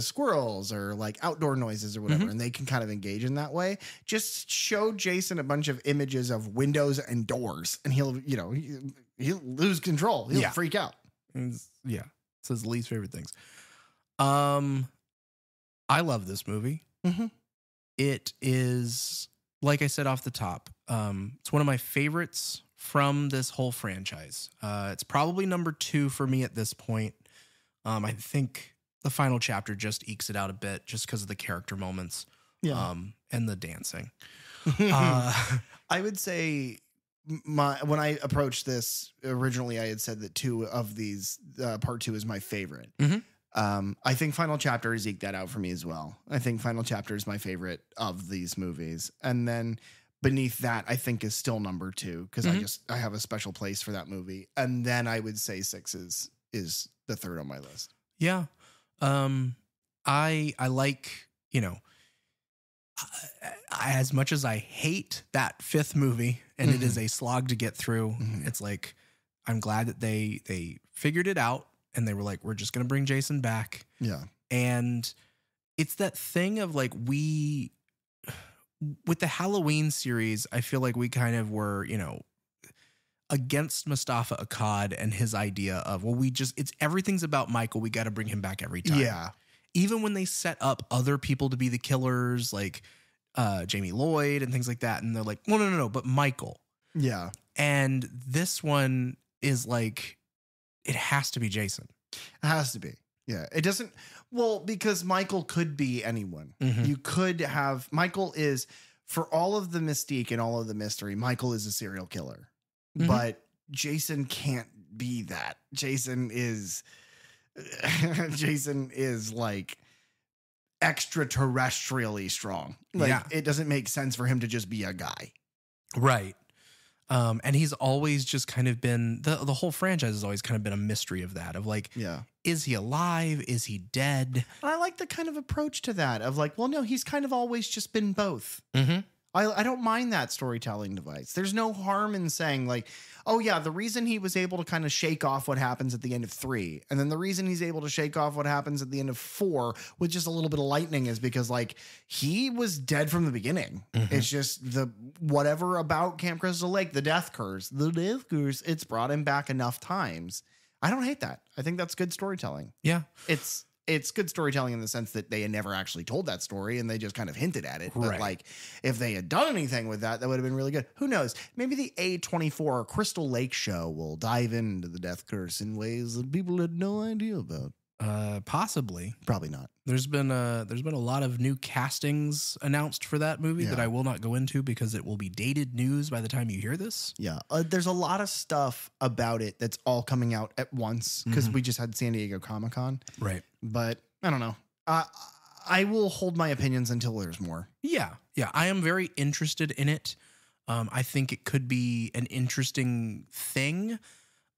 squirrels or like outdoor noises or whatever, and they can kind of engage in that way. Just show Jason a bunch of images of windows and doors, and he'll lose control. He'll freak out. Yeah. It's his least favorite things. I love this movie. It is, like I said off the top, it's one of my favorites from this whole franchise. It's probably number 2 for me at this point. I think the final chapter just ekes it out a bit just because of the character moments and the dancing. I would say when I approached this originally, I had said that 2 of these, part 2 is my favorite. I think Final Chapter has eked that out for me as well. I think Final Chapter is my favorite of these movies. And then beneath that, I think is still number 2 because I have a special place for that movie. And then I would say 6 is the third on my list. Yeah. I like, you know, as much as I hate that fifth movie and it is a slog to get through, it's like, I'm glad that they figured it out and they were like, we're just going to bring Jason back. Yeah. And it's that thing of like, with the Halloween series, I feel like we kind of were, you know, against Mustafa Akkad and his idea of, well, everything's about Michael. We got to bring him back every time. Yeah. Even when they set up other people to be the killers, like Jamie Lloyd and things like that. And they're like, well, no, but Michael. Yeah. And this one is like, it has to be Jason. It has to be. Yeah. It doesn't. Well, because Michael could be anyone. You could have. Michael is, for all of the mystique and all of the mystery, Michael is a serial killer. But Jason can't be that. Jason is like extraterrestrially strong. Like, it doesn't make sense for him to just be a guy. Right. And he's always just kind of been, the whole franchise has always kind of been a mystery of that, of like, is he alive? Is he dead? And I like the kind of approach to that of like, well, no, he's kind of always just been both. I don't mind that storytelling device. There's no harm in saying like, oh yeah, the reason he was able to kind of shake off what happens at the end of 3, and then the reason he's able to shake off what happens at the end of 4 with just a little bit of lightning is because like he was dead from the beginning. It's just the whatever about Camp Crystal Lake, the death curse, it's brought him back enough times. I don't hate that. I think that's good storytelling. Yeah. It's good storytelling in the sense that they had never actually told that story and they just kind of hinted at it. But like, if they had done anything with that, that would have been really good. Who knows? Maybe the A24 Crystal Lake show will dive into the death curse in ways that people had no idea about. Possibly. Probably not. There's been a lot of new castings announced for that movie that I will not go into because it will be dated news by the time you hear this. Yeah. There's a lot of stuff about it that's all coming out at once because we just had San Diego Comic-Con. Right. But I don't know. I will hold my opinions until there's more. Yeah. Yeah. I am very interested in it. I think it could be an interesting thing.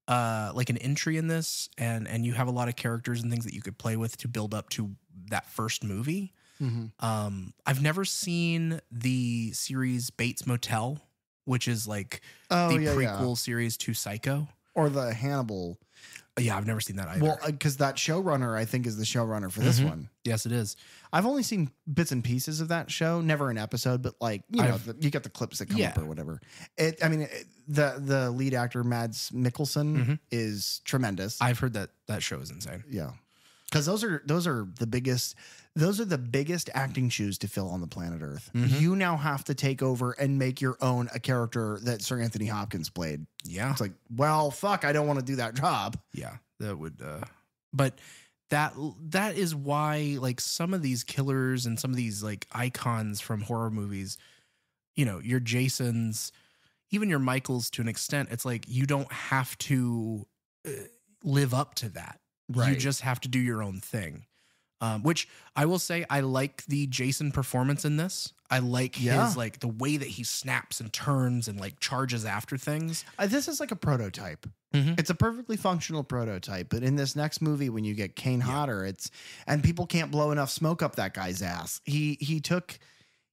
Like an entry in this, and you have a lot of characters and things that you could play with to build up to that first movie. I've never seen the series Bates Motel, which is like prequel series to Psycho, or the Hannibal. Yeah, I've never seen that either. Well, because that showrunner, I think, is the showrunner for this one. Yes, it is. I've only seen bits and pieces of that show, never an episode, but like, you know, you got the clips that come up or whatever. The lead actor, Mads Mikkelsen, is tremendous. I've heard that show is insane. Yeah. Because those are the biggest acting shoes to fill on the planet Earth. You now have to take over and make your own a character that Sir Anthony Hopkins played. Yeah. It's like, well, fuck, I don't want to do that job. Yeah. That would but that is why like some of these killers and some of these like icons from horror movies, you know, your Jasons, even your Michaels to an extent, it's like you don't have to live up to that. Right. You just have to do your own thing. Which I will say, I like the Jason performance in this. I like his like the way that he snaps and turns and like charges after things. This is like a prototype. It's a perfectly functional prototype. But in this next movie, when you get Kane Hodder, and people can't blow enough smoke up that guy's ass. He took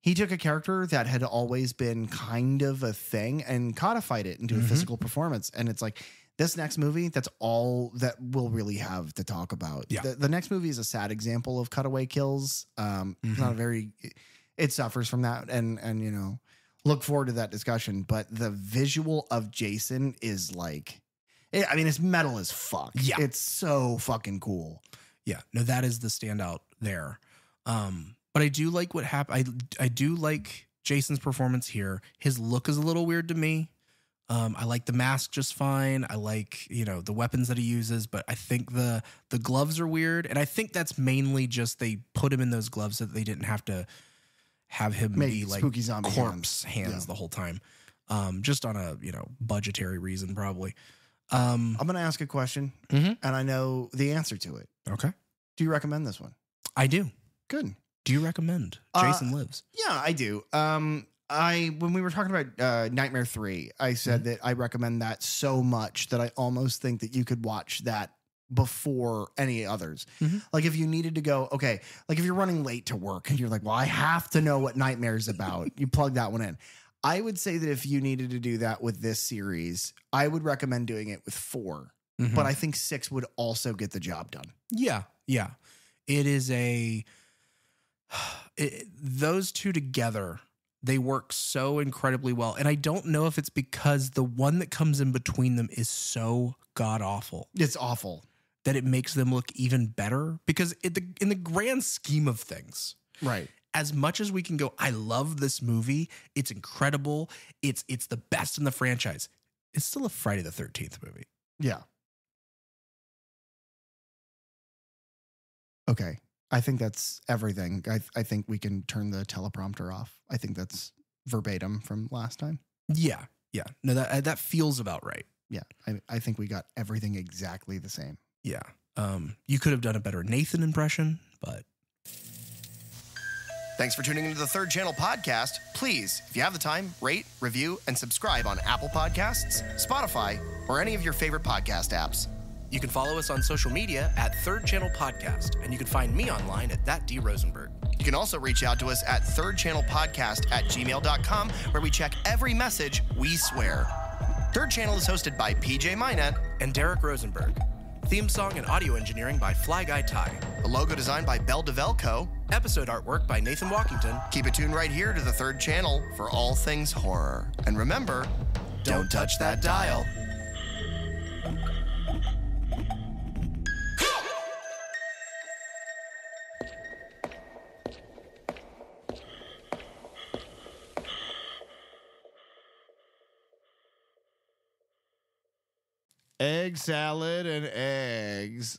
a character that had always been kind of a thing and codified it into a physical performance. And it's like, this next movie, that's all that we'll really have to talk about. Yeah. The next movie is a sad example of cutaway kills. Not a very, it suffers from that. And, you know, look forward to that discussion. But the visual of Jason is like, it's metal as fuck. Yeah. It's so fucking cool. Yeah. No, that is the standout there. But I do like what happened. I do like Jason's performance here. His look is a little weird to me. I like the mask just fine. I like, you know, the weapons that he uses, but I think the gloves are weird. And I think that's mainly just they put him in those gloves so that they didn't have to have him be like spooky zombie corpse hands the whole time. Just on a, you know, budgetary reason, probably. I'm going to ask a question and I know the answer to it. Okay. Do you recommend this one? I do. Good. Do you recommend Jason Lives? Yeah, I do. When we were talking about Nightmare 3, I said that I recommend that so much that I almost think that you could watch that before any others. Like if you needed to go, okay, like if you're running late to work and you're like, well, I have to know what Nightmare's about. You plug that one in. I would say that if you needed to do that with this series, I would recommend doing it with 4. But I think 6 would also get the job done. Yeah. Yeah. It is those two together, they work so incredibly well. And I don't know if it's because the one that comes in between them is so god awful. It's awful. That it makes them look even better. Because in the grand scheme of things, right? As much as we can go, I love this movie. It's incredible. It's the best in the franchise. It's still a Friday the 13th movie. Yeah. Okay. I think that's everything. I think we can turn the teleprompter off. I think that's verbatim from last time. Yeah. Yeah. No, that feels about right. Yeah. I think we got everything exactly the same. Yeah. You could have done a better Nathan impression, but. Thanks for tuning into the Third Channel podcast. Please, if you have the time, rate, review, and subscribe on Apple Podcasts, Spotify, or any of your favorite podcast apps. You can follow us on social media at Third Channel Podcast, and you can find me online at ThatDRosenberg. You can also reach out to us at thirdchannelpodcast@gmail.com, where we check every message we swear. Third Channel is hosted by PJ Minette and Derek Rosenberg. Theme song and audio engineering by Fly Guy Ty. The logo designed by Bell DeVelco. Episode artwork by Nathan Walkington. Keep it tuned right here to the Third Channel for all things horror. And remember, don't touch that dial. Egg salad and eggs.